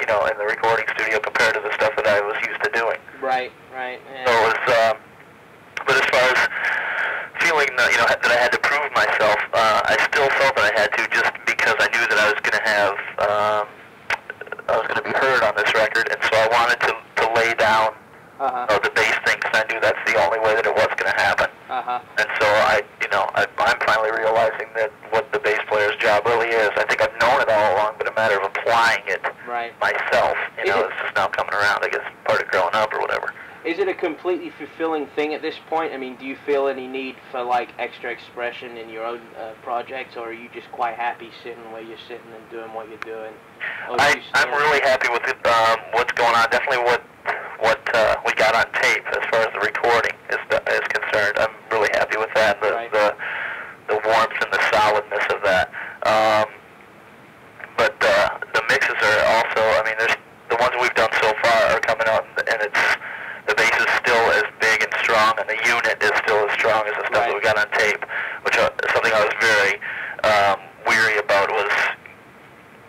you know, in the recording studio compared to the stuff that I was used to doing. Right, right. Yeah. So it was, but as far as feeling that, you know, that I had to prove myself, I still felt that I had to, just because I knew that I was going to have, I was going to be heard on this record, and so I wanted to lay down the bass thing, because I knew that's the only way that it was going to happen. And so I'm finally realizing that what the bass player's job really is. I think I've known it all along, but a matter of applying it myself. You know, it's just now coming around. I guess part of growing up or whatever. Is it a completely fulfilling thing at this point? I mean, do you feel any need for like extra expression in your own projects, or are you just quite happy sitting where you're sitting and doing what you're doing? I'm really happy with it, what's going on. Definitely what we got on tape as far as the recording is concerned. I'm really happy with that. The warmth and the solidness of that. But the mixes are also. I mean, there's the ones we've done so far are coming out, and it's. The bass is still as big and strong, and the unit is still as strong as the stuff that we got on tape, which is something I was very weary about. Was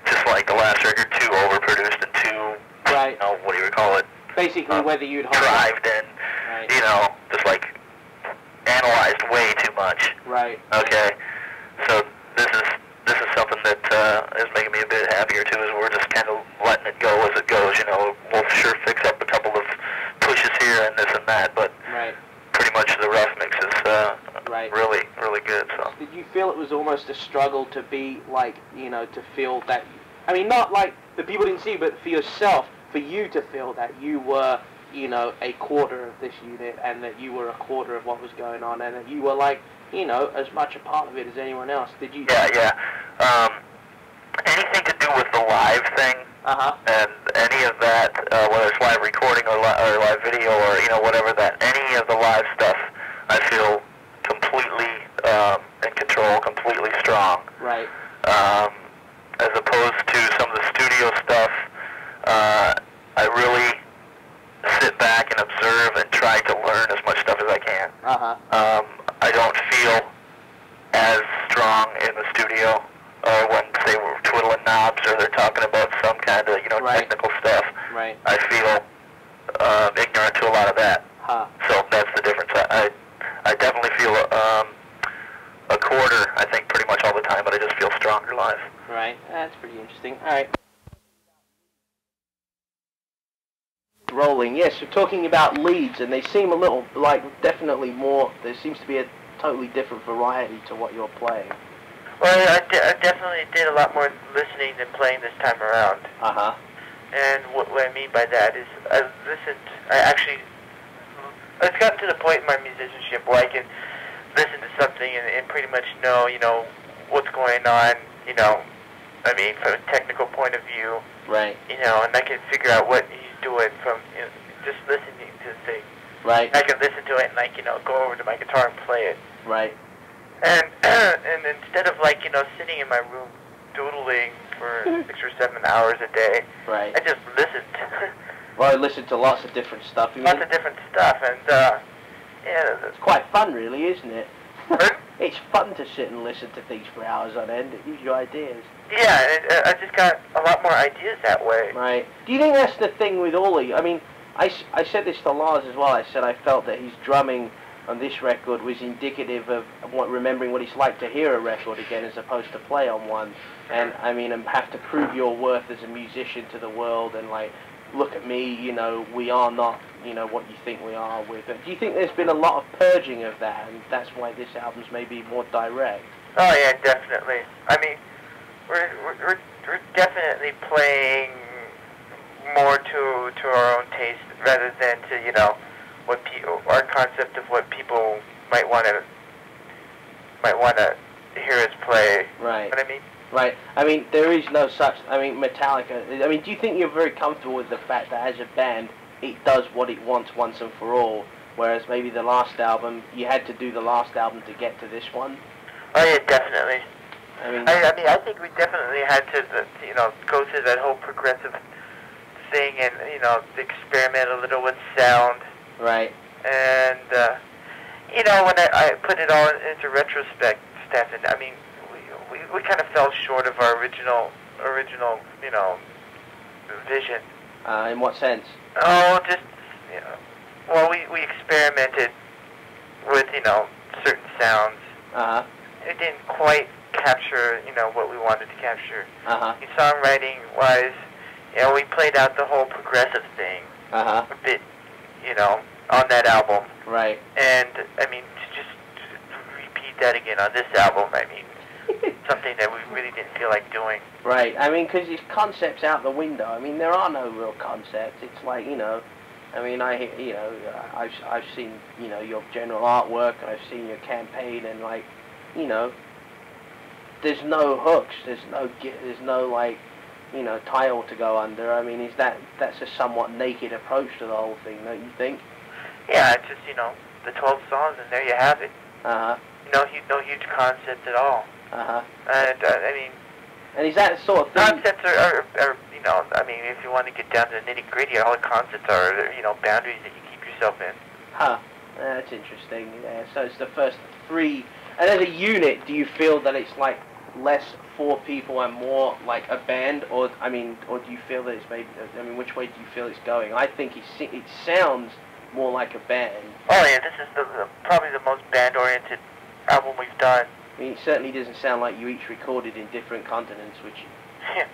just like the last record, too overproduced and too, you know, what do you call it? Basically, whether you'd drived and you know, just like analyzed way too much. Right. Okay. So this is something that is making me a bit happier too. Is we're just kind of letting it go as it goes. You know, we'll sure fix up a couple of pushes here and this and that, but pretty much the rough mix is really, really good. So. Did you feel it was almost a struggle to be like, you know, to feel that? I mean, not like the people didn't see, but for yourself, for you to feel that you were, you know, a quarter of this unit, and that you were a quarter of what was going on, and that you were like, you know, as much a part of it as anyone else. Did you? Yeah. Anything to do with the live thing, and any of that, whether it's live recording or live video or, you know, whatever that, any of the live stuff, I feel completely in control, completely strong. Right. As opposed to some of the studio stuff, I really sit back and observe and try to learn as much stuff as I can. I don't feel as strong in the studio, or when they were twiddling knobs or they're talking about some kind of, you know, technical stuff. Right. I feel ignorant to a lot of that. So that's the difference. I definitely feel a quarter, I think, pretty much all the time, but I just feel stronger live. Right. That's pretty interesting. All right. Rolling. Yes, we're talking about leads, and they seem a little, like, definitely more, there seems to be a totally different variety to what you're playing. Well, I definitely did a lot more listening than playing this time around. And what I mean by that is it's gotten to the point in my musicianship where I can listen to something and pretty much know, you know, what's going on, you know, I mean, from a technical point of view. Right. You know, and I can figure out what he's doing from, you know, just listening to the thing. Right. I can listen to it and, like, you know, go over to my guitar and play it. Right. And instead of, like, you know, sitting in my room doodling for 6 or 7 hours a day, I just listened. Well, I listened to lots of different stuff. Lots of different stuff, and yeah, it's quite fun, really, isn't it? It's fun to sit and listen to things for hours on end. It gives you ideas. Yeah, I just got a lot more ideas that way. Right. Do you think that's the thing with Ollie? I mean, I said this to Lars as well. I said I felt that his drumming on this record was indicative of remembering what it's like to hear a record again as opposed to play on one. And, I mean, and have to prove your worth as a musician to the world and, like, look at me, you know, we are not, you know, what you think we are with it. Do you think there's been a lot of purging of that, and that's why this album's maybe more direct? Oh, yeah, definitely. I mean, we're definitely playing more to our own taste rather than to, you know, what our concept of what people might want to hear us play. Right. You know what I mean? Right. I mean, there is no such. I mean, Metallica. I mean, do you think you're very comfortable with the fact that as a band, it does what it wants once and for all? Whereas maybe the last album, you had to do the last album to get to this one. Oh yeah, definitely. I mean, I think we definitely had to, you know, go through that whole progressive thing and, you know, experiment a little with sound. Right. And you know, when I put it all into retrospect, Steffan, I mean, we kind of fell short of our original original, vision. In what sense? Oh, just, well, we experimented with, certain sounds. Uh-huh. It didn't quite capture, what we wanted to capture. Uh-huh. Songwriting-wise, we played out the whole progressive thing uh-huh. a bit, on that album. Right. And, I mean, to just repeat that again on this album, I mean, something that we really didn't feel like doing. Right. I mean, because it's concepts out the window. I mean, there are no real concepts. It's like, I mean, I've seen, your general artwork, and I've seen your campaign, and like, there's no hooks, there's no like, title to go under. I mean, that's a somewhat naked approach to the whole thing, don't you think? Yeah, it's just, the 12 songs, and there you have it. Uh-huh. No huge concept at all. Uh-huh. And, I mean... And is that the sort of thing... Concepts are I mean, if you want to get down to the nitty-gritty, all the concepts are, boundaries that you keep yourself in. Huh. That's interesting. Yeah, so it's the first 3... And as a unit, do you feel that it's, like, less 4 people and more like a band, or do you feel that it's maybe? I mean, which way do you feel it's going? I think it sounds more like a band. Oh yeah, this is probably the most band-oriented album we've done. I mean, it certainly doesn't sound like you each recorded in different continents, which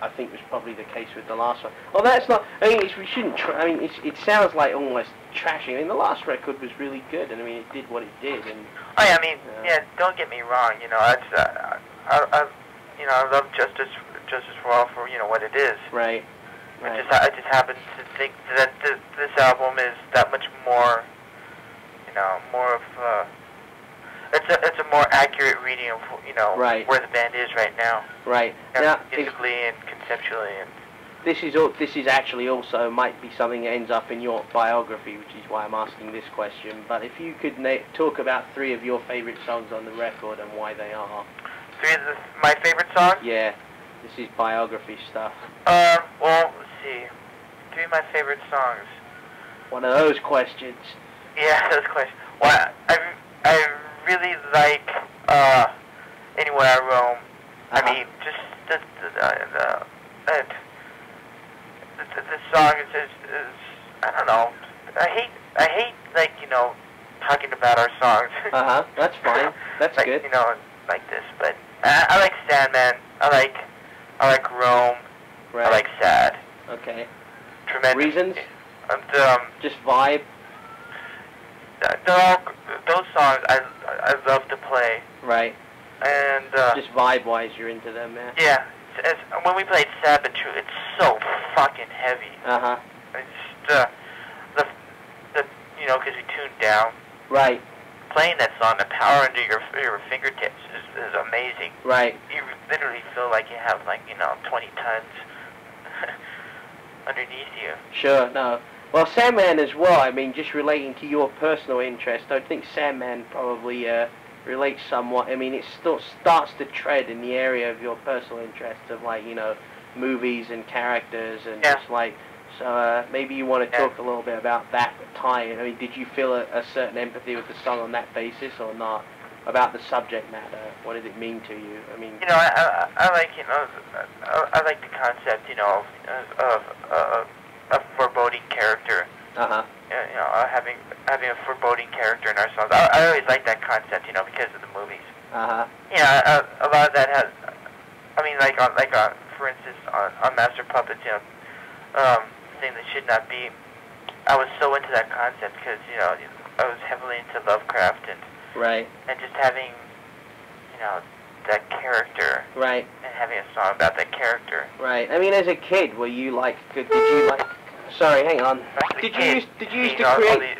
I think was probably the case with the last one. Well, that's not. I mean, we shouldn't. I mean, it sounds like almost trashing. I mean, the last record was really good, and I mean, it did what it did. And oh yeah, I mean, yeah. Don't get me wrong. I love Justice for All for what it is. Right. I just happen to think that this album is that much more. More of. It's a more accurate reading of right. where the band is right now. Right. Now, musically and conceptually and. This is actually also might be something that ends up in your biography, which is why I'm asking this question. But if you could talk about 3 of your favorite songs on the record and why they are. 3 of my favorite songs? Yeah, this is biography stuff. Well, let's see. 3 of my favorite songs. One of those questions. Yeah, those questions. Well, I really like Anywhere I Roam. Uh-huh. I mean, just the song is I don't know. I hate like talking about our songs. That's fine. That's like, good. Like this, but I like Sandman. I like Rome. Right. I like Sad. Okay. Tremendous. Reasons? And, just vibe. Those songs I love to play. Right. And just vibe-wise, you're into them, man. Yeah. When we played Sad But True, it's so fucking heavy. It's because we tuned down. Right. Playing that song, the power under your fingertips is amazing. Right. You literally feel like you have 20 tons underneath you. Sure. No. Well, Sandman as well. I mean, just relating to your personal interest, I think Sandman probably relates somewhat. I mean, it still starts to tread in the area of your personal interests of movies and characters and just like. So maybe you want to talk a little bit about that tie. I mean, did you feel a certain empathy with the song on that basis or not? About the subject matter, what did it mean to you? I mean, I like I like the concept of a foreboding character. Having a foreboding character in our songs. I always like that concept, because of the movies. Yeah, a lot of that has. I mean, for instance, on Master Puppets, thing that should not be. I was so into that concept because I was heavily into Lovecraft and just having that character and having a song about that character. Right. I mean, as a kid, were you did you like? Sorry, hang on. Did you used to create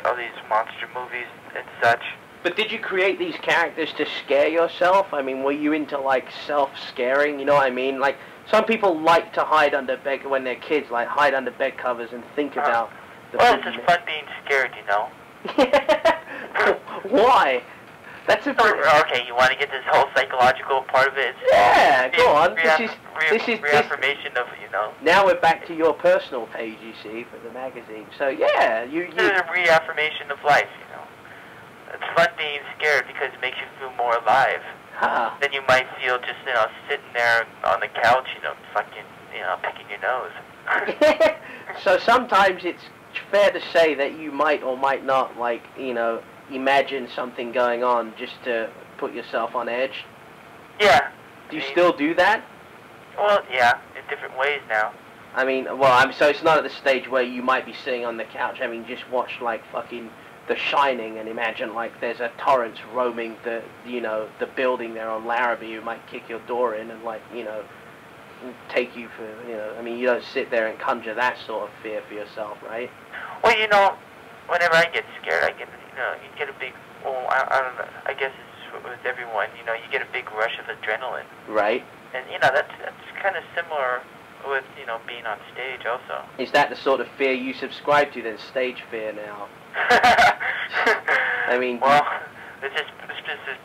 all these monster movies and such? But did you create these characters to scare yourself? I mean, were you into self-scaring? You know what I mean? Like some people like to hide under bed when they're kids, hide under bed covers and think about the. Well, it's just fun being scared, Why? That's a okay. You want to get this whole psychological part of it? Yeah, go on. This is reaffirmation of Now we're back to your personal page, you see, for the magazine. So yeah, you. This is a reaffirmation of life, It's fun being scared because it makes you feel more alive. than you might feel just, sitting there on the couch, fucking, picking your nose. So sometimes it's fair to say that you might or might not, like, imagine something going on just to put yourself on edge. Yeah. Do you still do that? Well, yeah, in different ways now. I mean, well, so it's not at the stage where you might be sitting on the couch. I mean, just watch, like, fucking The Shining and imagine, like, there's a torrent roaming the building there on Larrabee who might kick your door in and, like, take you for, I mean, you don't sit there and conjure that sort of fear for yourself, right? Well, whenever I get scared, I get, you get a big, I don't know, I guess it's with everyone, you get a big rush of adrenaline. Right. And, that's kind of similar with, being on stage also. Is that the sort of fear you subscribe to, then, stage fear now? I mean... Well, let's just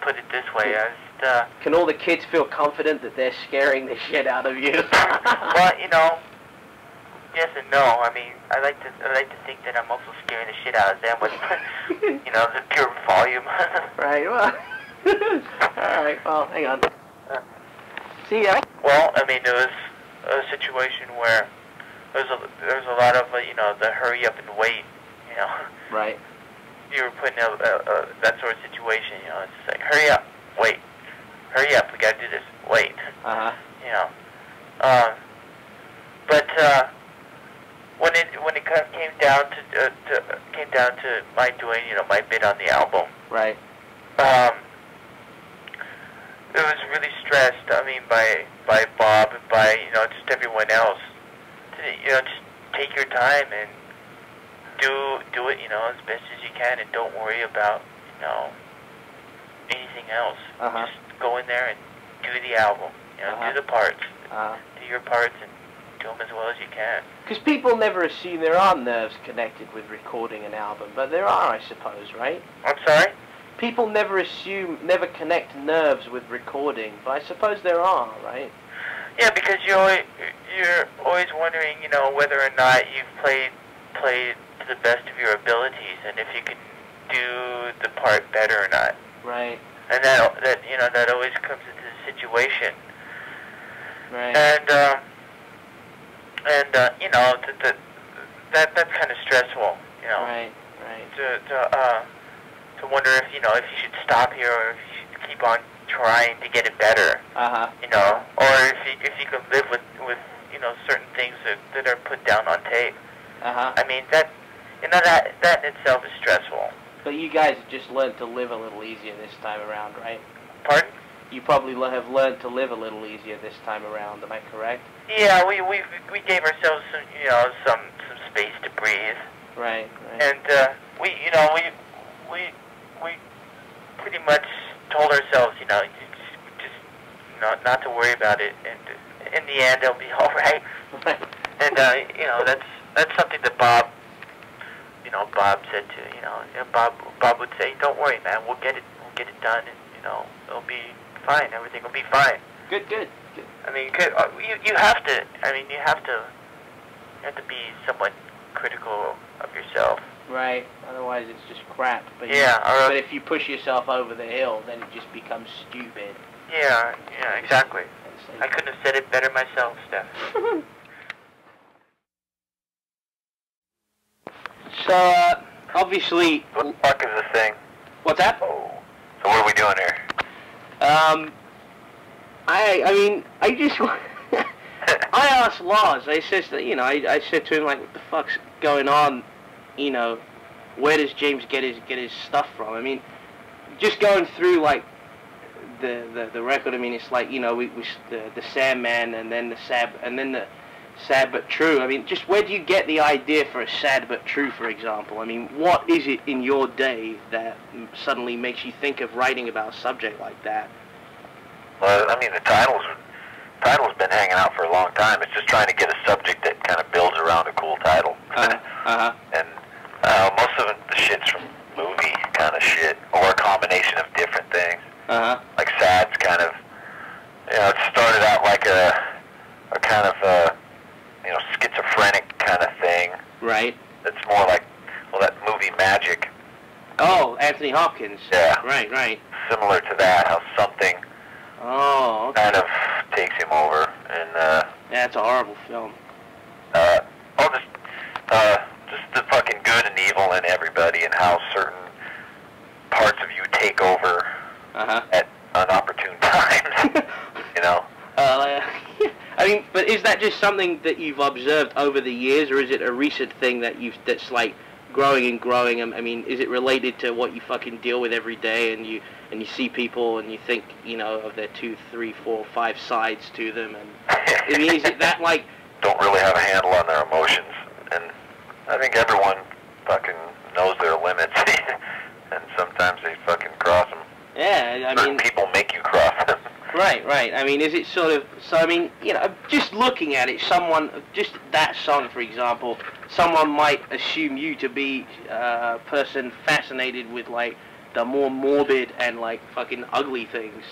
put it this way. Can all the kids feel confident that they're scaring the shit out of you? Well, yes and no. I mean, I like to think that I'm also scaring the shit out of them with, the pure volume. Right, well... Alright, well, hang on. See ya. Well, I mean, there was a situation where there was a lot of, the hurry up and wait, Right. You were putting out that sort of situation, it's like, hurry up, wait. Hurry up, we gotta do this, wait. Uh-huh. But when it came down to my doing, my bit on the album. Right. It was really stressed, I mean, by Bob and by, just everyone else. To, just take your time and do it, as best as you can, and don't worry about, anything else. Uh-huh. Just go in there and do the album, Uh-huh. do the parts. Uh-huh. Do your parts and do them as well as you can. Because people never assume there are nerves connected with recording an album, but there are, I suppose, right? I'm sorry? People never connect nerves with recording, but I suppose there are, right? Yeah, because you're always wondering, whether or not you've played to the best of your abilities, and if you can do the part better or not. Right. And that always comes into the situation. Right. And that's kind of stressful, Right. To wonder if you should stop here or if you should keep on trying to get it better. Uh-huh. Or if you can live with certain things that are put down on tape. Uh-huh. I mean that in itself is stressful. But you guys just learned to live a little easier this time around, right? Pardon? You probably have learned to live a little easier this time around. Am I correct? Yeah, we gave ourselves some space to breathe. Right. And we pretty much told ourselves, just not to worry about it, and in the end it'll be all right. Right. And that's something that Bob said to Bob would say, don't worry, man, we'll get it done, and it'll be fine, everything will be fine. Good. I mean, you have to be somewhat critical of yourself. Right. Otherwise, it's just crap. But yeah. But if you push yourself over the hill, then it just becomes stupid. Yeah. Exactly. I couldn't have said it better myself, Steph. So, obviously... What the fuck is this thing? What's that? Oh. So what are we doing here? I mean, I just... I asked Lars, I said to him, like, what the fuck's going on, where does James get his stuff from? I mean, just going through, like, the record, I mean, it's like, the Sandman, and then the Sad But True. I mean, just where do you get the idea for a Sad But True, for example? I mean, what is it in your day that suddenly makes you think of writing about a subject like that? Well, I mean, the title's been hanging out for a long time. It's just trying to get a subject that kind of builds around a cool title. And most of the shit's from movie kind of shit, or a combination of different things. Like Sad's kind of, it started out like a kind of schizophrenic kind of thing. Right. It's more like, that movie Magic. Oh, Anthony Hopkins. Yeah. Right. Similar to that, how something Oh, okay. kind of takes him over, and yeah, it's a horrible film. just the fucking good and evil in everybody, and how certain parts of you take over at unopportune times. You know. I mean, but is that just something that you've observed over the years, or is it a recent thing that's like growing and growing? I mean, is it related to what you fucking deal with every day, and you see people and you think, you know, of their 2, 3, 4, 5 sides to them, and I mean, is it that like don't really have a handle on their emotions, and I think everyone fucking knows their limits, and sometimes they fucking cross them. Yeah, I mean, people make you cross them. Right. I mean, is it sort of, so I mean, you know, just looking at it, just that song, for example, someone might assume you to be a person fascinated with, like, the more morbid and, like, fucking ugly things.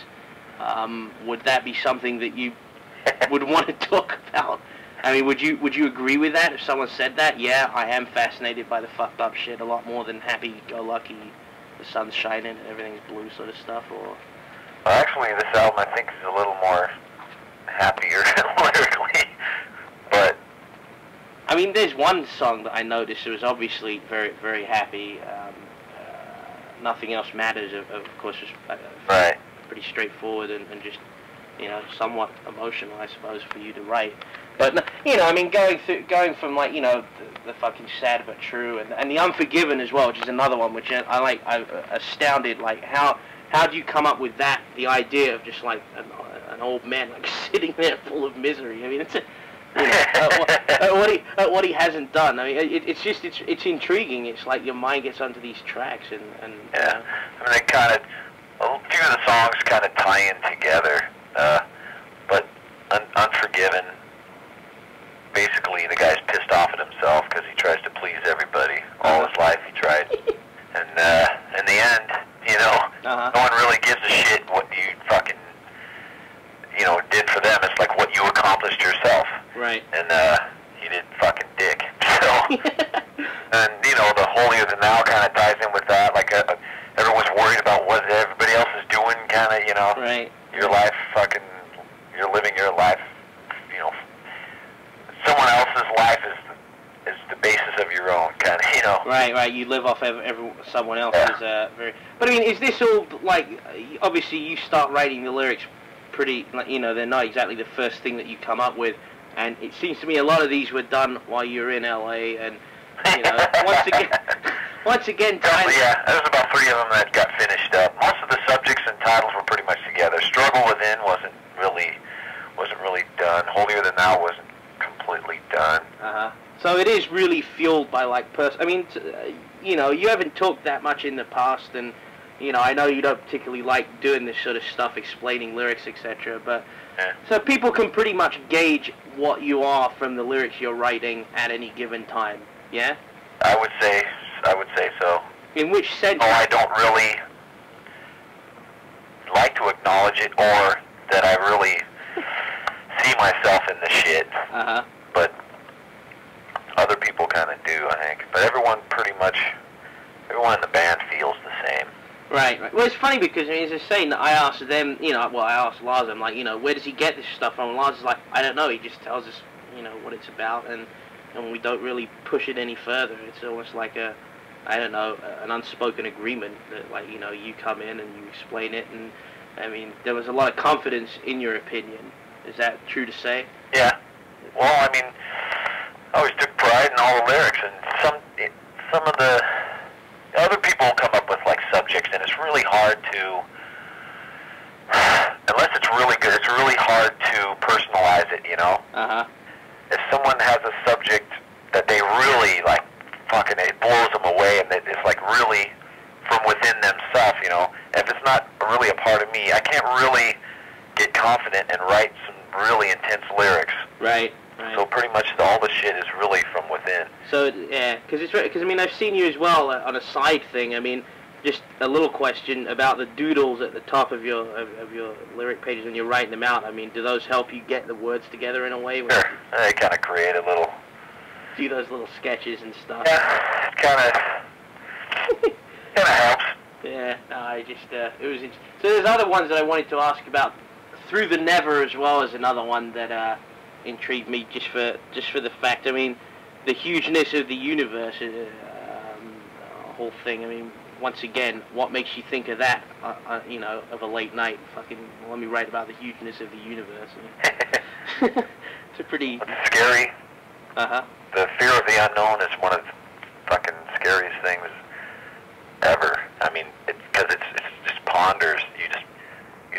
Would that be something that you would want to talk about? I mean, would you agree with that if someone said that? Yeah, I am fascinated by the fucked up shit a lot more than happy-go-lucky, the sun's shining and everything's blue sort of stuff, or... Well, actually, this album, I think, is a little more happier lyrically, but... I mean, there's one song that I noticed that was obviously very, very happy. Nothing Else Matters, of course, was right. Pretty straightforward and just, you know, somewhat emotional, I suppose, for you to write. But, you know, I mean, going from, like, you know, the fucking Sad But True, and The Unforgiven as well, which is another one, which I'm astounded, like, how do you come up with that, the idea of just, like, an old man, like, sitting there full of misery? I mean, it's, you know, at what he hasn't done. I mean, it's intriguing. It's like your mind gets onto these tracks, and yeah. I mean, they kind of, a few of the songs kind of tie in together, but Unforgiven, basically the guy's pissed off at himself because he tries to please everybody. All his life he tried. And in the end, you know, no one really gives a shit what you fucking, you know, did for them. It's like what you accomplished yourself. Right. And he did fucking dick. So, and, you know, the holier than thou kind of ties in with that. Like, everyone's worried about what everybody else is doing, kind of, you know. Right. Your life, fucking, you're living your life, you know. Someone else's life is the basis of your own, kind of, you know. Right. You live off someone else's. Very. But I mean, is this all like? Obviously, you start writing the lyrics pretty. You know, they're not exactly the first thing that you come up with, and it seems to me a lot of these were done while you were in LA, and you know, once again. Yeah, there's about 3 of them that got finished up. Most of the subjects and titles were pretty much together. Struggle Within wasn't really done. Holier Than Thou wasn't completely done. So it is really fueled by, like, I mean, you know, you haven't talked that much in the past, and, you know, I know you don't particularly like doing this sort of stuff, explaining lyrics, etc., but, so people can pretty much gauge what you are from the lyrics you're writing at any given time, yeah? I would say so. In which sense? Oh, I don't really like to acknowledge it, or that I really see myself in the shit. But other people kind of do, I think. But everyone in the band feels the same. Right. Well, it's funny because, I mean, as I say, I asked them, you know, I asked Lars, I'm like, you know, where does he get this stuff from? And Lars is like, I don't know, he just tells us, you know, what it's about, and we don't really push it any further. It's almost like an unspoken agreement that, like, you know, you come in and you explain it, and, I mean, there was a lot of confidence in your opinion. Is that true to say? Yeah. Well, I mean, I always took pride in all the lyrics, and some of the other people come up with, like, subjects, and it's really hard to, unless it's really good, it's really hard to personalize it, you know? If someone has a subject that they really, like, fucking, it blows them away, and it's, like, really from within themselves, you know? If it's not really a part of me, I can't really get confident and write some really intense lyrics. Right. So pretty much all the shit is really from within. So, yeah, because I mean, I've seen you as well on a side thing. I mean, just a little question about the doodles at the top of your lyric pages when you're writing them out. I mean, do those help you get the words together in a way? Sure. They kind of create a little... Do those little sketches and stuff. Yeah, it kind of helps. Yeah, no, it was... So there's other ones that I wanted to ask about Through the Never as well is another one that intrigued me just for the fact. I mean, the hugeness of the universe, the whole thing. I mean, once again, what makes you think of that? You know, of a late night fucking. Let me write about the hugeness of the universe. It's a pretty scary. Uh-huh. The fear of the unknown is one of the fucking scariest things ever. I mean, because it just ponders. You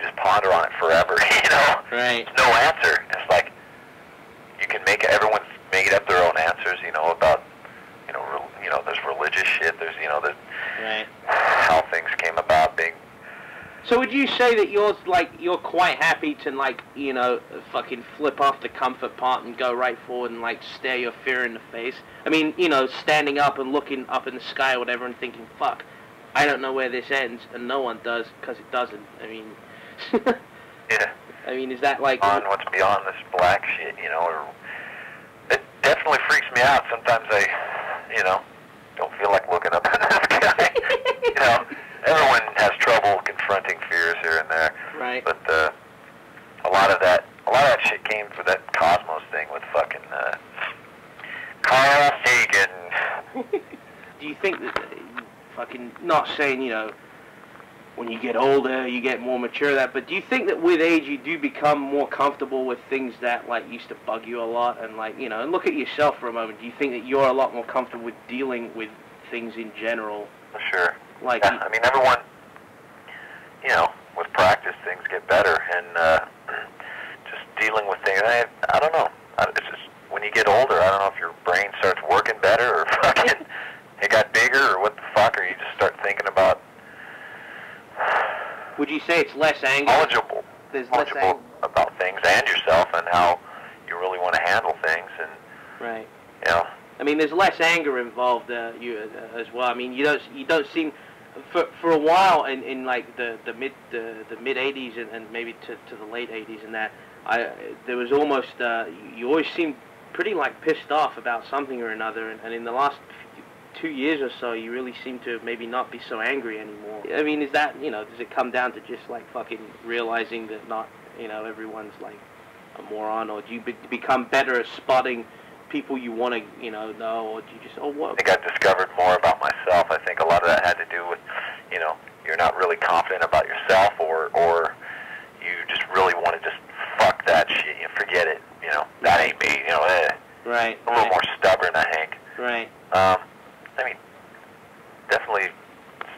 just ponder on it forever. You know. Right. There's no answer. It's like you can make it. Everyone's made up their own answers. You know about. You know, there's religious shit. There's right. How things came about being. So would you say that you're quite happy to, like, you know, fucking flip off the comfort part and go right forward and, like, stare your fear in the face? I mean, you know, standing up and looking up in the sky or whatever and thinking, fuck, I don't know where this ends, and no one does, because it doesn't. I mean... Yeah. I mean, is that, like... On what's beyond this black shit, you know, or... It definitely freaks me out. Sometimes I, you know, don't feel like looking up in the sky. You know, everyone has trouble confronting fears here and there. Right. But a lot of that shit came for that Cosmos thing with fucking Carl Sagan. Do you think that, fucking, not saying, you know, when you get older, you get more mature, but do you think that with age you do become more comfortable with things that, like, used to bug you a lot? And, like, you know, and look at yourself for a moment. Do you think that you're a lot more comfortable with dealing with things in general? Sure. Like, yeah, I mean, everyone, you know, with practice, things get better. And just dealing with things, I don't know. It's just, when you get older, I don't know if your brain starts working better or fucking it got bigger or what the fuck, or you just start thinking about... Would you say it's less anger? There's knowledgeable about things and yourself and how you really want to handle things, and right. You know. I mean, there's less anger involved as well. I mean, you don't seem for a while in like the mid 80s and maybe to the late 80s and that there was almost you always seemed pretty like pissed off about something or another, and in the last 2 years or so, you really seem to maybe not be so angry anymore. I mean, is that, you know, does it come down to just, like, fucking realizing that not, you know, everyone's, like, a moron, or do you become better at spotting people you want to, you know, or do you just, oh, what? I think I discovered more about myself. I think a lot of that had to do with, you know, you're not really confident about yourself, or you just really want to just fuck that shit and forget it, you know, that ain't me, you know, Right. A little more stubborn, I think. Right. I mean, definitely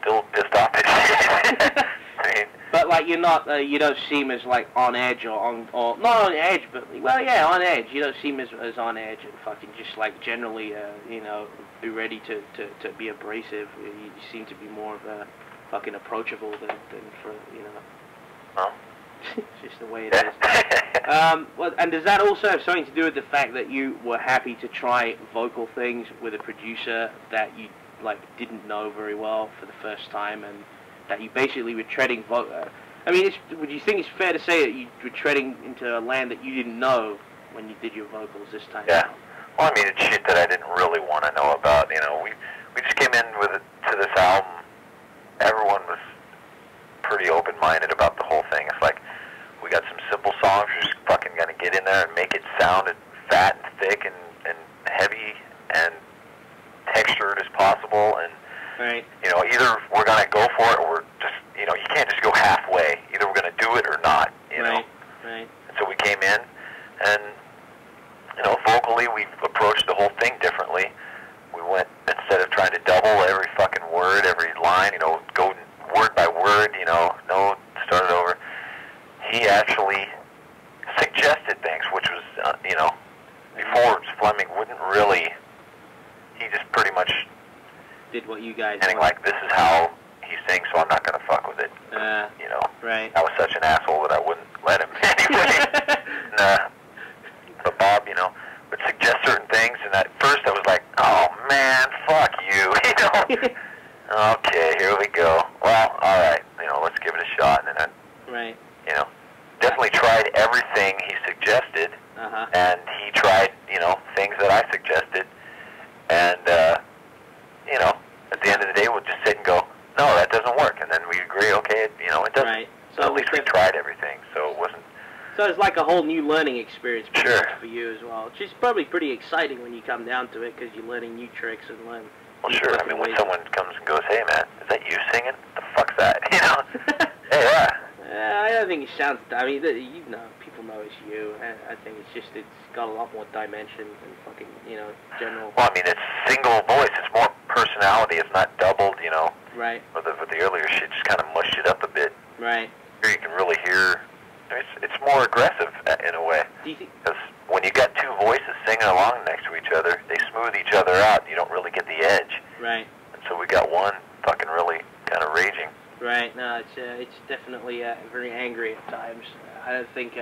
still pissed off at shit. I mean, but like you're not, you don't seem as like on edge or not on edge, but well, yeah, on edge. You don't seem as on edge and fucking just like generally, you know, be ready to be abrasive. You seem to be more of a fucking approachable than for, you know. Well, it's just the way it is. Well, and does that also have something to do with the fact that you were happy to try vocal things with a producer that you like didn't know very well for the first time, and that you basically were treading I mean, would you think it's fair to say that you were treading into a land that you didn't know when you did your vocals this time? Yeah. Well, I mean, it's shit that I didn't really want to know about. You know, we just came in with it to this album. Everyone was pretty open-minded about the whole thing. It's like, we got some simple songs, we're just fucking gonna get in there and make it sound as fat and thick and heavy and textured as possible, and right. You know, either we're gonna go for it or we're just, you know, you can't just go halfway. Either we're gonna do it or not, you know. Right. And so we came in, and you know, vocally we approached the whole thing differently. We went, instead of trying to double every fucking word, every line, you know, go word by word, you know, no, start it over. He actually suggested things, which was, you know, before Fleming wouldn't really, he just pretty much did what you guys and like, this is how he sings, so I'm not going to fuck with it. You know, right. I was such an asshole that I wouldn't let him anyway. But Bob, you know, would suggest certain things, and at first I was like, oh man, fuck you, you know. Okay, here we go. Well, all right, you know, let's give it a shot, and then right. You know, definitely tried everything he suggested, and he tried, you know, things that I suggested, and, you know, at the end of the day, we'll just sit and go, no, that doesn't work, and then we agree, okay, you know, it doesn't. Right. So at least we tried everything, so it wasn't So it's like a whole new learning experience for you as well, which is probably pretty exciting when you come down to it, because you're learning new tricks and learn. Well, sure. I mean, when someone comes and goes, "Hey, man, is that you singing? The fuck's that?" You know? Hey, yeah. I don't think it sounds. I mean, you know, people know it's you. I think it's got a lot more dimension than fucking, you know, general. Well, I mean, it's single voice. It's more personality. It's not doubled, you know. Right. With the earlier shit, just kind of mushed it up a bit. Right. Here you can really hear. It's more aggressive in a way. Because when you got two voices singing along next to each other, they smooth each other out. You don't really get the edge. Right. And so we got one fucking really kind of raging. Right. No, it's definitely very angry at times. I don't think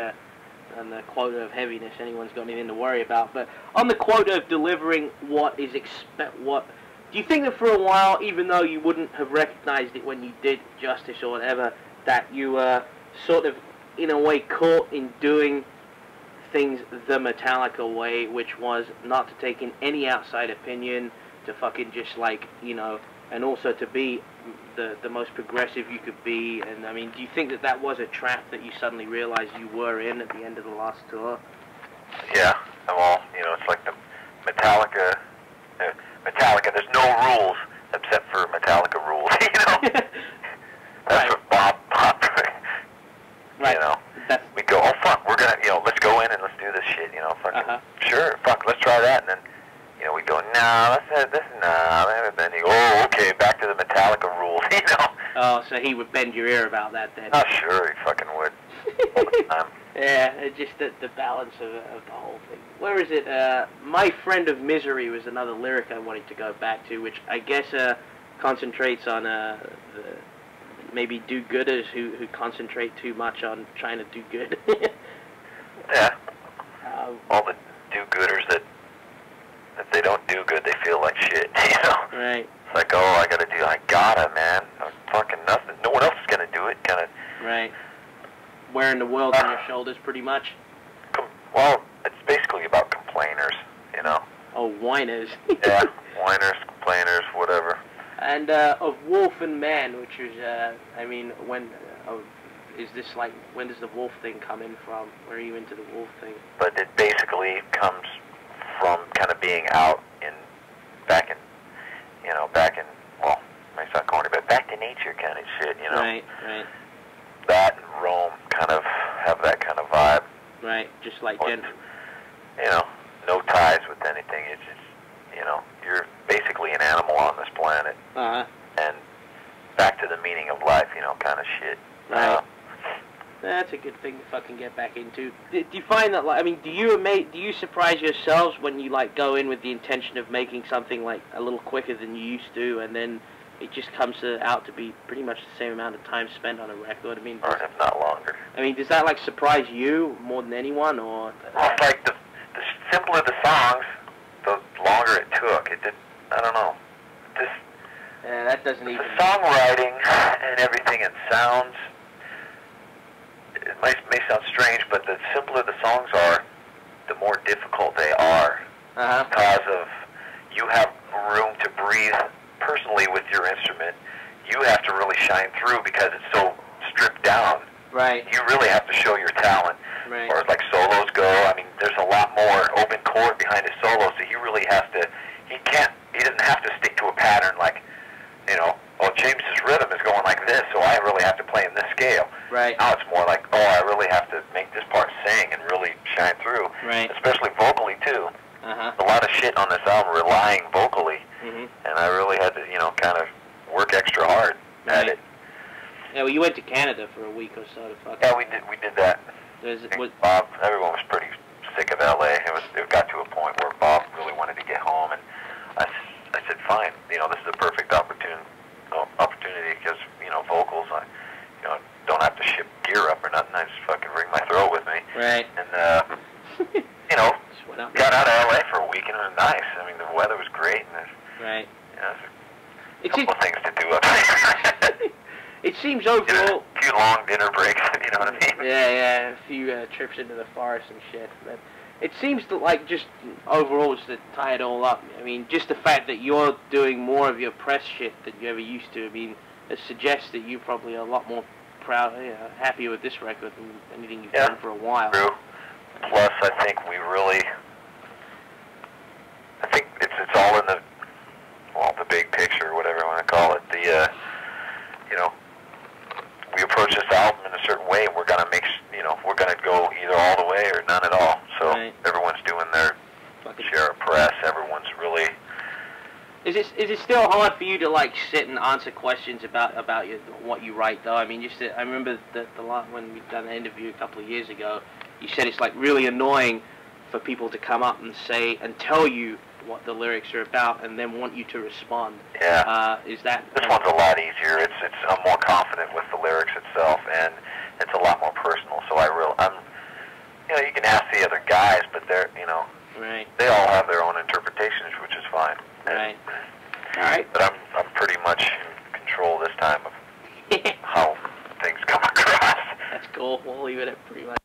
on the quota of heaviness anyone's got anything to worry about. But on the quota of delivering what do you think that for a while, even though you wouldn't have recognized it when you did Justice or whatever, that you were sort of in a way caught in doing things the Metallica way, which was not to take in any outside opinion, to fucking just, like, you know, and also to be the most progressive you could be? And I mean, do you think that that was a trap that you suddenly realized you were in at the end of the last tour? Yeah, well, you know, it's like the Metallica, there's no rules except for Metallica rules, you know? That's what Bob, right. You know, we go, oh fuck, we're gonna, you know, let's go in and let's do this shit, you know, fucking, sure, fuck, let's try that, and then, you know, we go, nah, then you go, oh, okay, back to the Metallica rules, you know? Oh, so he would bend your ear about that then? Oh, sure, he fucking would, all the time. Yeah, just the balance of the whole thing. Where is it? My Friend of Misery was another lyric I wanted to go back to, which I guess concentrates on the maybe do-gooders who concentrate too much on trying to do good. Yeah. All the do-gooders that if they don't do good, they feel like shit, you know? Right. It's like, oh, I gotta, man. Fucking nothing. No one else is gonna do it, kind of. Right. Wearing the world on your shoulders, pretty much. Well, it's basically about complainers, you know? Oh, whiners. Yeah, whiners, complainers, whatever. And of Wolf and Man, which was, I mean, when is this like? When does the wolf thing come in from? Where are you into the wolf thing? But it basically comes from kind of being out back in, well, I sound corny, but back to nature kind of shit, you know? Right, right. That and Rome kind of have that kind of vibe. Right, just like You know, no ties with anything. It's just, you know, you're basically an animal on this planet. Uh-huh. And back to the meaning of life, you know, kind of shit. Right. That's a good thing to fucking get back into. Do you find that, like, I mean, do you surprise yourselves when you, like, go in with the intention of making something, like, a little quicker than you used to, and then it just comes out to be pretty much the same amount of time spent on a record? I mean, or if not longer. I mean, does that, like, surprise you more than anyone, or? Well, it's like the simpler the songs, the longer it took. It did, I don't know. Just, yeah, that doesn't even. The songwriting and everything, it sounds. It may sound strange, but the simpler the songs are, the more difficult they are. Uh-huh. Because of you have room to breathe personally with your instrument. You have to really shine through because it's so stripped down. Right. You really have to show your talent. Right. Or like solos go, I mean, there's a lot more open chord behind his solo, so he really has to. He doesn't have to stick to a pattern like, you know, oh, James's rhythm is going like this, so I really have to play in this scale. Right. Now it's more like, oh, I really have to make this part sing and really shine through. Right. Especially vocally, too. Uh-huh. A lot of shit on this album relying vocally, mm-hmm. and I really had to, you know, kind of work extra hard at it. Yeah, well, you went to Canada for a week or so to fucking... Yeah, we did that. Bob, everyone was pretty sick of LA. It got to a point where Bob really wanted to get home, and I said, fine, you know, this is a perfect opportunity because, you know, vocals, I, you know, don't have to ship gear up or nothing. I just fucking bring my throat with me. Right. And, you know, got out of LA for a week, and it was nice. I mean, the weather was great, and there's, right. You know, there's a couple of things to do up there. It seems overall... A few long dinner breaks, you know what I mean? Yeah, a few trips into the forest and shit. But it seems to, like, just overall, just to tie it all up, I mean, just the fact that you're doing more of your press shit than you ever used to, I mean, it suggests that you probably are a lot more proud, happy with this record than anything you've done for a while. True. Plus, I think we really, I think it's all in the big picture, whatever you want to call it. We approach this album in a certain way, and we're gonna we're gonna go either all the way or none at all. So everyone's doing their share of press. Everyone's really. Is it still hard for you to like sit and answer questions about what you write though? I mean, I remember the lot when we've done an interview a couple of years ago. You said it's like really annoying for people to come up and say and tell you what the lyrics are about and then want you to respond. Yeah. Is that this one's a lot easier? I'm more confident with the lyrics itself, and it's a lot more personal. So you can ask the other guys, but they're they all have their own interpretations, which is fine. Right. All right. But I'm pretty much in control this time of how things come across. That's cool. We'll leave it at pretty much.